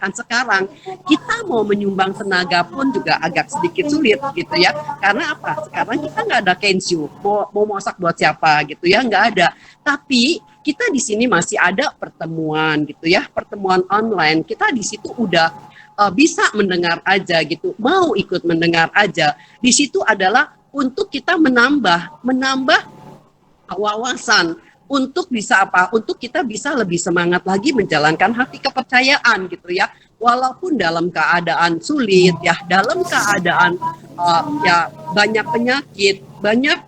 misalkan sekarang kita mau menyumbang tenaga pun juga agak sedikit sulit gitu ya. Karena apa? Sekarang kita nggak ada kensyu, mau masak buat siapa gitu ya, nggak ada. Tapi kita di sini masih ada pertemuan gitu ya, pertemuan online. Kita di situ udah bisa mendengar aja gitu, mau ikut mendengar aja. Di situ adalah untuk kita menambah wawasan untuk bisa apa? Untuk kita bisa lebih semangat lagi menjalankan hati kepercayaan gitu ya. Walaupun dalam keadaan sulit ya, dalam keadaan ya banyak penyakit, banyak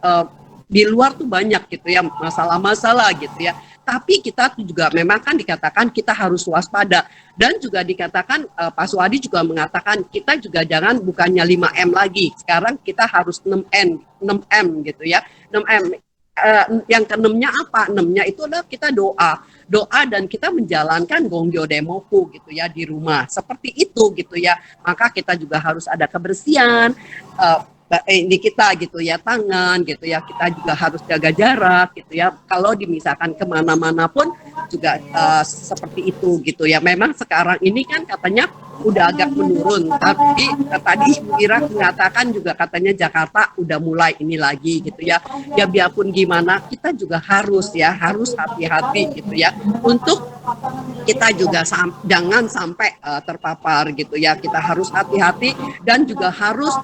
di luar tuh banyak gitu ya masalah-masalah gitu ya. Tapi kita tuh juga memang kan dikatakan kita harus waspada dan juga dikatakan Pak Suwadi juga mengatakan kita juga jangan bukannya 5M lagi. Sekarang kita harus 6M gitu ya. 6M yang keenamnya apa? Enamnya itu adalah kita doa dan kita menjalankan Gongyo Demoku gitu ya di rumah. Seperti itu gitu ya. Maka kita juga harus ada kebersihan di kita gitu ya, tangan gitu ya, kita juga harus jaga jarak gitu ya. Kalau misalkan kemana-mana pun juga seperti itu gitu ya. Memang sekarang ini kan katanya udah agak menurun, tapi tadi Ibu Ira mengatakan juga katanya Jakarta udah mulai ini lagi gitu ya. Ya biarpun gimana kita juga harus hati-hati gitu ya untuk kita juga jangan sampai terpapar gitu ya. Kita harus hati-hati dan juga harus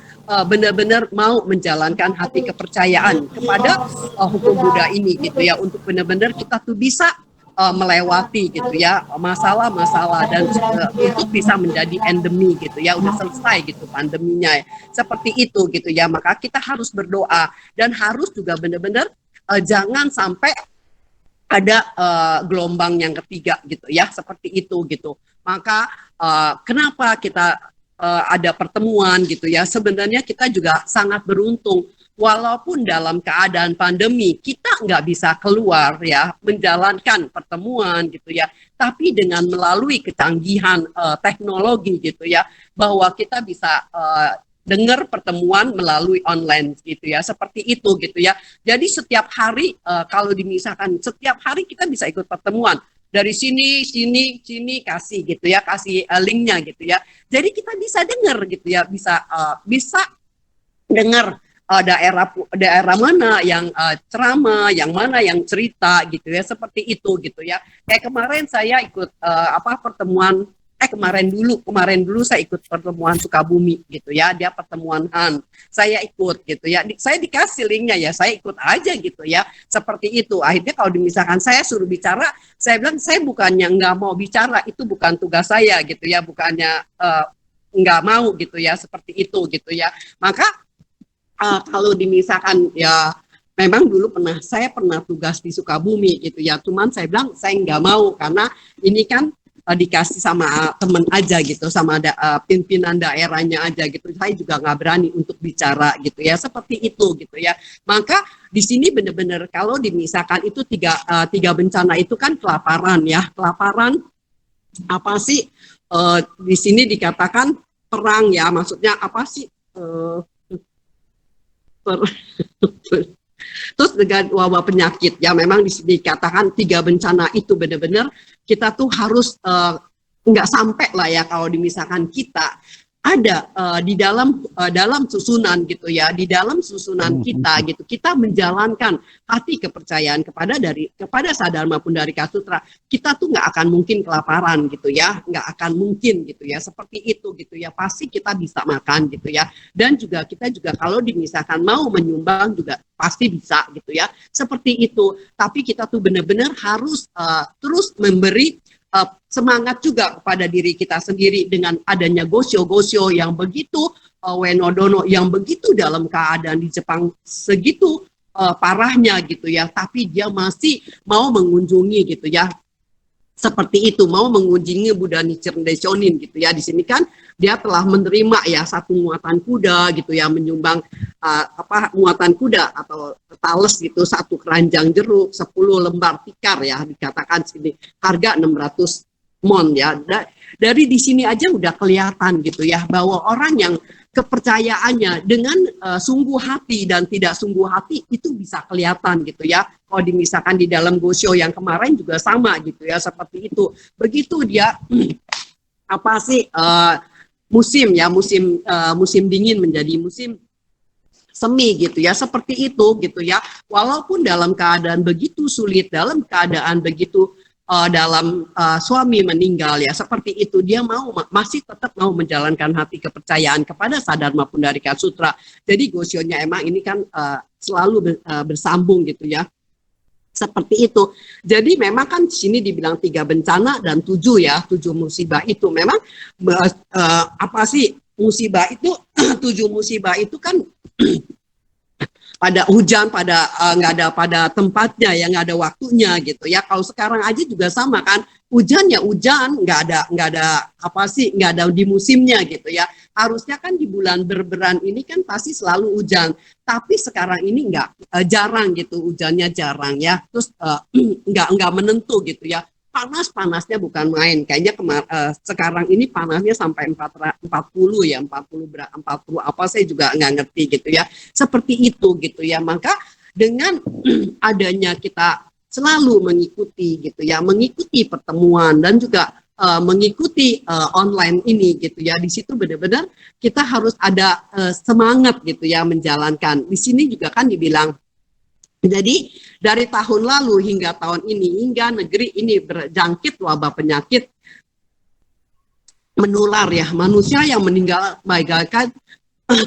benar-benar mau menjalankan hati kepercayaan kepada hukum Buddha ini gitu ya, untuk benar-benar kita tuh bisa melewati gitu ya masalah-masalah dan untuk bisa menjadi endemi gitu ya, udah selesai gitu pandeminya ya. Seperti itu gitu ya. Maka kita harus berdoa dan harus juga benar-benar jangan sampai ada gelombang yang ketiga gitu ya, seperti itu gitu. Maka kenapa kita ada pertemuan gitu ya, sebenarnya kita juga sangat beruntung. Walaupun dalam keadaan pandemi kita nggak bisa keluar ya menjalankan pertemuan gitu ya, tapi dengan melalui kecanggihan teknologi gitu ya, bahwa kita bisa dengar pertemuan melalui online gitu ya, seperti itu gitu ya. Jadi setiap hari kalau misalkan setiap hari kita bisa ikut pertemuan dari sini kasih gitu ya, kasih linknya gitu ya. Jadi kita bisa dengar gitu ya, bisa dengar daerah mana yang ceramah, yang mana yang cerita gitu ya, seperti itu gitu ya. Kayak kemarin saya ikut pertemuan kemarin dulu saya ikut pertemuan Sukabumi gitu ya, dia pertemuan Han, saya ikut gitu ya, saya dikasih linknya ya, saya ikut aja gitu ya, seperti itu. Akhirnya kalau misalkan saya suruh bicara, saya bilang saya bukannya nggak mau bicara, itu bukan tugas saya gitu ya, bukannya nggak mau gitu ya, seperti itu gitu ya. Maka kalau misalkan ya memang dulu saya pernah tugas di Sukabumi gitu ya, cuman saya bilang saya nggak mau karena ini kan dikasih sama teman aja gitu, sama pimpinan daerahnya aja gitu. Saya juga nggak berani untuk bicara gitu ya, seperti itu gitu ya. Maka di sini benar-benar kalau misalkan itu tiga bencana itu kan kelaparan ya, kelaparan apa sih di sini dikatakan perang ya, maksudnya apa sih? Terus dengan wabah penyakit ya, memang dikatakan tiga bencana itu benar-benar kita tuh harus nggak sampai lah ya kalau misalkan kita ada di dalam susunan gitu ya, di dalam susunan kita gitu, kita menjalankan hati kepercayaan kepada Sadharma Pundharika Sutra, kita tuh nggak akan mungkin kelaparan gitu ya, nggak akan mungkin gitu ya, seperti itu gitu ya, pasti kita bisa makan gitu ya. Dan juga kita juga kalau misalkan mau menyumbang juga pasti bisa gitu ya, seperti itu. Tapi kita tuh benar-benar harus terus memberi semangat juga kepada diri kita sendiri dengan adanya gosyo yang begitu Wenodono yang begitu dalam keadaan di Jepang segitu parahnya gitu ya, tapi dia masih mau mengunjungi gitu ya, seperti itu, mau mengunjungi Buddha Nichiren Daishonin gitu ya. Di sini kan dia telah menerima ya satu muatan kuda gitu ya, menyumbang muatan kuda atau tales gitu, satu keranjang jeruk, 10 lembar tikar ya, dikatakan sini harga 600 mon ya. Dari di sini aja udah kelihatan gitu ya, bahwa orang yang kepercayaannya dengan sungguh hati dan tidak sungguh hati itu bisa kelihatan gitu ya. Kalau misalkan di dalam Gosho yang kemarin juga sama gitu ya, seperti itu. Begitu dia apa sih musim dingin menjadi musim semi gitu ya, seperti itu gitu ya. Walaupun dalam keadaan begitu sulit, dalam keadaan begitu dalam suami meninggal ya, seperti itu dia masih tetap mau menjalankan hati kepercayaan kepada Sadharma Pundarika Sutra. Jadi Gosyonya emang ini kan selalu bersambung gitu ya. Seperti itu. Jadi memang kan di sini dibilang 3 bencana dan 7 ya, 7 musibah itu memang apa sih musibah itu 7 musibah itu kan pada hujan, pada nggak ada pada tempatnya ya, nggak ada waktunya gitu ya. Kalau sekarang aja juga sama kan, hujan ya hujan, nggak ada apa sih, nggak ada di musimnya gitu ya. Harusnya kan di bulan berberan ini kan pasti selalu hujan, tapi sekarang ini nggak, jarang gitu, hujannya jarang ya. Terus nggak menentu gitu ya. Panas-panasnya bukan main. Kayaknya sekarang ini panasnya sampai 40 ya, 40 apa saya juga nggak ngerti gitu ya. Seperti itu gitu ya. Maka dengan adanya kita selalu mengikuti gitu ya, mengikuti pertemuan dan juga mengikuti online ini gitu ya. Di situ benar-benar kita harus ada semangat gitu ya menjalankan. Di sini juga kan dibilang, jadi dari tahun lalu hingga tahun ini, hingga negeri ini berjangkit wabah penyakit menular ya, manusia yang meninggal bagaikan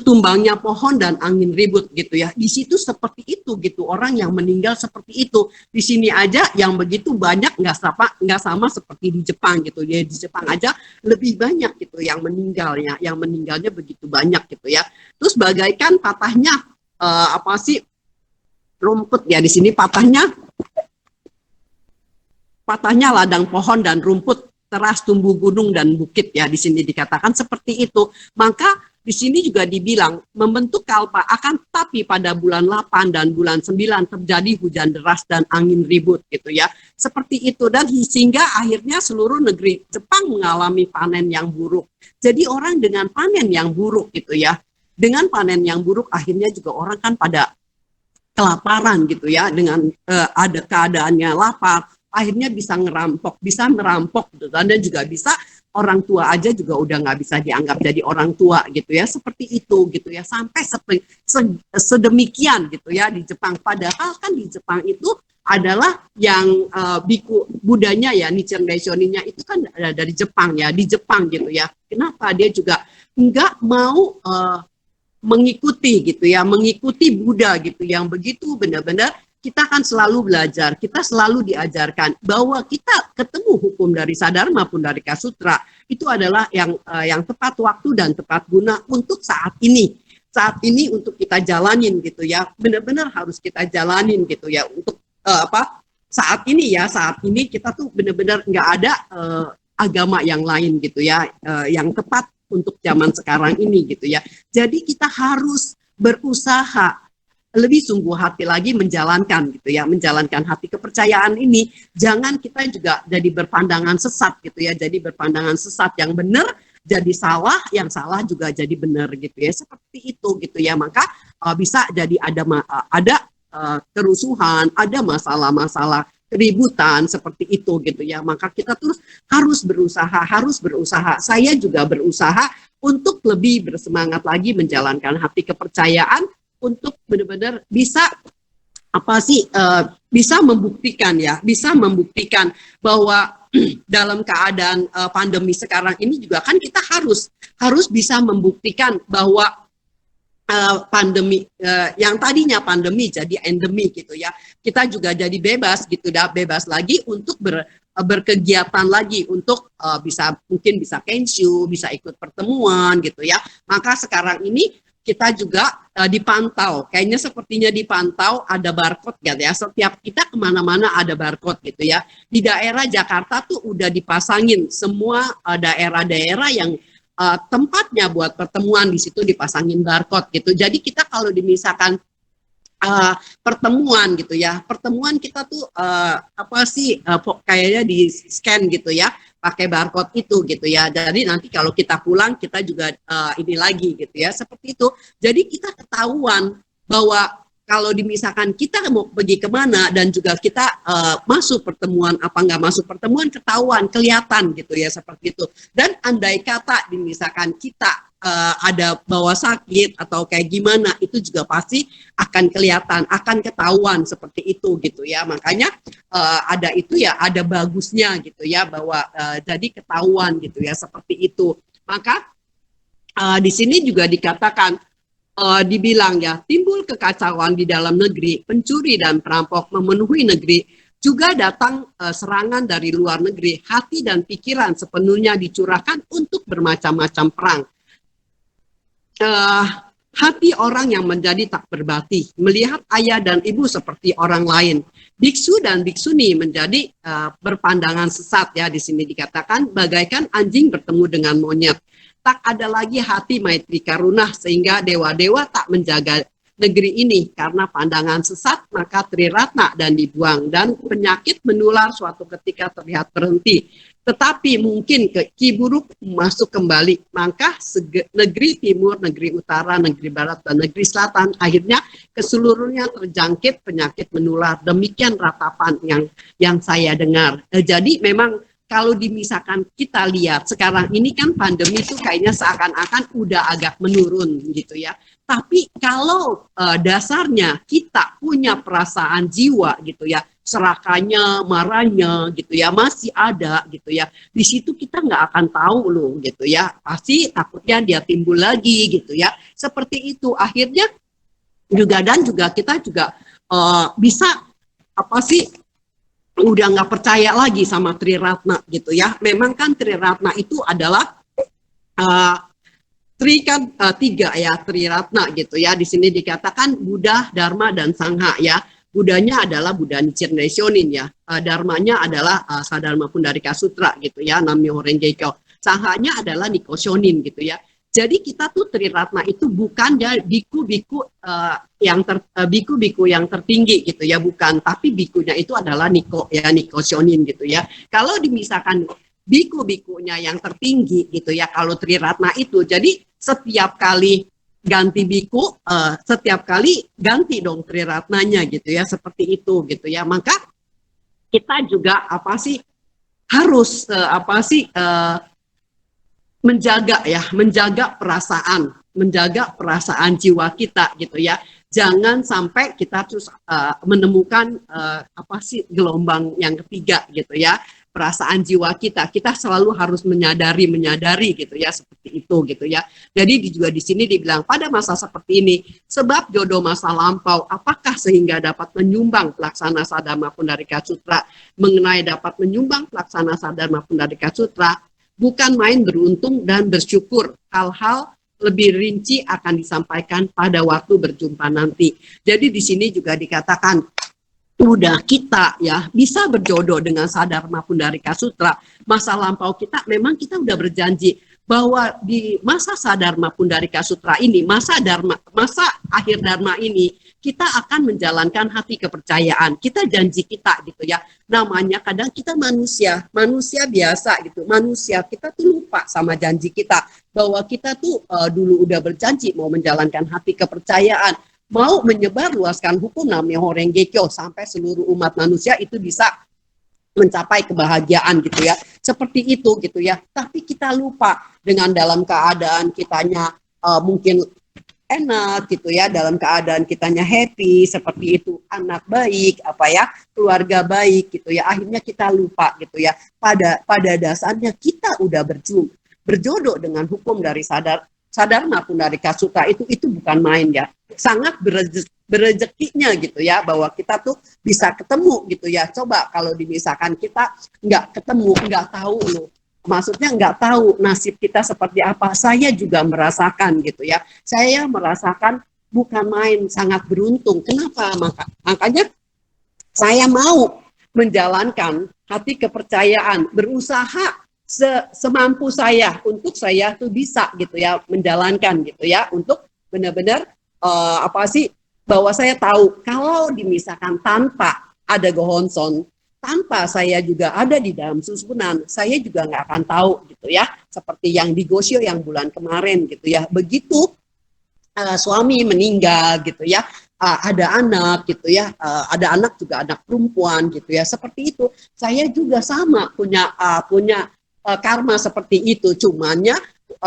tumbangnya pohon dan angin ribut gitu ya. Di situ seperti itu gitu, orang yang meninggal seperti itu. Di sini aja yang begitu banyak nggak sama seperti di Jepang gitu ya. Di Jepang aja lebih banyak gitu yang meninggalnya begitu banyak gitu ya. Terus bagaikan patahnya apa sih rumput ya, di sini patahnya ladang pohon dan rumput teras tumbuh gunung dan bukit ya, di sini dikatakan seperti itu. Maka di sini juga dibilang membentuk kalpa akan, tapi pada bulan 8 dan bulan 9 terjadi hujan deras dan angin ribut gitu ya. Seperti itu, dan sehingga akhirnya seluruh negeri Jepang mengalami panen yang buruk. Jadi orang dengan panen yang buruk gitu ya. Dengan panen yang buruk akhirnya juga orang kan pada kelaparan gitu ya, dengan ada keadaannya lapar, akhirnya bisa merampok gitu, dan juga bisa orang tua aja juga udah nggak bisa dianggap jadi orang tua gitu ya, seperti itu gitu ya, sampai sedemikian gitu ya di Jepang. Padahal kan di Jepang itu adalah yang biku Budanya ya, Nichiren Daishonin-nya itu kan dari Jepang ya, di Jepang gitu ya. Kenapa dia juga nggak mau mengikuti gitu ya, mengikuti Buddha gitu, yang begitu benar-benar kita kan selalu belajar, kita selalu diajarkan bahwa kita ketemu hukum dari Sadharma Pundarika Sutra itu adalah yang tepat waktu dan tepat guna untuk saat ini. Saat ini untuk kita jalanin gitu ya, benar-benar harus kita jalanin gitu ya, untuk saat ini kita tuh benar-benar nggak ada agama yang lain gitu ya, yang tepat untuk zaman sekarang ini gitu ya. Jadi kita harus berusaha lebih sungguh hati lagi menjalankan gitu ya, menjalankan hati kepercayaan ini. Jangan kita juga jadi berpandangan sesat gitu ya, jadi berpandangan sesat, yang benar jadi salah, yang salah juga jadi benar gitu ya, seperti itu gitu ya. Maka bisa jadi ada kerusuhan, ada masalah-masalah keributan seperti itu gitu ya. Maka kita terus harus berusaha. Saya juga berusaha untuk lebih bersemangat lagi menjalankan hati kepercayaan, untuk benar-benar bisa bisa membuktikan bahwa dalam keadaan pandemi sekarang ini juga kan kita harus bisa membuktikan bahwa pandemi yang tadinya pandemi jadi endemi gitu ya, kita juga jadi bebas lagi untuk berkegiatan lagi, untuk mungkin bisa kenshu, bisa ikut pertemuan gitu ya. Maka sekarang ini kita juga dipantau, kayaknya sepertinya dipantau, ada barcode gitu ya, setiap kita kemana-mana ada barcode gitu ya. Di daerah Jakarta tuh udah dipasangin semua daerah-daerah yang tempatnya buat pertemuan, di situ dipasangin barcode gitu. Jadi kita kalau misalkan pertemuan gitu ya, pertemuan kita tuh kayaknya di scan gitu ya, pakai barcode itu gitu ya. Jadi nanti kalau kita pulang kita juga ini lagi gitu ya, seperti itu. Jadi kita ketahuan bahwa kalau misalkan kita mau pergi kemana dan juga kita masuk pertemuan apa nggak masuk pertemuan ketahuan kelihatan gitu ya seperti itu. Dan andai kata misalkan kita ada bawa sakit atau kayak gimana itu juga pasti akan kelihatan, akan ketahuan seperti itu gitu ya. Makanya ada itu ya, ada bagusnya gitu ya bahwa jadi ketahuan gitu ya seperti itu. Maka di sini juga dikatakan dibilang ya, timbul kekacauan di dalam negeri, pencuri dan perampok memenuhi negeri, juga datang serangan dari luar negeri, hati dan pikiran sepenuhnya dicurahkan untuk bermacam-macam perang. Hati orang yang menjadi tak berbakti, melihat ayah dan ibu seperti orang lain. Biksu dan biksuni menjadi berpandangan sesat ya, di sini dikatakan bagaikan anjing bertemu dengan monyet. Tak ada lagi hati maitri karuna sehingga dewa-dewa tak menjaga negeri ini karena pandangan sesat maka Triratna dan dibuang dan penyakit menular suatu ketika terlihat berhenti. Tetapi mungkin ke Ki Buruk masuk kembali, maka negeri timur, negeri utara, negeri barat, dan negeri selatan akhirnya keseluruhnya terjangkit penyakit menular. Demikian ratapan yang saya dengar. Jadi memang kalau misalkan kita lihat sekarang ini kan pandemi itu kayaknya seakan-akan udah agak menurun gitu ya. Tapi kalau dasarnya kita punya perasaan jiwa gitu ya, serakannya, marahnya gitu ya, masih ada gitu ya. Di situ kita nggak akan tahu loh gitu ya. Pasti takutnya dia timbul lagi gitu ya. Seperti itu akhirnya juga dan juga kita juga bisa apa sih udah nggak percaya lagi sama Triratna gitu ya. Memang kan Triratna itu adalah Tri kan tiga ya, Triratna gitu ya. Di sini dikatakan Buddha, Dharma, dan Sangha ya. Budanya adalah Buddha Nichiren ya. Dharmanya adalah Sadharma Pundarika Sutra gitu ya, Nam-myoho Renge Kyo. Sanghanya adalah Nikoshonin gitu ya. Jadi kita tuh Triratna itu bukan ya biku-biku biku-biku yang tertinggi gitu ya, bukan, tapi bikunya itu adalah Nikoshonin gitu ya. Kalau misalkan biku-bikunya yang tertinggi gitu ya, kalau Triratna itu, jadi setiap kali ganti biku, setiap kali ganti dong Triratnanya gitu ya, seperti itu gitu ya. Maka kita juga harus menjaga perasaan jiwa kita gitu ya. Jangan sampai kita terus menemukan gelombang yang ketiga gitu ya. Perasaan jiwa kita selalu harus menyadari gitu ya, seperti itu gitu ya. Jadi juga di sini dibilang pada masa seperti ini, sebab jodoh masa lampau, apakah sehingga dapat menyumbang pelaksana Sadharma Pundarika Sutra, mengenai dapat menyumbang pelaksana Sadharma Pundarika Sutra, bukan main beruntung dan bersyukur. Hal-hal lebih rinci akan disampaikan pada waktu berjumpa nanti. Jadi di sini juga dikatakan udah kita ya bisa berjodoh dengan Sadharma Pundarika Sutra. Masa lampau kita memang kita udah berjanji bahwa di masa Sadharma Pundarika Sutra ini, masa akhir dharma ini, kita akan menjalankan hati kepercayaan. Kita janji kita gitu ya. Namanya kadang kita manusia biasa gitu. Manusia kita tuh lupa sama janji kita bahwa kita tuh dulu udah berjanji mau menjalankan hati kepercayaan, mau menyebarluaskan hukum Nam-myoho Renge Kyo sampai seluruh umat manusia itu bisa mencapai kebahagiaan gitu ya. Seperti itu gitu ya. Tapi kita lupa dengan dalam keadaan kitanya mungkin enak gitu ya, dalam keadaan kitanya happy seperti itu, anak baik keluarga baik gitu ya. Akhirnya kita lupa gitu ya. Pada dasarnya kita udah berjodoh dengan hukum dari Sadharma Pundarika Sutra itu bukan main ya. Sangat berezekinya gitu ya, bahwa kita tuh bisa ketemu gitu ya. Coba kalau misalkan kita nggak ketemu, nggak tahu loh. Maksudnya nggak tahu nasib kita seperti apa. Saya juga merasakan gitu ya. Saya merasakan bukan main, sangat beruntung. Kenapa? Makanya saya mau menjalankan hati kepercayaan, berusaha semampu saya untuk saya tuh bisa gitu ya menjalankan gitu ya, untuk benar-benar bahwa saya tahu kalau misalkan tanpa ada Gohonson, tanpa saya juga ada di dalam susunan, saya juga nggak akan tahu gitu ya, seperti yang di Gosyo yang bulan kemarin gitu ya. Begitu suami meninggal gitu ya, ada anak gitu ya, ada anak juga anak perempuan gitu ya, seperti itu. Saya juga sama punya karma seperti itu, cuman ya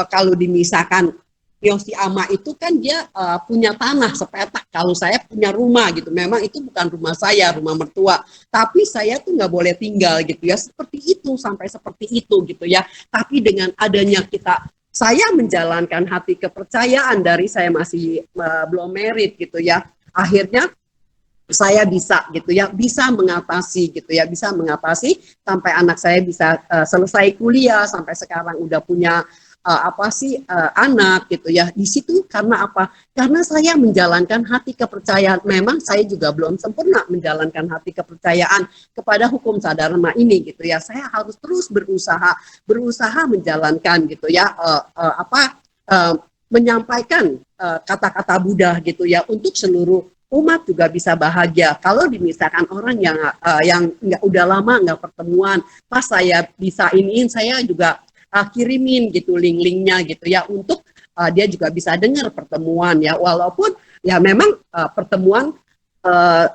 kalau dimisahkan Yosi Ama itu kan dia punya tanah sepetak, kalau saya punya rumah gitu, memang itu bukan rumah saya, rumah mertua, tapi saya tuh nggak boleh tinggal gitu ya, seperti itu, sampai seperti itu gitu ya. Tapi dengan adanya saya menjalankan hati kepercayaan dari saya masih belum married gitu ya, akhirnya saya bisa gitu ya, bisa mengatasi gitu ya, bisa mengatasi sampai anak saya bisa selesai kuliah, sampai sekarang udah punya anak gitu ya. Di situ karena apa? Karena saya menjalankan hati kepercayaan. Memang saya juga belum sempurna menjalankan hati kepercayaan kepada hukum sadharma ini gitu ya. Saya harus terus berusaha menjalankan gitu ya, menyampaikan kata-kata Buddha gitu ya, untuk seluruh umat juga bisa bahagia. Kalau misalkan orang yang nggak udah lama nggak pertemuan, pas saya bisa iniin, saya juga kirimin gitu link-linknya gitu ya, untuk dia juga bisa dengar pertemuan ya, walaupun ya memang pertemuan uh,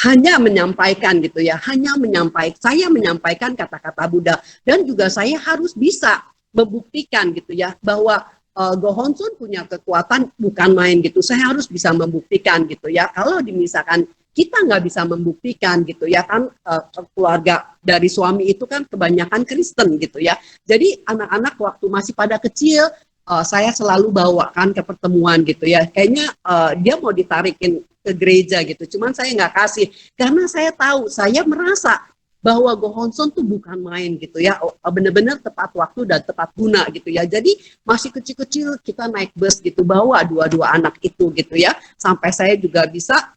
hanya menyampaikan gitu ya, saya menyampaikan kata-kata Buddha, dan juga saya harus bisa membuktikan gitu ya, bahwa Go Honsun punya kekuatan bukan main gitu. Saya harus bisa membuktikan gitu ya. Kalau misalkan kita nggak bisa membuktikan gitu ya kan, keluarga dari suami itu kan kebanyakan Kristen gitu ya. Jadi anak-anak waktu masih pada kecil, saya selalu bawakan ke pertemuan gitu ya. Kayaknya dia mau ditarikin ke gereja gitu. Cuman saya nggak kasih karena saya tahu, saya merasa bahwa Go Honson tuh bukan main gitu ya, benar-benar tepat waktu dan tepat guna gitu ya. Jadi masih kecil-kecil kita naik bus gitu, bawa dua-dua anak itu gitu ya, sampai saya juga bisa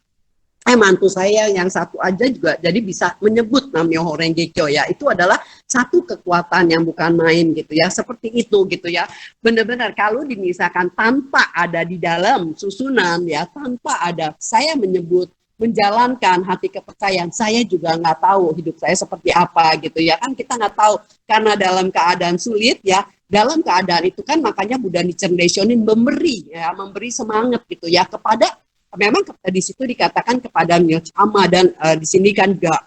mantu saya yang satu aja juga jadi bisa menyebut Nam-myoho Renge Kyo ya. Itu adalah satu kekuatan yang bukan main gitu ya, seperti itu gitu ya. Benar-benar kalau misalkan tanpa ada di dalam susunan ya, tanpa ada saya menyebut menjalankan hati kepercayaan, saya juga nggak tahu hidup saya seperti apa gitu ya kan, kita nggak tahu, karena dalam keadaan sulit ya, dalam keadaan itu kan makanya Buddha Nichiren Daishonin memberi semangat gitu ya, kepada memang di situ dikatakan kepada Myoho Ama, dan di sini kan juga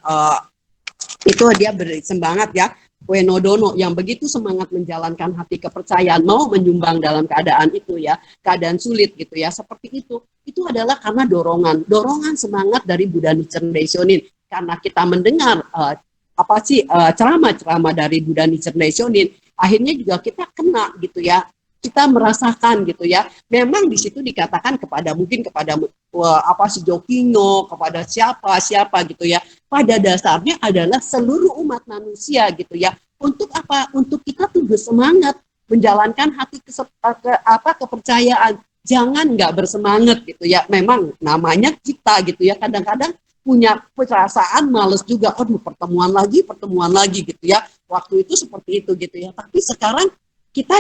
itu dia beri semangat ya, Uenodono yang begitu semangat menjalankan hati kepercayaan, mau menyumbang dalam keadaan itu ya, keadaan sulit gitu ya, seperti itu adalah karena dorongan semangat dari Buddha Nichiren Daishonin, karena kita mendengar ceramah-ceramah dari Buddha Nichiren Daishonin, akhirnya juga kita kena gitu ya, kita merasakan gitu ya. Memang di situ dikatakan mungkin kepada si Jokinyo, kepada siapa gitu ya. Pada dasarnya adalah seluruh umat manusia gitu ya. Untuk apa? Untuk kita tuh bersemangat menjalankan hati kepercayaan. Jangan nggak bersemangat gitu ya. Memang namanya kita gitu ya. Kadang-kadang punya perasaan males juga. Pertemuan lagi gitu ya. Waktu itu seperti itu gitu ya. Tapi sekarang kita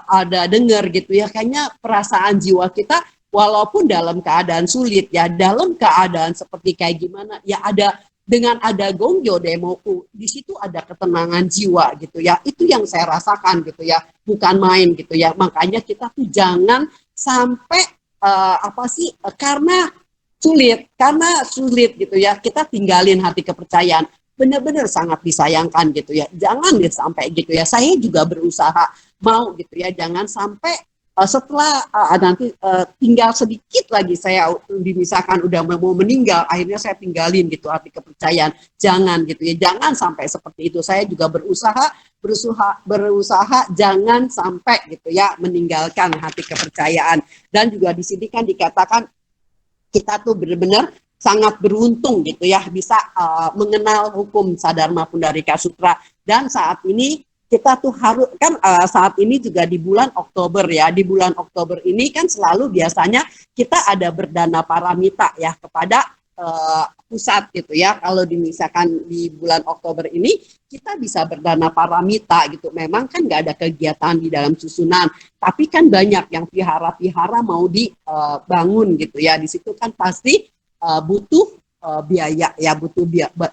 ada dengar gitu ya, kayaknya perasaan jiwa kita walaupun dalam keadaan sulit ya, dalam keadaan seperti kayak gimana ya, dengan ada Gongyo Demoku di situ ada ketenangan jiwa gitu ya, itu yang saya rasakan gitu ya, bukan main gitu ya. Makanya kita tuh jangan sampai karena sulit gitu ya, kita tinggalin hati kepercayaan. Benar-benar sangat disayangkan gitu ya, jangan sampai gitu ya. Saya juga berusaha mau gitu ya, jangan sampai setelah nanti tinggal sedikit lagi saya misalkan udah mau meninggal, akhirnya saya tinggalin gitu hati kepercayaan. Jangan gitu ya, jangan sampai seperti itu. Saya juga berusaha jangan sampai gitu ya meninggalkan hati kepercayaan. Dan juga di sini kan dikatakan kita tuh benar-benar sangat beruntung gitu ya, bisa mengenal hukum Sadharma Pundarika Sutra. Dan saat ini kita tuh harus kan saat ini juga di bulan Oktober ya, di bulan Oktober ini kan selalu biasanya kita ada berdana paramita ya kepada pusat gitu ya. Kalau misalkan di bulan Oktober ini kita bisa berdana paramita gitu. Memang kan nggak ada kegiatan di dalam susunan, tapi kan banyak yang vihara-vihara mau dibangun gitu ya. Di situ kan pasti butuh biaya ya,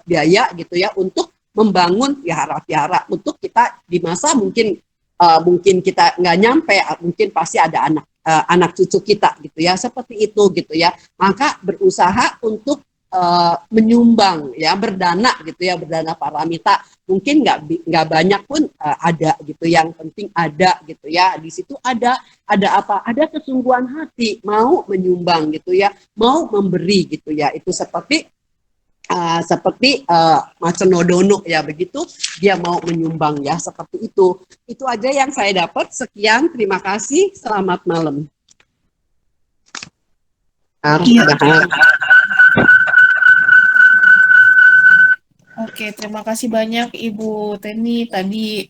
biaya gitu ya, untuk membangun vihara-vihara untuk kita di masa mungkin kita nggak nyampe, mungkin pasti ada anak anak cucu kita gitu ya, seperti itu gitu ya. Maka berusaha untuk menyumbang ya, berdana gitu ya, berdana paramita, mungkin nggak banyak pun ada gitu, yang penting ada gitu ya. Di situ ada apa, ada kesungguhan hati mau menyumbang gitu ya, mau memberi gitu ya. Itu seperti Mas Nodono ya, begitu dia mau menyumbang ya, seperti itu aja yang saya dapat. Sekian, terima kasih, selamat malam. Iya. Oke, terima kasih banyak Ibu Teni. Tadi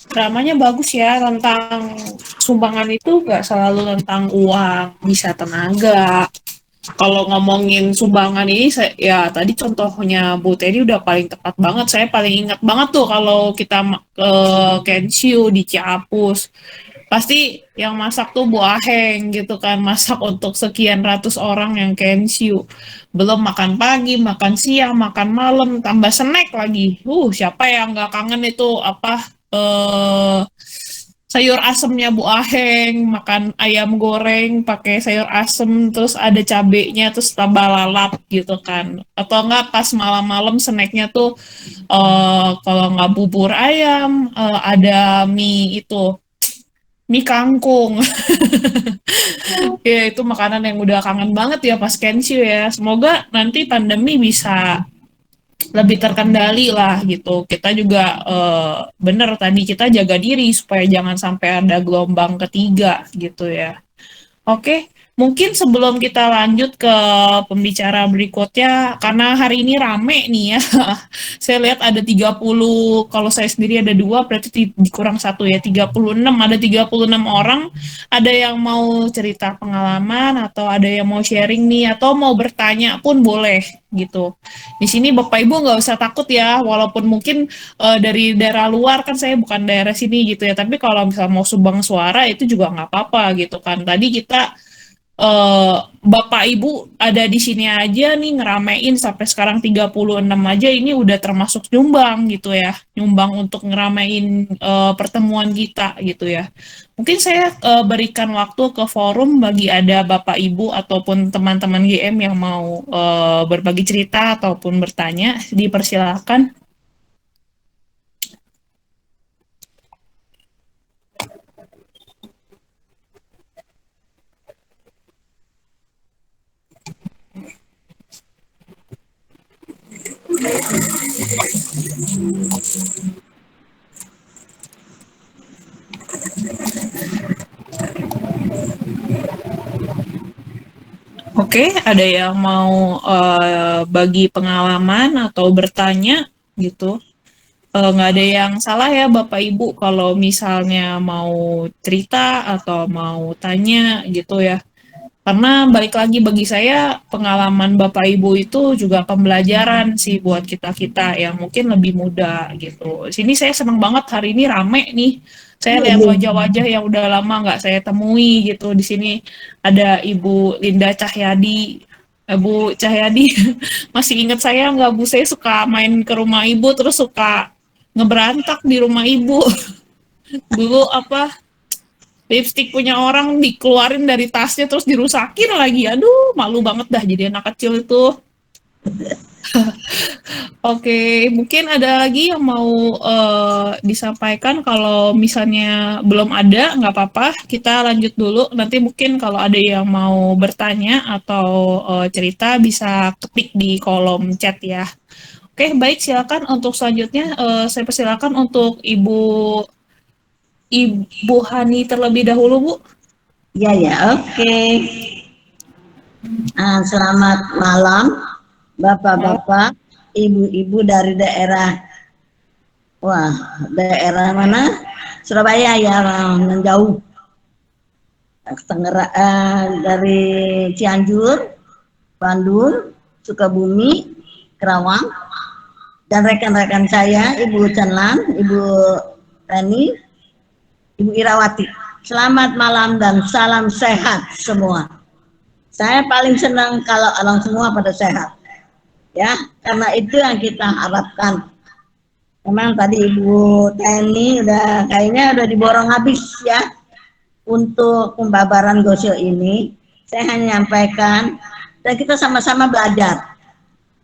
dramanya bagus ya, tentang sumbangan itu gak selalu tentang uang, bisa tenaga. Kalau ngomongin sumbangan ini, ya tadi contohnya Bu Teni udah paling tepat banget. Saya paling ingat banget tuh kalau kita ke Kenshu di Ciapus. Pasti yang masak tuh Bu Aheng gitu kan, masak untuk sekian ratus orang yang Kenshu. Belum makan pagi, makan siang, makan malam, tambah snack lagi. Siapa yang nggak kangen itu apa sayur asemnya Bu Aheng, makan ayam goreng pakai sayur asem, terus ada cabenya, terus tambah lalap gitu kan. Atau enggak pas malam-malam snacknya tuh kalau nggak bubur ayam, ada mie itu, mie kangkung. Ya itu makanan yang udah kangen banget ya pas Kenshu ya. Semoga nanti pandemi bisa lebih terkendali lah gitu. Kita juga bener tadi kita jaga diri supaya jangan sampai ada gelombang ketiga gitu ya. Oke, mungkin sebelum kita lanjut ke pembicara berikutnya, karena hari ini rame nih ya, saya lihat ada 30, kalau saya sendiri ada dua, berarti dikurang satu ya, 36, ada 36 orang, ada yang mau cerita pengalaman, atau ada yang mau sharing nih, atau mau bertanya pun boleh gitu. Di sini Bapak Ibu nggak usah takut ya, walaupun mungkin dari daerah luar, kan saya bukan daerah sini gitu ya, tapi kalau misalnya mau sumbang suara itu juga nggak apa-apa gitu kan. Tadi kita Bapak Ibu ada di sini aja nih ngeramein sampai sekarang 36 aja, ini udah termasuk nyumbang gitu ya. Nyumbang untuk ngeramein pertemuan kita gitu ya. Mungkin saya berikan waktu ke forum bagi ada Bapak Ibu ataupun teman-teman GM yang mau berbagi cerita ataupun bertanya, dipersilakan. Oke, ada yang mau bagi pengalaman atau bertanya gitu? Nggak ada yang salah ya Bapak Ibu kalau misalnya mau cerita atau mau tanya gitu ya. Karena balik lagi bagi saya pengalaman Bapak Ibu itu juga pembelajaran sih buat kita-kita yang mungkin lebih muda gitu. Sini saya senang banget hari ini rame nih. Saya lihat wajah-wajah yang udah lama nggak saya temui gitu. Di sini ada Ibu Linda Cahyadi. Bu Cahyadi, masih ingat saya nggak Bu? Saya suka main ke rumah Ibu terus suka ngeberantak di rumah Ibu. Dulu apa lipstick punya orang dikeluarin dari tasnya terus dirusakin lagi. Aduh, malu banget dah jadi anak kecil itu. Oke, mungkin ada lagi yang mau disampaikan. Kalau misalnya belum ada, nggak apa-apa. Kita lanjut dulu. Nanti mungkin kalau ada yang mau bertanya atau cerita bisa ketik di kolom chat ya. Oke, baik. Silakan untuk selanjutnya. Saya persilakan untuk Ibu Hani terlebih dahulu, Bu. Ya, ya, oke. Selamat malam, Bapak-bapak, Ibu-ibu dari daerah, daerah mana? Surabaya ya, yang jauh. Dari Cianjur, Bandung, Sukabumi, Kerawang, dan rekan-rekan saya, Ibu Cenlan, Ibu Teni, Ibu Irawati. Selamat malam dan salam sehat semua. Saya paling senang kalau orang semua pada sehat, ya, karena itu yang kita harapkan. Memang tadi Ibu Teni kayaknya udah diborong habis ya, untuk pembabaran gosio ini, saya hanya menyampaikan dan kita sama-sama belajar.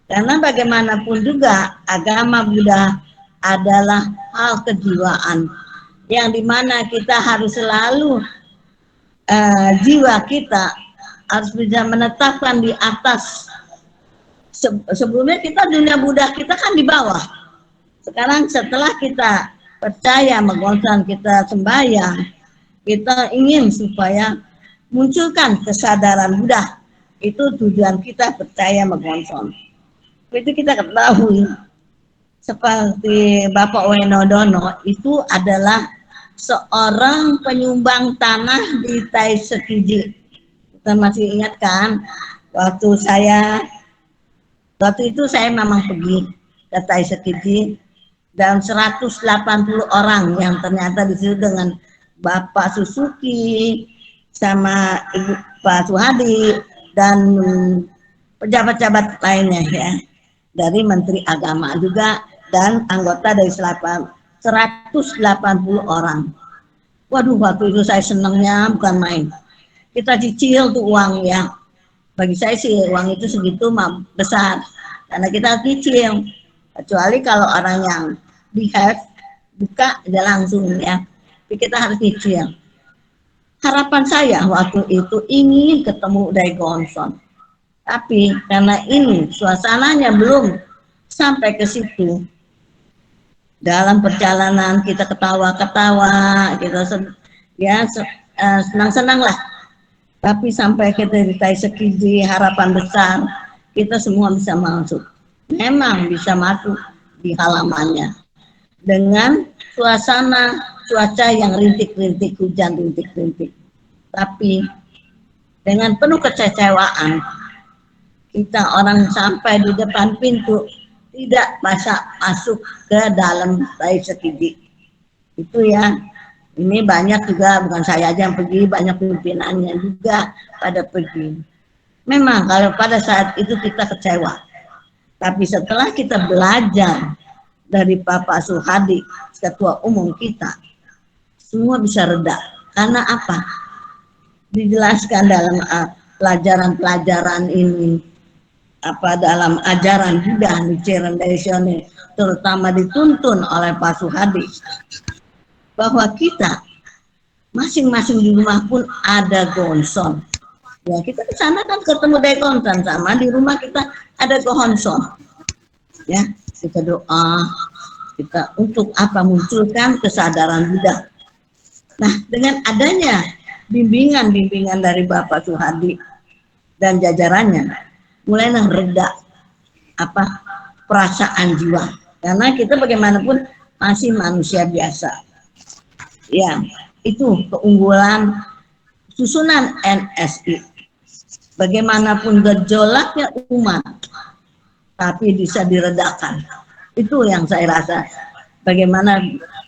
Karena bagaimanapun juga agama Buddha adalah hal kejiwaan yang dimana kita harus selalu jiwa kita harus bisa menetapkan di atas. Sebelumnya kita dunia Buddha kita kan di bawah. Sekarang setelah kita percaya mengonsan, kita sembahyang, kita ingin supaya munculkan kesadaran Buddha. Itu tujuan kita percaya mengonson. Itu kita ketahui seperti Bapak Wenodono itu adalah seorang penyumbang tanah di Taisekiji. Kita masih ingat kan waktu itu saya memang pergi ke Taisekiji dan 180 orang yang ternyata di situ dengan Bapak Suzuki sama Ibu Pak Suhadi dan pejabat-pejabat lainnya ya, dari Menteri Agama juga dan anggota dari 180 orang. Waduh, waktu itu saya senangnya bukan main. Kita cicil tuh uang ya. Bagi saya sih uang itu segitu besar karena kita cicil. Kecuali kalau orang yang behave buka aja langsung ya. Tapi kita harus cicil. Harapan saya waktu itu ingin ketemu Daegonson. Tapi karena ini suasananya belum sampai ke situ. Dalam perjalanan kita ketawa-ketawa, kita senang-senang lah. Tapi sampai kita di Taisekiji, harapan besar, kita semua bisa masuk. Memang bisa masuk di halamannya. Dengan suasana cuaca yang rintik-rintik, hujan rintik-rintik. Tapi dengan penuh kekecewaan, kita orang sampai di depan pintu, tidak bisa masuk ke dalam Taisekiji. Itu ya. Ini banyak juga, bukan saya aja yang pergi, banyak pimpinannya juga pada pergi. Memang kalau pada saat itu kita kecewa. Tapi setelah kita belajar dari Bapak Suhadi, ketua umum kita, semua bisa reda. Karena apa? Dijelaskan dalam pelajaran-pelajaran ini, dalam ajaran Buddha, Nichiren Daishonin, terutama dituntun oleh Pak Suhadi, bahwa kita masing-masing di rumah pun ada gonson. Ya, kita ke sana kan ketemu Daegonson, sama di rumah kita ada gonson. Ya, kita doa, kita untuk apa munculkan kesadaran Buddha. Nah, dengan adanya bimbingan-bimbingan dari Bapak Suhadi dan jajarannya, mulailah reda perasaan jiwa. Karena kita bagaimanapun masih manusia biasa. Ya, itu keunggulan susunan NSI. Bagaimanapun gejolaknya umat, tapi bisa diredakan. Itu yang saya rasa. Bagaimana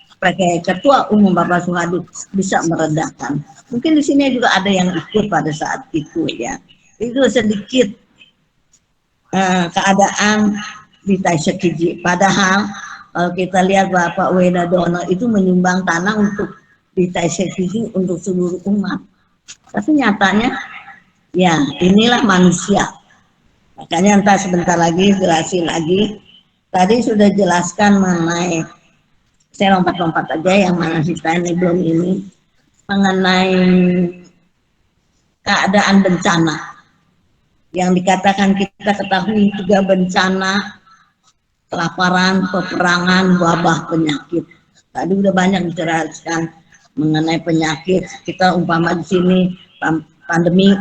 sebagai ketua umum Bapak Suhadi bisa meredakan. Mungkin di sini juga ada yang ikut pada saat itu ya. Itu sedikit keadaan di Taisekiji. Padahal kalau kita lihat Bapak Wenodono itu menyumbang tanah untuk di Taisekiji untuk seluruh umat. Tapi nyatanya, ya inilah manusia. Makanya entah sebentar lagi jelasin lagi. Tadi sudah jelaskan mengenai, saya lompat-lompat aja yang mana kita ini belum ini, mengenai keadaan bencana. Yang dikatakan kita ketahui juga bencana, kelaparan, peperangan, wabah, penyakit. Tadi udah banyak dijelaskan mengenai penyakit. Kita umpama di sini pandemi,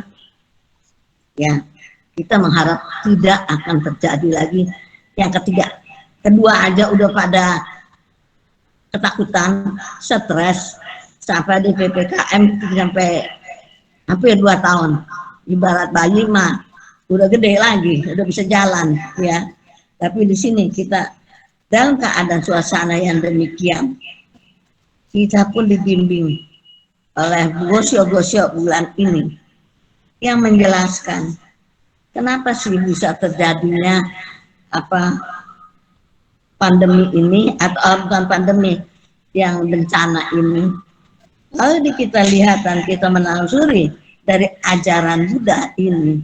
ya kita mengharap tidak akan terjadi lagi. Yang kedua aja udah pada ketakutan, stres, sampai di PPKM sampai hampir 2 tahun. Ibarat bayi mah udah gede lagi, udah bisa jalan, ya. Tapi di sini kita dalam keadaan suasana yang demikian, kita pun dibimbing oleh gosio-gosio bulan ini yang menjelaskan kenapa sih bisa terjadinya pandemi ini, atau bukan pandemi, yang bencana ini. Kalau kita lihat dan kita menelusuri dari ajaran Buddha ini,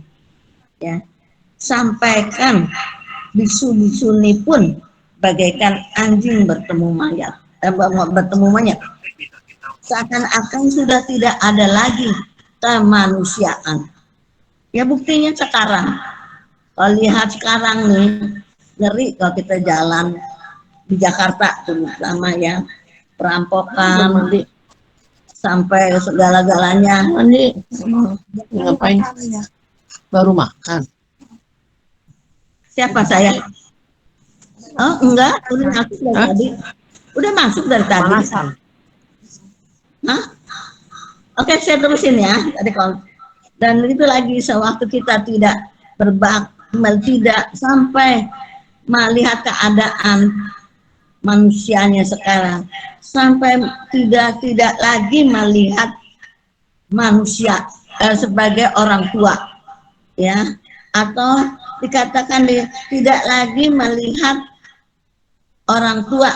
ya, sampaikan bisu-bisu ini pun bagaikan anjing bertemu mayat, bertemu monyet. Seakan-akan sudah tidak ada lagi kemanusiaan. Ya buktinya sekarang. Kalau lihat sekarang nih, ngeri kalau kita jalan di Jakarta terutama ya, perampokan sampai segala-galanya. Mandi, ngapain? Baru makan. Siapa saya? Oh enggak, udah masuk dari tadi. Udah masuk dari tadi. Panasan. Hah? Oke, saya terusin ya. Tadi kalau dan itu lagi sewaktu kita tidak tidak sampai melihat keadaan manusianya sekarang, sampai tidak lagi melihat manusia sebagai orang tua, ya, atau dikatakan tidak lagi melihat orang tua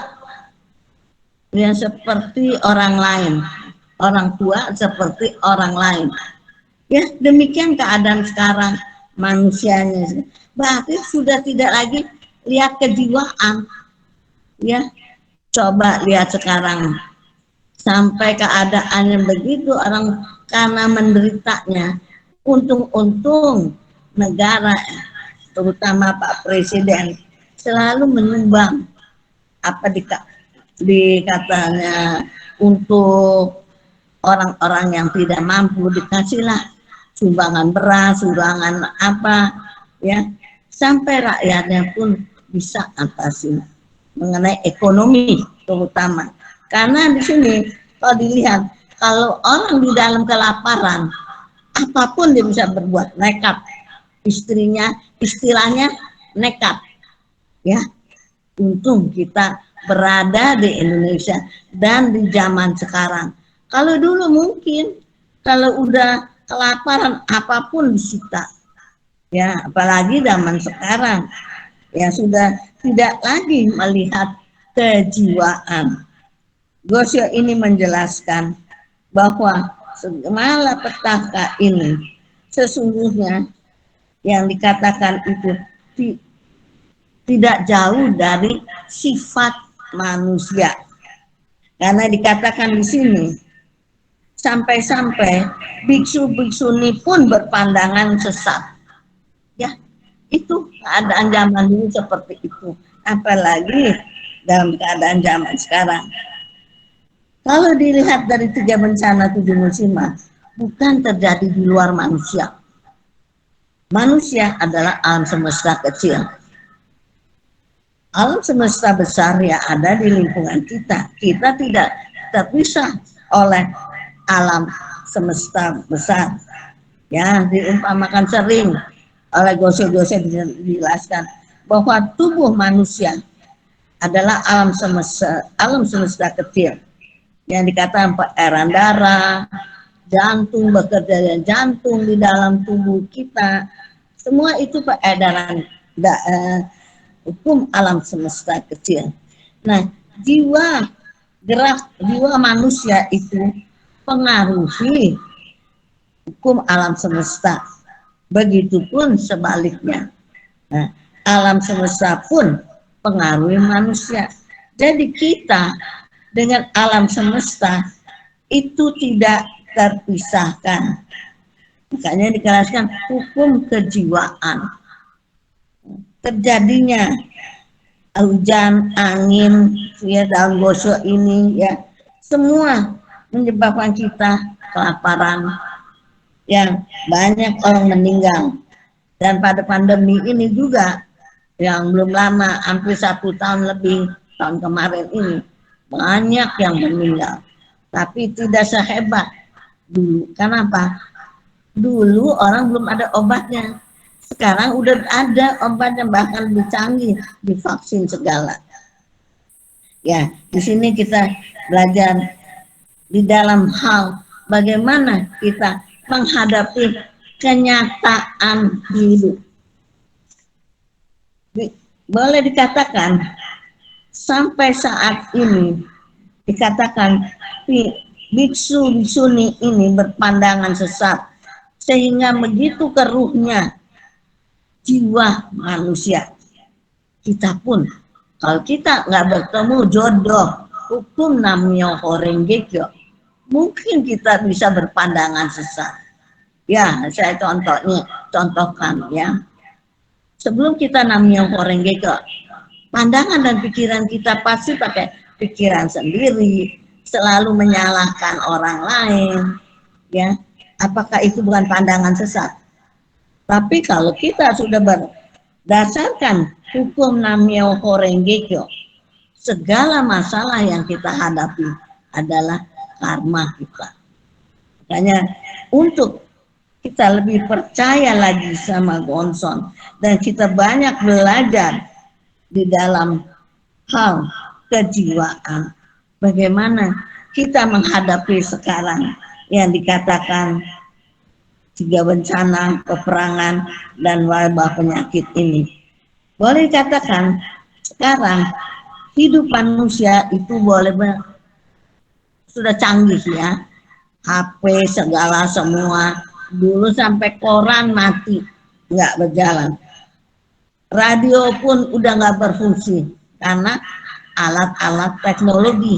yang seperti orang lain, orang tua seperti orang lain. Ya, demikian keadaan sekarang manusianya. Berarti sudah tidak lagi lihat kejiwaan. Ya, coba lihat sekarang. Sampai keadaannya begitu, orang karena menderitanya. Untung-untung negara, terutama Pak Presiden, selalu menyumbang apa dikatanya untuk orang-orang yang tidak mampu, dikasihlah sumbangan beras, sumbangan apa, ya, sampai rakyatnya pun bisa atasi mengenai ekonomi terutama. Karena di sini kalau dilihat, kalau orang di dalam kelaparan, apapun dia bisa berbuat, nekat. Istilahnya nekat, ya. Untung kita berada di Indonesia dan di zaman sekarang. Kalau dulu mungkin kalau udah kelaparan apapun disita, ya, apalagi zaman sekarang ya sudah tidak lagi melihat kejiwaan. Gosyo ini menjelaskan bahwa malapetaka ini sesungguhnya yang dikatakan itu tidak jauh dari sifat manusia, karena dikatakan di sini sampai-sampai biksu-biksuni pun berpandangan sesat. Ya, itu keadaan zaman dulu seperti itu. Apalagi dalam keadaan zaman sekarang. Kalau dilihat dari 3 bencana 7 musibah, bukan terjadi di luar manusia. Manusia adalah alam semesta kecil. Alam semesta besar yang ada di lingkungan kita. Kita tidak terpisah oleh alam semesta besar, ya, diumpamakan sering oleh Gosyo dijelaskan bahwa tubuh manusia adalah alam semesta kecil yang dikatakan peredaran darah, jantung bekerja, jantung di dalam tubuh kita, semua itu peredaran hukum alam semesta kecil. Nah, gerak jiwa manusia itu pengaruhi hukum alam semesta. Begitupun sebaliknya. Nah, alam semesta pun pengaruhi manusia. Jadi kita dengan alam semesta itu tidak terpisahkan. Makanya dijelaskan hukum kejiwaan. Terjadinya hujan, angin, ya, dalam Gosyo ini, ya, semua menyebabkan kita kelaparan, yang banyak orang meninggal. Dan pada pandemi ini juga yang belum lama, hampir 1 tahun lebih, tahun kemarin ini banyak yang meninggal, tapi tidak sehebat dulu. Kenapa? Dulu orang belum ada obatnya, sekarang udah ada obatnya, bahkan lebih canggih, divaksin segala. Ya, di sini kita belajar di dalam hal bagaimana kita menghadapi kenyataan hidup. Boleh dikatakan sampai saat ini dikatakan biksu-biksuni ini berpandangan sesat, sehingga begitu keruhnya jiwa manusia. Kita pun, kalau kita nggak bertemu jodoh, hukum namanya Horengekyo, mungkin kita bisa berpandangan sesat. Ya, saya contohkan ya. Sebelum kita namanya Horengekyo, pandangan dan pikiran kita pasti pakai pikiran sendiri, selalu menyalahkan orang lain, ya. Apakah itu bukan pandangan sesat? Tapi kalau kita sudah berdasarkan hukum Namyo Horengekyo, segala masalah yang kita hadapi adalah karma kita. Makanya untuk kita lebih percaya lagi sama Gonson dan kita banyak belajar di dalam hal kejiwaan, bagaimana kita menghadapi sekarang yang dikatakan 3 bencana, peperangan, dan wabah penyakit ini. Boleh dikatakan sekarang hidup manusia itu sudah canggih ya, HP segala semua. Dulu sampai koran mati nggak berjalan, radio pun udah nggak berfungsi karena alat-alat teknologi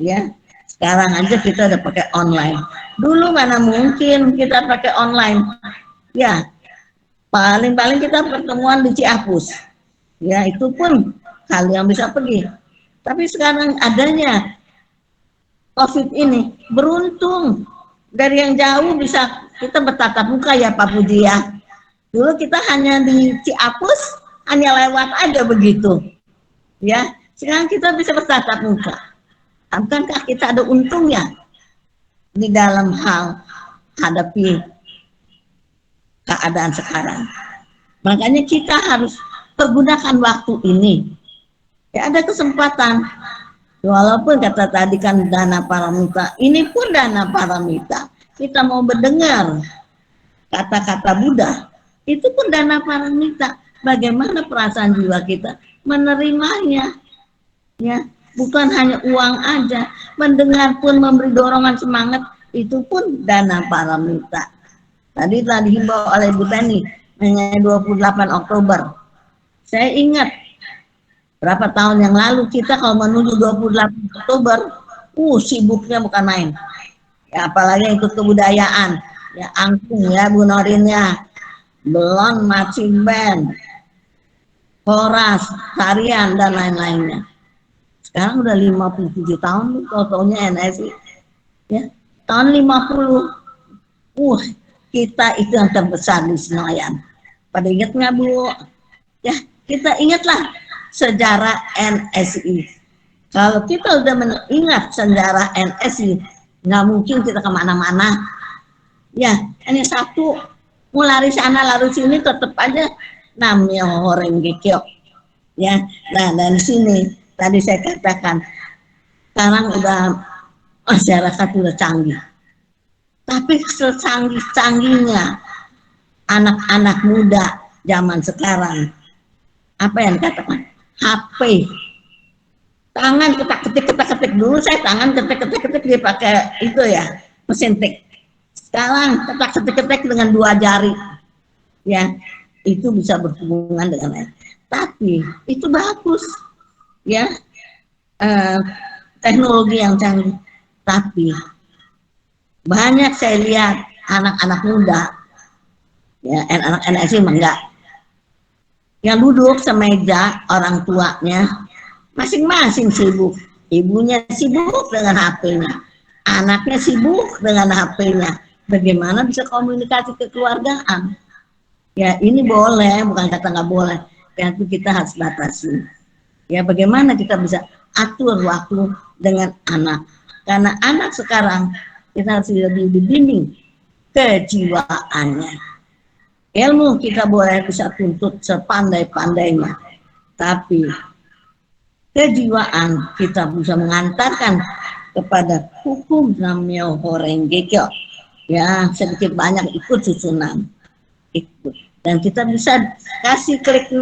ya. Sekarang aja kita udah pakai online. Dulu mana mungkin kita pakai online ya, paling-paling kita pertemuan di Ciapus ya, itu pun kali yang bisa pergi. Tapi sekarang adanya COVID ini, beruntung dari yang jauh bisa kita bertatap muka ya Pak Puji ya. Dulu kita hanya di Ciapus, hanya lewat aja begitu ya. Sekarang kita bisa bertatap muka. Akankah kita ada untungnya di dalam hal hadapi keadaan sekarang? Makanya kita harus pergunakan waktu ini. Ya, ada kesempatan. Walaupun kata tadi kan dana paramita, ini pun dana paramita. Kita mau mendengar kata-kata Buddha, itu pun dana paramita. Bagaimana perasaan jiwa kita menerimanya? Ya, bukan hanya uang aja. Mendengar pun memberi dorongan semangat, itu pun dana paramita. Tadi telah dihimbau oleh Bu Teni, 28 Oktober. Saya ingat berapa tahun yang lalu kita kalau menuju 28 Oktober, sibuknya bukan main. Ya, apalagi ikut kebudayaan, ya angklung ya Bu Norin ya, belon, marching band, koras, tarian dan lain-lainnya. Sekarang udah 57 tahun totalnya NSI. Ya, tahun 50. Kita itu yang terbesar di Senayan. Pada ingat nggak Bu? Ya, kita ingatlah sejarah NSI. Kalau kita udah mengingat sejarah NSI, nggak mungkin kita kemana-mana. Ya, hanya satu, mau lari sana lari sini tetap aja namanya Horengekyo. Ya, nah dari sini tadi saya katakan, sekarang udah masyarakat udah canggih. Tapi secanggih-canggihnya anak-anak muda zaman sekarang, apa yang dikatakan? HP. Tangan ketik dulu, saya tangan ketik dia pakai itu ya, mesin tik. Sekarang ketik dengan 2 jari. Ya, itu bisa berhubungan dengan lain. Tapi itu bagus. Ya. Teknologi yang canggih. Tapi banyak saya lihat anak-anak muda, ya, anak NSI enggak, yang duduk semeja orang tuanya, masing-masing sibuk. Ibunya sibuk dengan HP-nya, anaknya sibuk dengan HP-nya. Bagaimana bisa komunikasi kekeluargaan? Ya, ini boleh, bukan kata nggak boleh, tapi kita harus batasi. Ya, bagaimana kita bisa atur waktu dengan anak? Karena anak sekarang kita harus lebih dibimbing kejiwaannya. Ilmu kita boleh bisa tuntut sepandai-pandainya, tapi kejiwaan kita bisa mengantarkan kepada hukum namanya Horengekyo. Ya, sedikit banyak ikut susunan. Ikut. Dan kita bisa kasih klik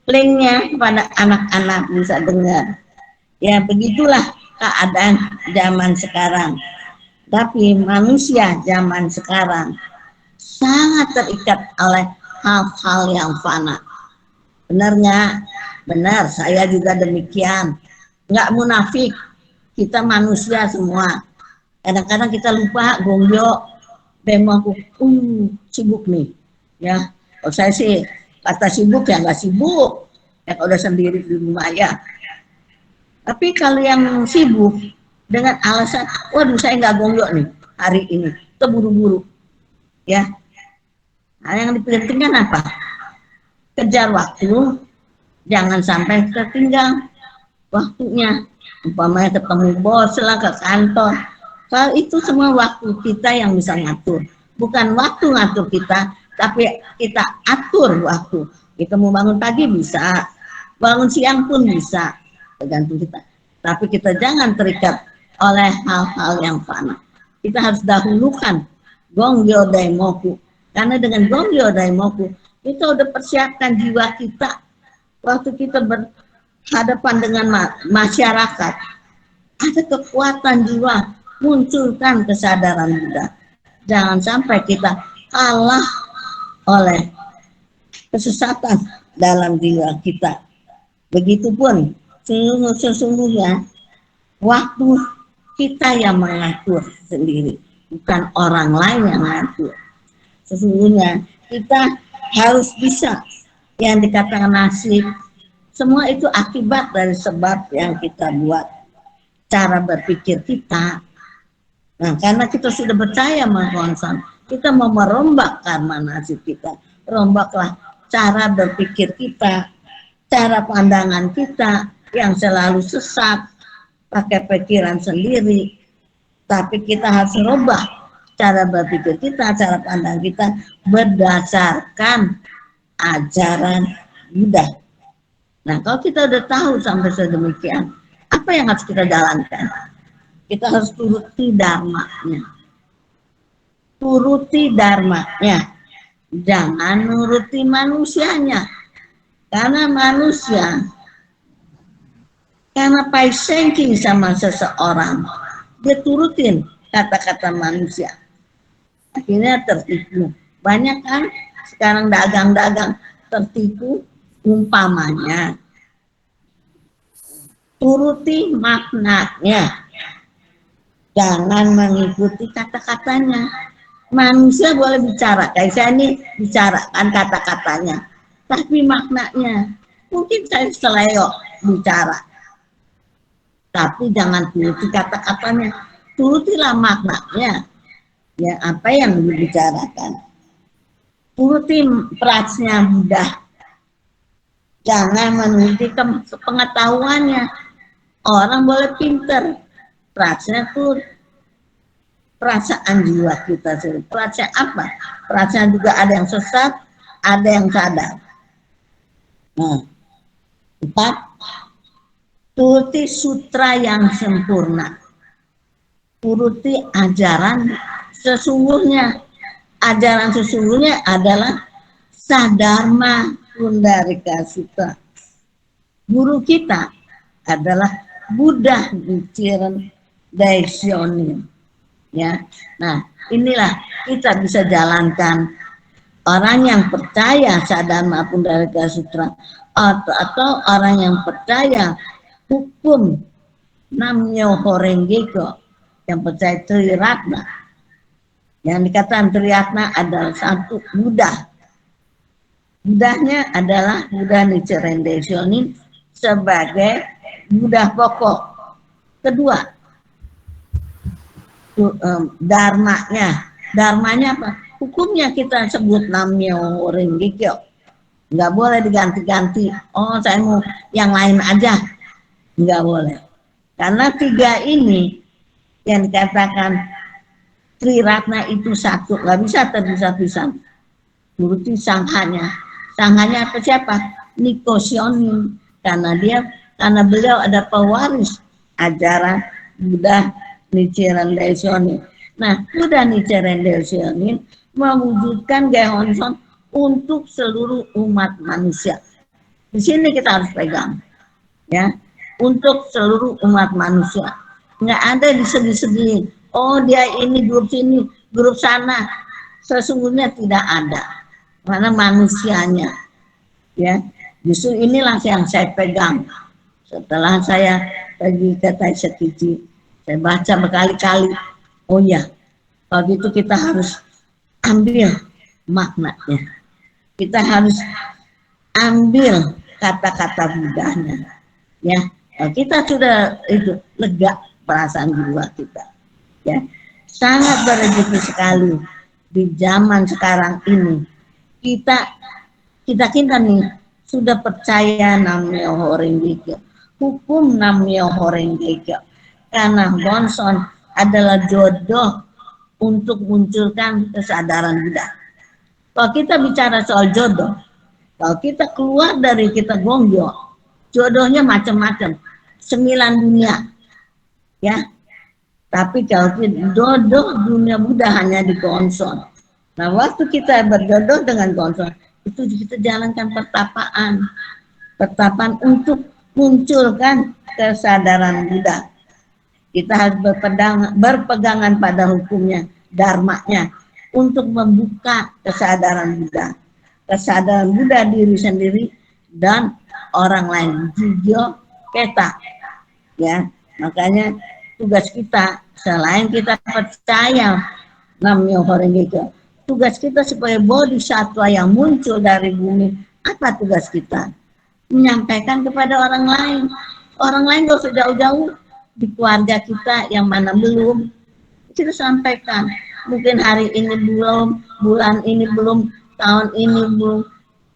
linknya kepada anak-anak bisa dengar. Ya, begitulah keadaan zaman sekarang. Tapi manusia zaman sekarang sangat terikat oleh hal-hal yang fana. Benar nggak? Benar, saya juga demikian. Nggak munafik, kita manusia semua. Kadang-kadang kita lupa, gonggyo, demo aku, sibuk nih. Ya, kalau saya sih kata sibuk ya nggak sibuk. Ya kalau udah sendiri di rumah ya. Tapi kalau yang sibuk dengan alasan, waduh saya nggak gonggyo nih hari ini, terburu-buru. Ya, nah, yang dipentingkan apa? Kejar waktu, jangan sampai tertinggal waktunya. Umpamanya ketemu bos lah ke kantor. Kalau itu semua waktu kita yang bisa ngatur. Bukan waktu ngatur kita, tapi kita atur waktu. Kita mau bangun pagi bisa, bangun siang pun bisa, tergantung kita. Tapi kita jangan terikat oleh hal-hal yang fana. Kita harus dahulukan Gongyo Daimoku. Karena dengan Gongyo Daimoku, kita udah persiapkan jiwa kita. Waktu kita berhadapan dengan masyarakat, ada kekuatan jiwa, munculkan kesadaran Buddha. Jangan sampai kita kalah oleh kesesatan dalam jiwa kita. Begitupun sesungguhnya waktu kita yang mengatur sendiri, bukan orang lain yang mengatur. Sesungguhnya kita harus bisa yang dikatakan nasib, semua itu akibat dari sebab yang kita buat, cara berpikir kita. Nah, karena kita sudah percaya mengkonsol, kita mau merombak karma nasib kita. Rombaklah cara berpikir kita, cara pandangan kita yang selalu sesat, pakai pikiran sendiri. Tapi kita harus merubah cara berpikir kita, cara pandang kita berdasarkan ajaran Buddha. Nah, kalau kita udah tahu sampai sedemikian, apa yang harus kita jalankan? Kita harus turuti dharmanya. Turuti dharmanya. Jangan nuruti manusianya. Karena manusia, karena paisengking sama seseorang, dia turutin kata-kata manusia. Akhirnya tertipu. Banyak kan sekarang dagang-dagang tertipu, umpamanya. Turuti maknanya. Jangan mengikuti kata-katanya. Manusia boleh bicara, kayak saya ini bicarakan kata-katanya. Tapi maknanya, mungkin saya seleo bicara. Tapi jangan turuti kata-katanya. Turutilah maknanya. Ya, apa yang dibicarakan. Turuti prasnya Buddha. Jangan menuruti pengetahuannya. Orang boleh pinter. Prasnya itu perasaan jiwa kita sendiri. Perasaan apa? Perasaan juga ada yang sesat, ada yang sadar. Nah, 4. Turuti sutra yang sempurna. Turuti ajaran sesungguhnya. Ajaran sesungguhnya adalah Sadharma Pundarika Sutta. Guru kita adalah Buddha Nichiren Daishonin. Ya, nah inilah kita bisa jalankan. Orang yang percaya Sadharma Pundarika Sutra atau orang yang percaya hukum Nam-myoho Renge-kyo, yang percaya Triratna. Yang dikatakan Triratna adalah satu Buddha. Buddhanya adalah Buddha Nichiren Daishonin sebagai Buddha pokok. Kedua, dharmanya. Dharmanya apa? Hukumnya kita sebut Nam-myoho Renge-kyo. Nggak boleh diganti-ganti. Oh, saya mau yang lain aja. Nggak boleh. Karena 3 ini yang dikatakan Triratna itu satu. Nggak bisa terpisah-pisah. Turuti sanghanya. Sanghanya apa siapa? Nikoshonin. Karena beliau ada pewaris ajaran Buddha Nichiren Daishonin. Nah, Buddha Nichiren Daishonin mewujudkan Gehonson untuk seluruh umat manusia. Di sini kita harus pegang, ya, untuk seluruh umat manusia. Nggak ada disedih-sedih. oh dia ini grup sini, grup sana. Sesungguhnya tidak ada. Mana manusianya, ya. Justru inilah yang saya pegang. Setelah saya pergi ke Taisakiti, saya baca berkali-kali. Oh ya, kalau gitu kita harus ambil maknanya. Kita harus ambil kata-kata Budanya. Ya, kalau kita sudah itu lega perasaan jiwa kita. Ya, sangat berrezeki sekali di zaman sekarang ini. Kita nih sudah percaya namanya Horengekyo, hukum namanya Horengekyo, karena Bonson adalah jodoh untuk munculkan kesadaran Buddha. Kalau kita bicara soal jodoh, kalau kita keluar dari kita Gongyo, jodohnya macam-macam, 9 dunia, ya. Tapi kalau jodoh dunia Buddha hanya di Bonson. Nah, waktu kita berjodoh dengan Bonson, itu kita jalankan pertapaan untuk munculkan kesadaran Buddha. Kita harus berpegangan pada hukumnya, dharmanya, untuk membuka kesadaran Buddha. Kesadaran Buddha diri sendiri dan orang lain, jijo keta. Ya, makanya tugas kita selain kita percaya namanya Horengekyo, tugas kita sebagai bodhisattva yang muncul dari bumi, apa tugas kita? Menyampaikan kepada orang lain. Orang lain gak usah jauh-jauh, di keluarga kita yang mana belum, kita sampaikan. Mungkin hari ini belum, bulan ini belum, tahun ini belum,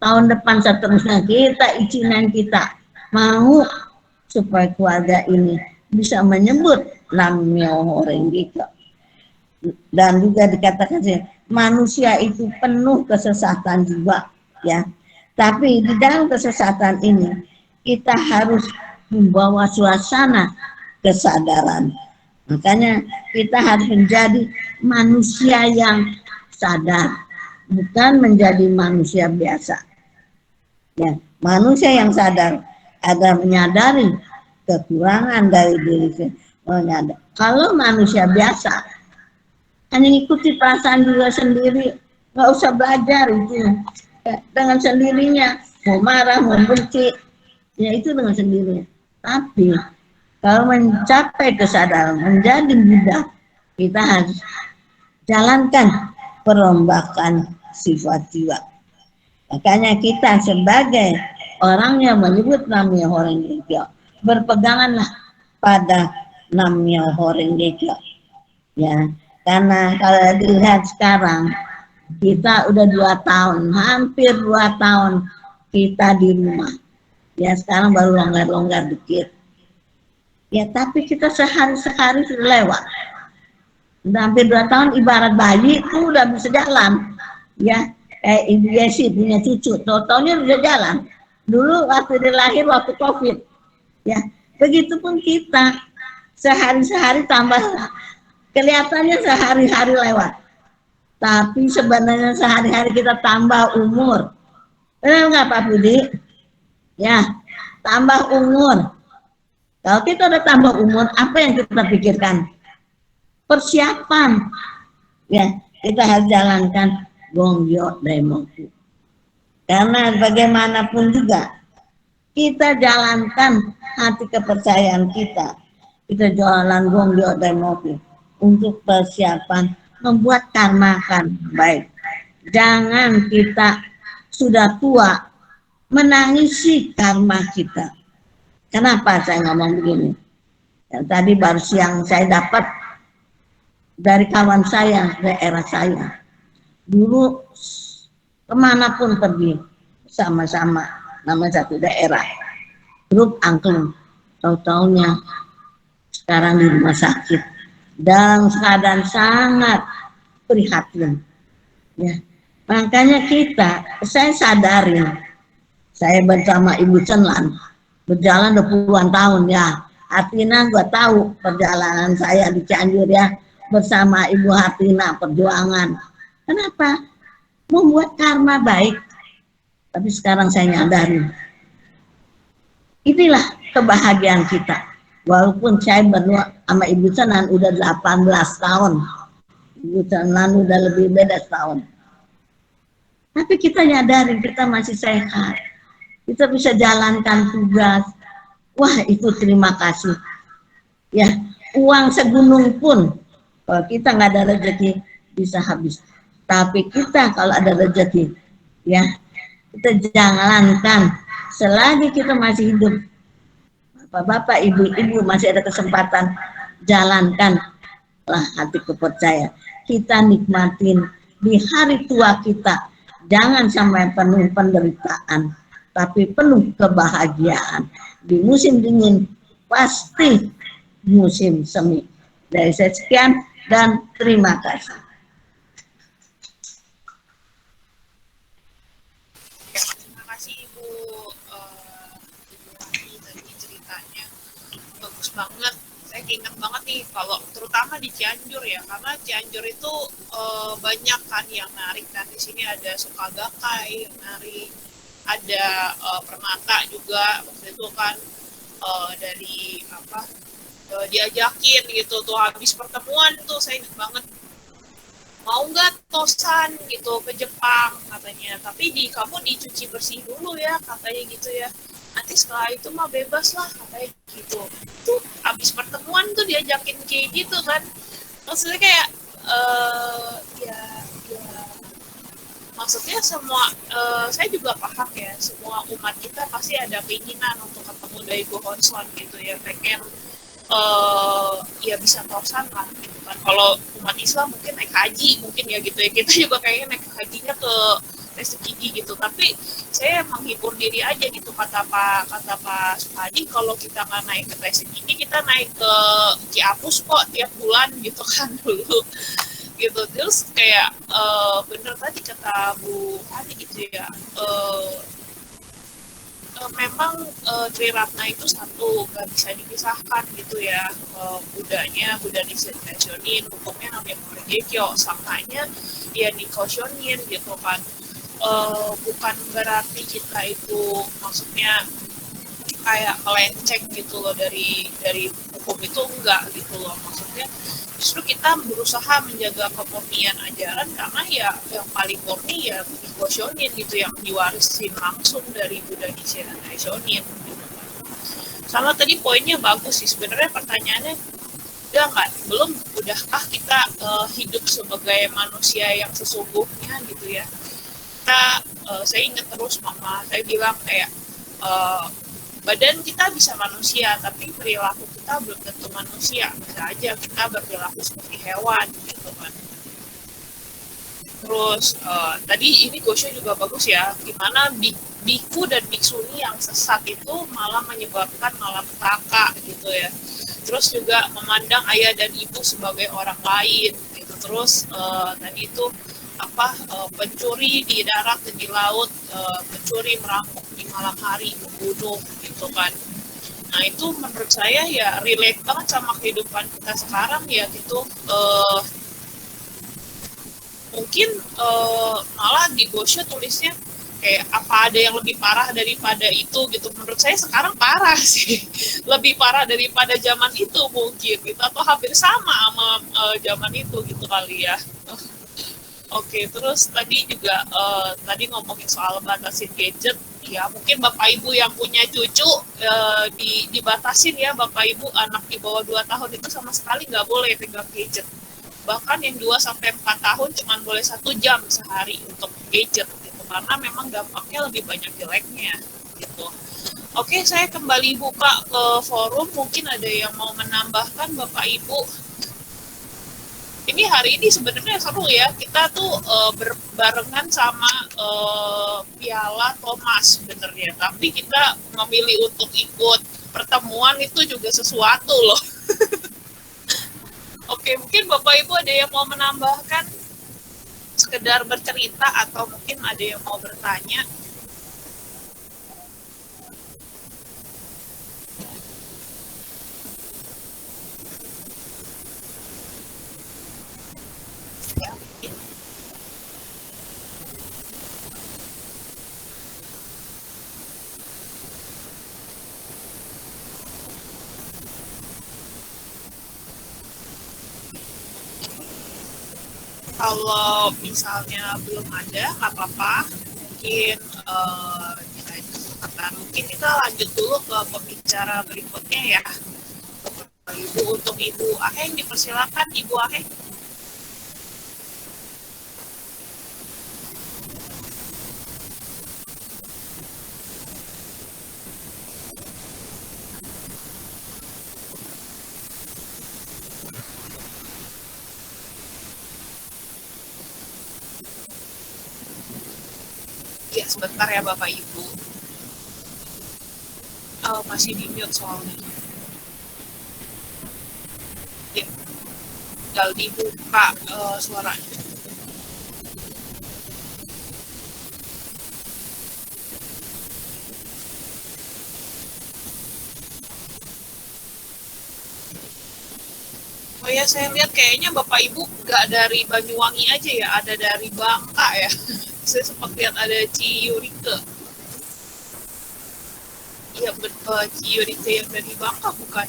tahun depan seterusnya kita izinan kita mau supaya keluarga ini bisa menyebut namanya Horengekyo. Dan juga dikatakan sih, manusia itu penuh kesesatan juga, ya. Tapi di dalam kesesatan ini kita harus membawa suasana kesadaran. Makanya kita harus menjadi manusia yang sadar, bukan menjadi manusia biasa. Ya, manusia yang sadar ada menyadari kekurangan dari diri sendiri. Kalau manusia biasa hanya ikuti perasaan juga sendiri, nggak usah belajar itu dengan sendirinya, mau marah, mau benci, ya itu dengan sendirinya. Tapi kalau mencapai kesadaran menjadi Buddha, kita harus jalankan perombakan sifat jiwa. Makanya kita sebagai orang yang menyebut namanya Horengekyo, berpeganganlah pada namanya Horengekyo. Ya, karena kalau dilihat sekarang kita udah 2 tahun, hampir 2 tahun kita di rumah. Ya sekarang baru longgar-longgar dikit. Ya tapi kita sehari-hari sudah lewat. Udah hampir 2 tahun, ibarat bayi itu udah bisa jalan. Ya, Ibu Yesi punya cucu, tau-taunya udah jalan. Dulu waktu dia lahir waktu COVID. Ya, begitupun kita sehari-hari tambah, kelihatannya sehari-hari lewat. Tapi sebenarnya sehari-hari kita tambah umur. Benar nggak Pak Budi? Ya, tambah umur. Kalau kita udah tambah umur, apa yang kita pikirkan? Persiapan. Ya, kita harus jalankan Gongyo Daimoku. Karena bagaimanapun juga, kita jalankan hati kepercayaan kita. Kita jalan Gongyo Daimoku untuk persiapan membuat karma kan baik. Jangan kita sudah tua menangisi karma kita. Kenapa saya ngomong begini? Ya, tadi baru siang saya dapat dari kawan saya, daerah saya. Dulu kemanapun pergi sama-sama nama satu daerah. Grup angklung. Tahu-taunya sekarang di rumah sakit. Dalam keadaan sangat prihatin. Ya. Makanya saya sadarin, saya bersama Ibu Cenlan, berjalan 20-an tahun ya. Hartina gue tahu perjalanan saya di Cianjur ya, bersama Ibu Hartina perjuangan. Kenapa? Membuat karma baik. Tapi sekarang saya nyadari, inilah kebahagiaan kita. Walaupun saya berdua sama Ibu Senan udah 18 tahun. Ibu Senan udah lebih beda setahun. Tapi kita nyadarin kita masih sehat. Kita bisa jalankan tugas. Wah, itu terima kasih. Ya, uang segunung pun kalau kita nggak ada rezeki bisa habis. Tapi kita kalau ada rezeki, ya kita jalankan selagi kita masih hidup. Bapak-bapak, ibu-ibu masih ada kesempatan, jalankanlah hati kepercayaan. Kita nikmatin di hari tua kita. Jangan sampai penuh penderitaan, tapi penuh kebahagiaan. Di musim dingin pasti musim semi. Dari saya sekian dan terima kasih. Terima kasih Ibu Wati tadi ceritanya bagus banget. Saya ingat banget nih kalau terutama di Cianjur ya, karena Cianjur itu banyak kan yang narik kan. Di sini ada Sukagakai yang narik, ada Permata juga waktu itu kan dari apa diajakin gitu tuh habis pertemuan tuh saya ingat banget mau nggak tosan gitu ke Jepang katanya, tapi kamu dicuci bersih dulu ya katanya gitu ya, nanti setelah itu mah bebas lah katanya gitu. Tuh habis pertemuan tuh diajakin kayak gitu kan, maksudnya kayak ya maksudnya semua saya juga paham ya, semua umat kita pasti ada keinginan untuk ketemu Daigo Honson gitu ya, pengen ya bisa tosan lah gitu kan. Kalau umat Islam mungkin naik haji mungkin ya gitu ya, kita juga kayaknya naik hajinya ke Resukiji gitu, tapi saya menghibur diri aja gitu, kata Pak Suhadi, kalau kita nggak naik ke Resukiji kita naik ke Ciapus kok tiap bulan gitu kan dulu gitu. Terus kayak bener tadi kata Bu Hani gitu ya, memang Triratna itu satu gak bisa dipisahkan gitu ya, Buddha disensasionin, hukumnya namanya Morigekyo, sangkanya ya Nikoshonin gitu kan. Bukan berarti kita itu maksudnya kayak melenceng gitu loh dari hukum itu, enggak gitu loh, maksudnya justru kita berusaha menjaga kemurnian ajaran, karena ya yang paling murni ya Nikoshonin gitu, yang diwarisin langsung dari Buddha Nichiren gitu. Sama tadi poinnya bagus sih sebenarnya, pertanyaannya udahkah kita hidup sebagai manusia yang sesungguhnya gitu ya. Saya ingat terus mama saya bilang kayak badan kita bisa manusia, tapi perilaku kita belum tentu manusia. Bisa aja kita berperilaku seperti hewan gitu kan. Terus tadi ini Gosho juga bagus ya, gimana biku dan biksuni yang sesat itu malah menyebabkan malapetaka gitu ya. Terus juga memandang ayah dan ibu sebagai orang lain gitu. Terus tadi itu pencuri di darat dan di laut, pencuri merampok di malam hari, membunuh gitu kan. Nah itu menurut saya ya relate banget sama kehidupan kita sekarang ya gitu. Mungkin malah di Gosho tulisnya kayak apa ada yang lebih parah daripada itu gitu. Menurut saya sekarang parah sih, lebih parah daripada zaman itu mungkin gitu, atau hampir sama zaman itu gitu kali ya. Oke, terus tadi juga tadi ngomongin soal batasin gadget, ya mungkin Bapak Ibu yang punya cucu dibatasin ya, Bapak Ibu anak di bawah 2 tahun itu sama sekali nggak boleh pegang gadget. Bahkan yang 2-4 tahun cuma boleh 1 jam sehari untuk gadget gitu, karena memang dampaknya lebih banyak jeleknya gitu. Oke, saya kembali buka ke forum, mungkin ada yang mau menambahkan Bapak Ibu. Ini hari ini sebenarnya seru ya, kita tuh berbarengan sama Piala Thomas sebenarnya, tapi kita memilih untuk ikut pertemuan itu juga sesuatu loh. Oke, mungkin Bapak Ibu ada yang mau menambahkan, sekedar bercerita, atau mungkin ada yang mau bertanya. Kalau misalnya belum ada, nggak apa-apa. Mungkin kita kesempatan. Mungkin kita lanjut dulu ke pembicara berikutnya ya. Ibu, untuk Ibu Aheng dipersilakan, Ibu Aheng. Ya, sebentar ya Bapak Ibu. Masih di mute soalnya. Ya, tinggal dibuka suaranya. Oh ya, saya lihat kayaknya Bapak Ibu nggak dari Banyuwangi aja ya, ada dari Bangka ya. Saya sempat lihat ada Ciyurike. Iya, Ciyurike yang dari Bangka bukan?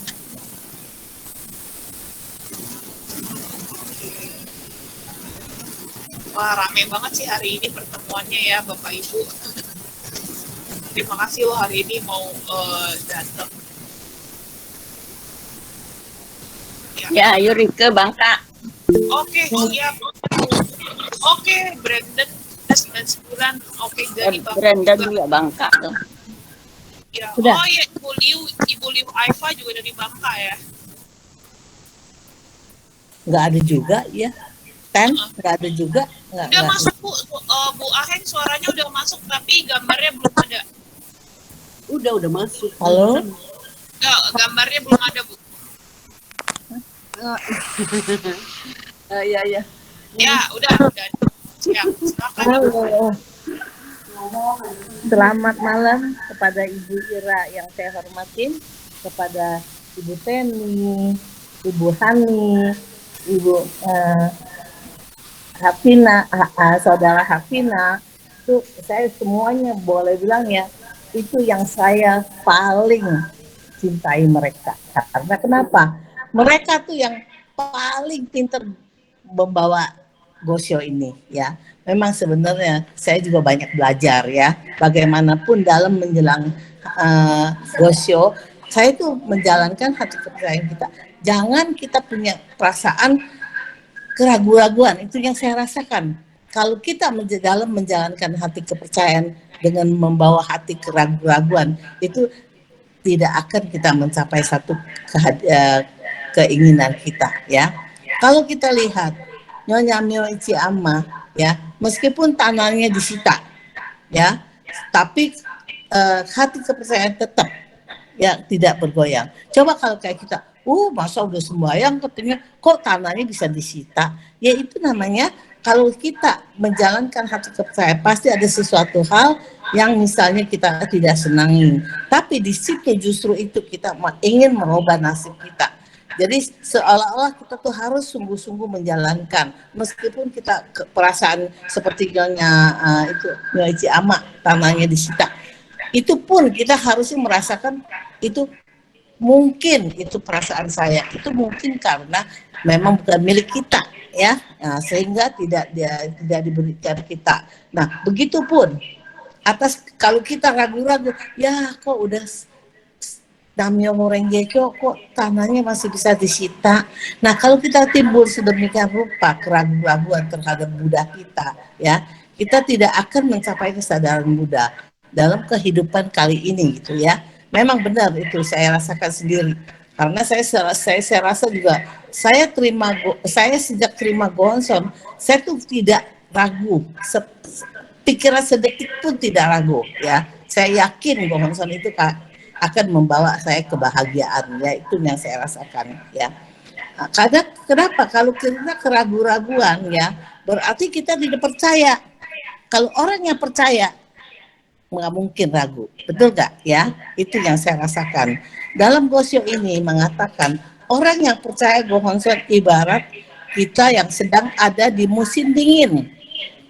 Wah, rame banget sih hari ini pertemuannya ya Bapak Ibu. Terima kasih loh hari ini mau datang. Ya, Yurike Bangka. Oke, siap. Oke, Brandon 99. Oke, dari Bangka. Brandon juga Bangka tuh. Ya. Udah. Oh ya, Ibu Liu Aifa juga dari Bangka ya. Nggak ada juga ya. Nggak ada juga. Udah masuk Bu Aheng, suaranya udah masuk tapi gambarnya belum ada. Udah masuk. Halo? Enggak, gambarnya belum ada Bu. Ya. Ya, udah. Siap, silakan. Halo. Selamat malam kepada Ibu Ira yang saya hormatin, kepada Ibu Teni, Ibu Hani, Ibu Hafina, Saudara Hafina. Itu saya semuanya boleh bilang ya, itu yang saya paling cintai mereka. Karena kenapa? Mereka tuh yang paling pintar membawa Gosyo ini ya. Memang sebenarnya saya juga banyak belajar ya. Bagaimanapun dalam menjelang Gosyo, saya itu menjalankan hati kepercayaan kita. Jangan kita punya perasaan keraguan-raguan. Itu yang saya rasakan. Kalau kita dalam menjalankan hati kepercayaan dengan membawa hati keraguan-raguan, itu tidak akan kita mencapai satu keinginan kita ya. Kalau kita lihat Nyonya Myoichi Amma ya, meskipun tanahnya disita ya, tapi hati kepercayaan tetap ya tidak bergoyang. Coba kalau kayak kita, masa udah sembahyang katanya kok tanahnya bisa disita? Ya itu namanya kalau kita menjalankan hati kepercayaan pasti ada sesuatu hal yang misalnya kita tidak senangi. Tapi di situ justru itu kita ingin merubah nasib kita. Jadi seolah-olah kita tuh harus sungguh-sungguh menjalankan, meskipun kita perasaan seperti itu Nyoichi Ama tanahnya disita. Itu pun kita harus merasakan itu mungkin itu perasaan saya itu mungkin karena memang bukan milik kita ya, sehingga tidak diberikan kita. Nah begitupun atas kalau kita ragu-ragu ya kok udah Namyo Renge-kyo kok tanahnya masih bisa disita. Nah kalau kita timbul sedemikian rupa keraguan-raguan terhadap Buddha kita ya, kita tidak akan mencapai kesadaran Buddha dalam kehidupan kali ini gitu ya. Memang benar itu saya rasakan sendiri. Karena saya rasa juga saya sejak terima Gohonson, saya tuh tidak ragu, pikiran sedetik pun tidak ragu ya. Saya yakin Gohonson itu akan membawa saya kebahagiaan ya, itu yang saya rasakan ya. Karena kenapa? Kalau kita keraguan-raguan ya, berarti kita tidak percaya. Kalau orang yang percaya nggak mungkin ragu, betul nggak ya? Itu yang saya rasakan. Dalam Gosyo ini mengatakan orang yang percaya Gohonson ibarat kita yang sedang ada di musim dingin.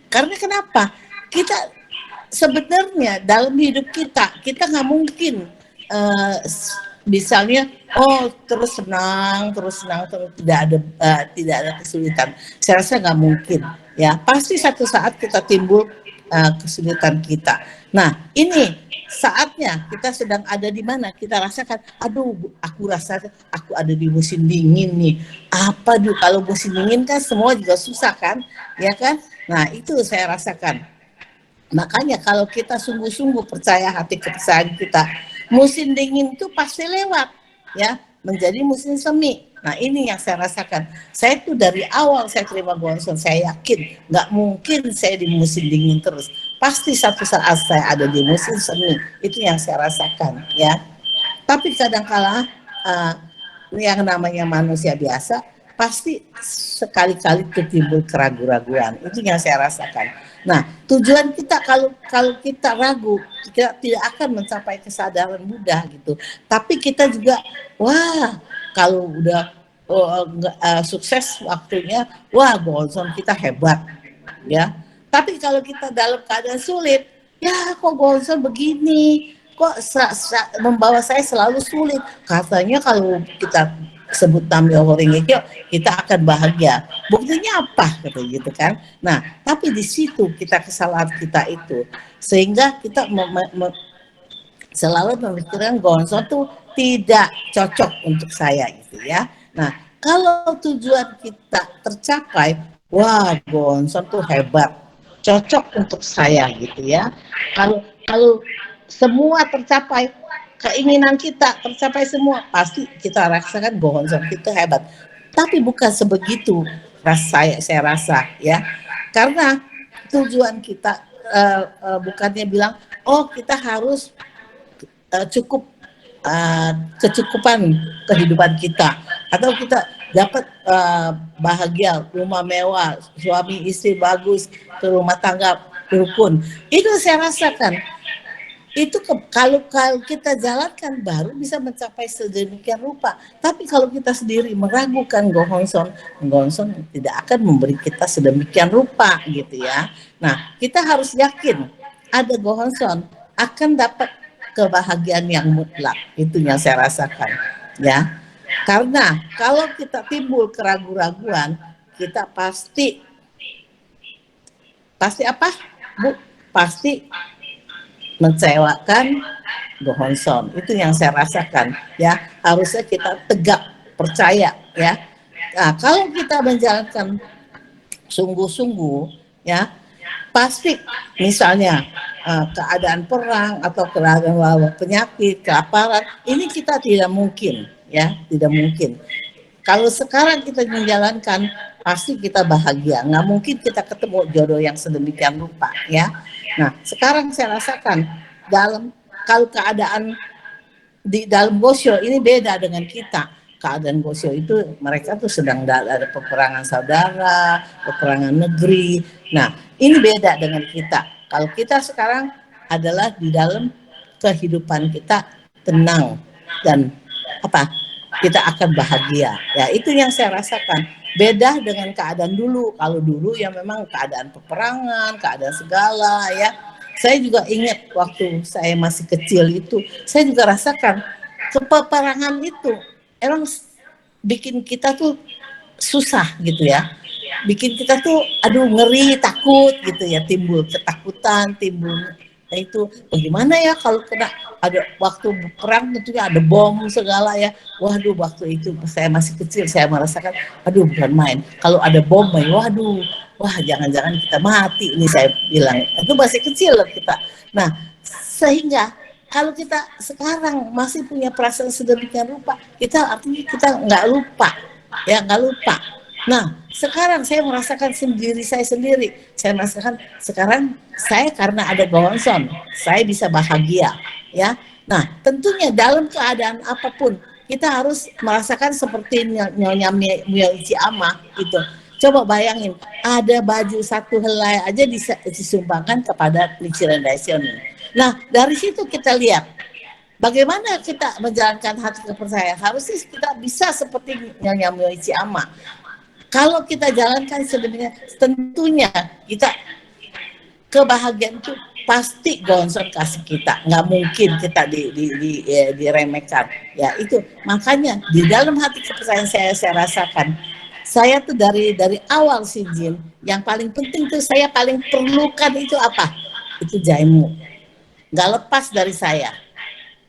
Karena kenapa? Kita sebenarnya dalam hidup kita nggak mungkin misalnya terus senang terus tidak ada kesulitan. Saya rasa nggak mungkin ya, pasti satu saat kita timbul kesulitan kita. Nah ini saatnya kita sedang ada di mana, kita rasakan, aduh aku rasa aku ada di musim dingin nih, apa tuh kalau musim dingin kan semua juga susah kan, ya kan. Nah itu saya rasakan. Makanya kalau kita sungguh-sungguh percaya hati kepercayaan kita, musim dingin itu pasti lewat ya, menjadi musim semi. Nah ini yang saya rasakan. Saya tuh dari awal saya terima Gonson, saya yakin nggak mungkin saya di musim dingin terus. Pasti satu saat saya ada di musim semi. Itu yang saya rasakan ya. Tapi kadang-kala yang namanya manusia biasa pasti sekali-kali timbul keraguan-raguan. Itu yang saya rasakan. Nah, tujuan kita kalau kita ragu, kita tidak akan mencapai kesadaran mudah gitu. Tapi kita juga, wah, kalau udah sukses waktunya, wah, Gonson kita hebat, ya. Tapi kalau kita dalam keadaan sulit, ya kok Gonson begini, kok membawa saya selalu sulit. Katanya kalau kita sebut Namyo Horingekyo kita akan bahagia. Buktinya apa gitu kan? Nah, tapi di situ kita kesalahan kita itu sehingga kita selalu memikirkan Gonson tuh tidak cocok untuk saya gitu ya. Nah, kalau tujuan kita tercapai, wah Gonson tuh hebat, cocok untuk saya gitu ya. Kalau semua tercapai, keinginan kita tercapai semua, pasti kita rasakan Gonson kita hebat. Tapi bukan sebegitu saya rasa ya. Karena tujuan kita bukannya bilang, oh kita harus cukup kecukupan kehidupan kita, atau kita dapat bahagia, rumah mewah, suami istri bagus, ke rumah tangga rukun. Itu saya rasakan. Itu kalau kita jalankan baru bisa mencapai sedemikian rupa. Tapi kalau kita sendiri meragukan Gonson tidak akan memberi kita sedemikian rupa gitu ya. Nah, kita harus yakin ada Gonson akan dapat kebahagiaan yang mutlak. Itu yang saya rasakan ya. Karena kalau kita timbul keraguan-raguan, kita pasti apa, Bu? Pasti mengecewakan Gonson. Itu yang saya rasakan ya. Harusnya kita tegak percaya ya. Nah, kalau kita menjalankan sungguh-sungguh ya, pasti misalnya keadaan perang atau keadaan penyakit, kelaparan, ini kita tidak mungkin ya, tidak mungkin. Kalau sekarang kita menjalankan, pasti kita bahagia. Nggak mungkin kita ketemu jodoh yang sedemikian rupa ya. Nah, sekarang saya rasakan kalau keadaan di dalam Gosho ini beda dengan kita. Keadaan Gosho itu mereka tuh sedang ada peperangan saudara, peperangan negeri. Nah, ini beda dengan kita. Kalau kita sekarang adalah di dalam kehidupan kita tenang dan kita akan bahagia. Ya, itu yang saya rasakan. Beda dengan keadaan dulu. Kalau dulu ya memang keadaan peperangan, keadaan segala ya. Saya juga ingat waktu saya masih kecil itu, saya juga rasakan peperangan itu emang bikin kita tuh susah gitu ya. Bikin kita tuh ngeri, takut gitu ya, timbul ketakutan, timbul itu bagaimana ya kalau kena ada waktu perang tentunya ada bom segala ya. Waduh, waktu itu saya masih kecil saya merasakan bukan main. Kalau ada bom, waduh, wah jangan-jangan kita mati ini saya bilang. Itu masih kecil loh kita. Nah, sehingga kalau kita sekarang masih punya perasaan sedemikian rupa, artinya kita nggak lupa. Nah, sekarang saya merasakan saya sendiri. Saya merasakan sekarang saya karena ada Gonson, saya bisa bahagia, ya. Nah, tentunya dalam keadaan apapun kita harus merasakan seperti Nyonya Myoichi Ama itu. Coba bayangin, ada baju satu helai aja disumbangkan kepada Nichiren Daishonin. Nah, dari situ kita lihat bagaimana kita menjalankan hati kepercayaan. Harusnya kita bisa seperti Nyonya Myoichi Ama. Kalau kita jalankan sebenarnya tentunya kita kebahagiaan itu pasti Gonson kasih kita, nggak mungkin kita diremehkan. Ya itu makanya di dalam hati kepercayaan saya rasakan, saya tuh dari awal si Jin, yang paling penting tuh saya paling perlukan itu apa? Itu Jaimu, nggak lepas dari saya.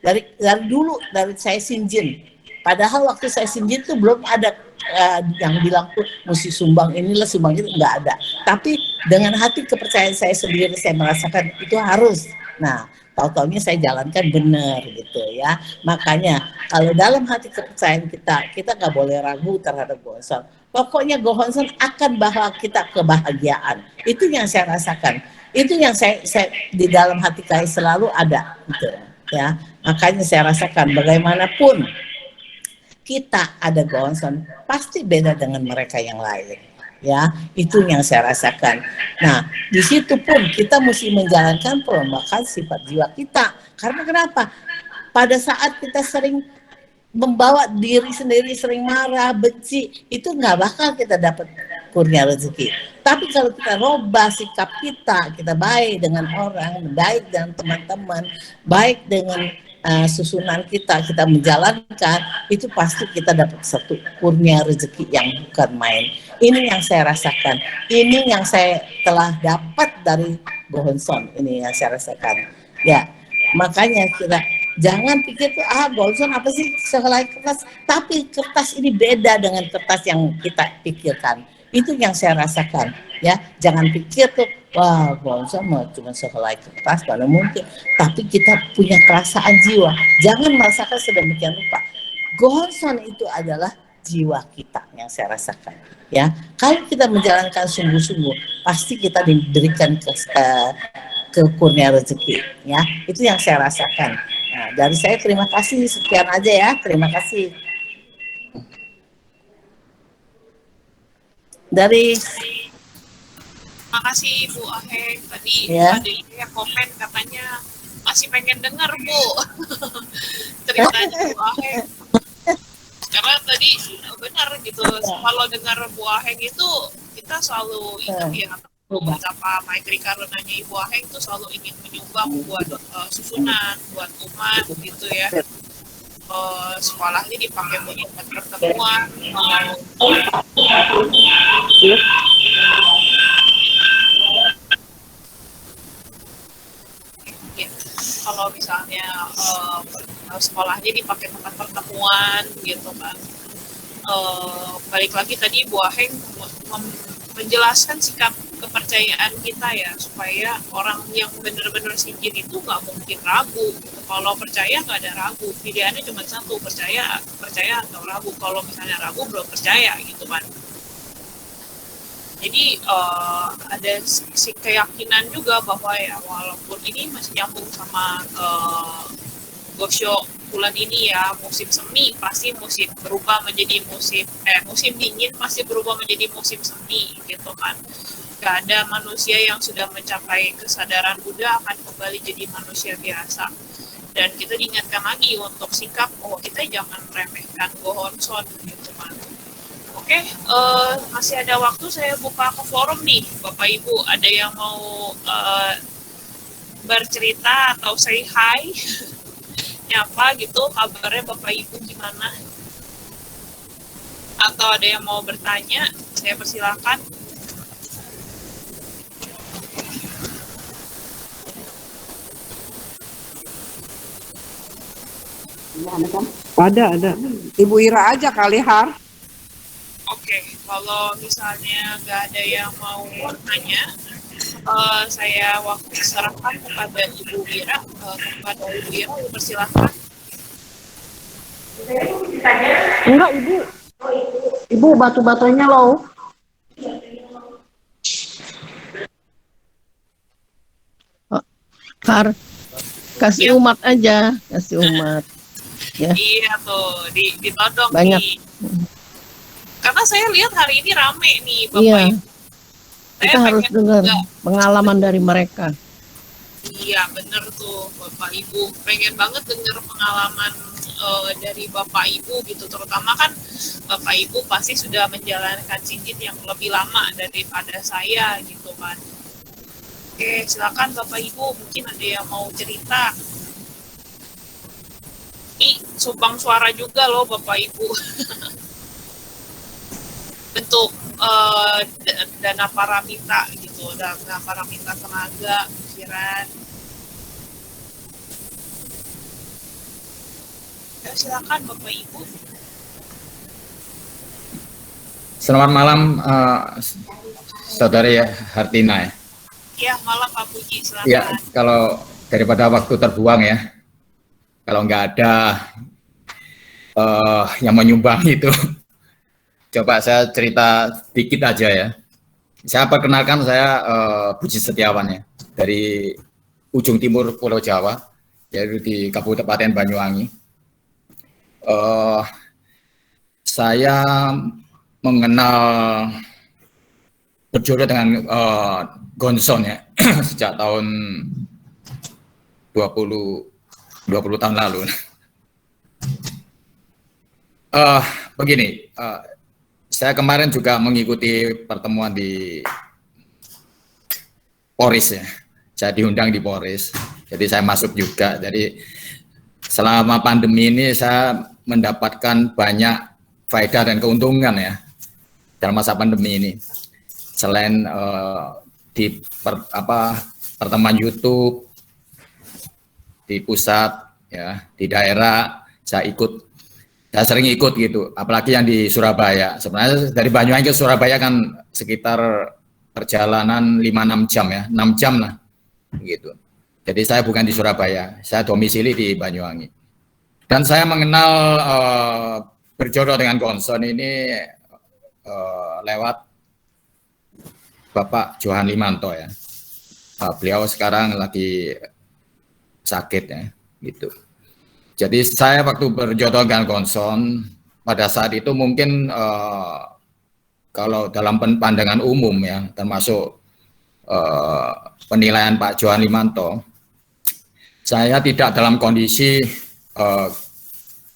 Dari dulu, dari saya Sinjin. Padahal waktu saya Sinjin tuh belum ada yang bilang tuh mesti sumbang inilah sumbang itu, nggak ada. Tapi dengan hati kepercayaan saya sendiri, saya merasakan itu harus. Nah, tahu-taunya saya jalankan benar gitu ya. Makanya kalau dalam hati kepercayaan kita nggak boleh ragu terhadap Gonson. Pokoknya Gonson akan bawa kita kebahagiaan. Itu yang saya rasakan. Itu yang saya di dalam hati saya selalu ada gitu ya. Makanya saya rasakan bagaimanapun kita ada Gonson pasti beda dengan mereka yang lain ya, itu yang saya rasakan. Nah di situ pun kita mesti menjalankan perombakan sifat jiwa kita, karena kenapa, pada saat kita sering membawa diri sendiri, sering marah, benci, itu nggak bakal kita dapat kurnia rezeki. Tapi kalau kita robah sikap kita baik dengan orang, baik dengan teman-teman, baik dengan susunan kita menjalankan, itu pasti kita dapat satu kurnia rezeki yang bukan main. Ini yang saya rasakan, ini yang saya telah dapat dari Gonson, ini yang saya rasakan. Ya, makanya kita jangan pikir tuh Gonson apa sih sehelai kertas, tapi kertas ini beda dengan kertas yang kita pikirkan. Itu yang saya rasakan ya. Jangan pikir tuh wah Gonson mau cuma sehelai kertas, mana mungkin. Tapi kita punya perasaan jiwa. Jangan merasakan sedemikian rupa. Gonson itu adalah jiwa kita yang saya rasakan ya. Kalau kita menjalankan sungguh-sungguh, pasti kita diberikan ke kurnia rezeki ya. Itu yang saya rasakan. Nah, dari saya terima kasih, sekian aja ya. Terima kasih. Dari Makasih Bu Aheng, tadi ya. ada yang komen katanya masih pengen dengar Bu ceritanya Bu Aheng, karena tadi benar gitu, kalau dengar Bu Aheng itu kita selalu ingat ya betapa Maitri Karunanya Ibu Aheng itu selalu ingin menyumbang buat susunan, buat umat gitu ya. Sekolahnya dipakai buat pertemuan. Kalau misalnya sekolahnya dipakai tempat pertemuan gitu kan. Balik lagi tadi Bu Aheng menjelaskan sikap kepercayaan kita ya, supaya orang yang benar-benar sinjin itu nggak mungkin ragu gitu. Kalau percaya nggak ada ragu, pilihannya cuma satu, percaya atau ragu. Kalau misalnya ragu belum percaya gitu kan. Jadi ada si keyakinan juga bahwa ya walaupun ini masih nyambung sama Gosyo bulan ini ya, musim semi pasti musim berubah menjadi musim dingin pasti berubah menjadi musim semi gitu kan. Gak ada manusia yang sudah mencapai kesadaran Buddha akan kembali jadi manusia biasa. Dan kita diingatkan lagi untuk sikap bahwa kita jangan meremehkan Gohonson gitu kan. Oke, masih ada waktu, saya buka ke forum nih, Bapak Ibu. Ada yang mau bercerita atau say hi? Nyapa gitu, kabarnya Bapak Ibu gimana? Atau ada yang mau bertanya? Saya persilakan. Ada. Ibu Ira aja kali, Har. Oke, kalau misalnya nggak ada yang mau bertanya, saya waktu serahkan kepada Ibu Ira. Kepada Ibu Ira, persilahkan. Enggak, Ibu. Ibu batu-batunya loh. Har, kasih umat aja, kasih umat. Ya. Iya tuh, ditodong Banyak. nih. Karena saya lihat hari ini rame nih, Bapak Iya. Ibu. Kita harus dengar pengalaman dari mereka. Iya, bener tuh Bapak Ibu. Pengen banget dengar pengalaman dari Bapak Ibu gitu. Terutama kan Bapak Ibu pasti sudah menjalankan sinjin yang lebih lama daripada saya gitu kan. Oke, silakan Bapak Ibu, mungkin ada yang mau cerita. Ini sumbang suara juga loh Bapak Ibu. Bentuk dana paramita gitu, dana paramita tenaga, pikiran. Ya, silakan Bapak Ibu. Selamat malam, Saudari Hartina ya. Ya, malam Pak Puji, silakan. Ya, kalau daripada waktu terbuang ya, kalau nggak ada yang menyumbang itu, coba saya cerita dikit aja ya. Saya perkenalkan, saya Puji Setiawan ya, dari ujung timur Pulau Jawa, yaitu di Kabupaten Banyuwangi. Saya mengenal berjodoh dengan Gonson ya sejak tahun 20 tahun lalu. Begini, saya kemarin juga mengikuti pertemuan di Polres ya. Saya diundang di Polres, jadi saya masuk juga. Jadi selama pandemi ini saya mendapatkan banyak faedah dan keuntungan ya dalam masa pandemi ini. Selain di pertemuan YouTube di pusat ya, di daerah saya sering ikut gitu, apalagi yang di Surabaya. Sebenarnya dari Banyuwangi ke Surabaya kan sekitar perjalanan 5-6 jam ya, 6 jam lah gitu. Jadi saya bukan di Surabaya, saya domisili di Banyuwangi. Dan saya mengenal berjodoh dengan Gonson ini lewat Bapak Johan Limanto ya. Beliau sekarang lagi sakit ya, gitu. Jadi saya waktu berjodoh dengan Gonson pada saat itu mungkin kalau dalam pandangan umum ya, termasuk penilaian Pak Johan Limanto, saya tidak dalam kondisi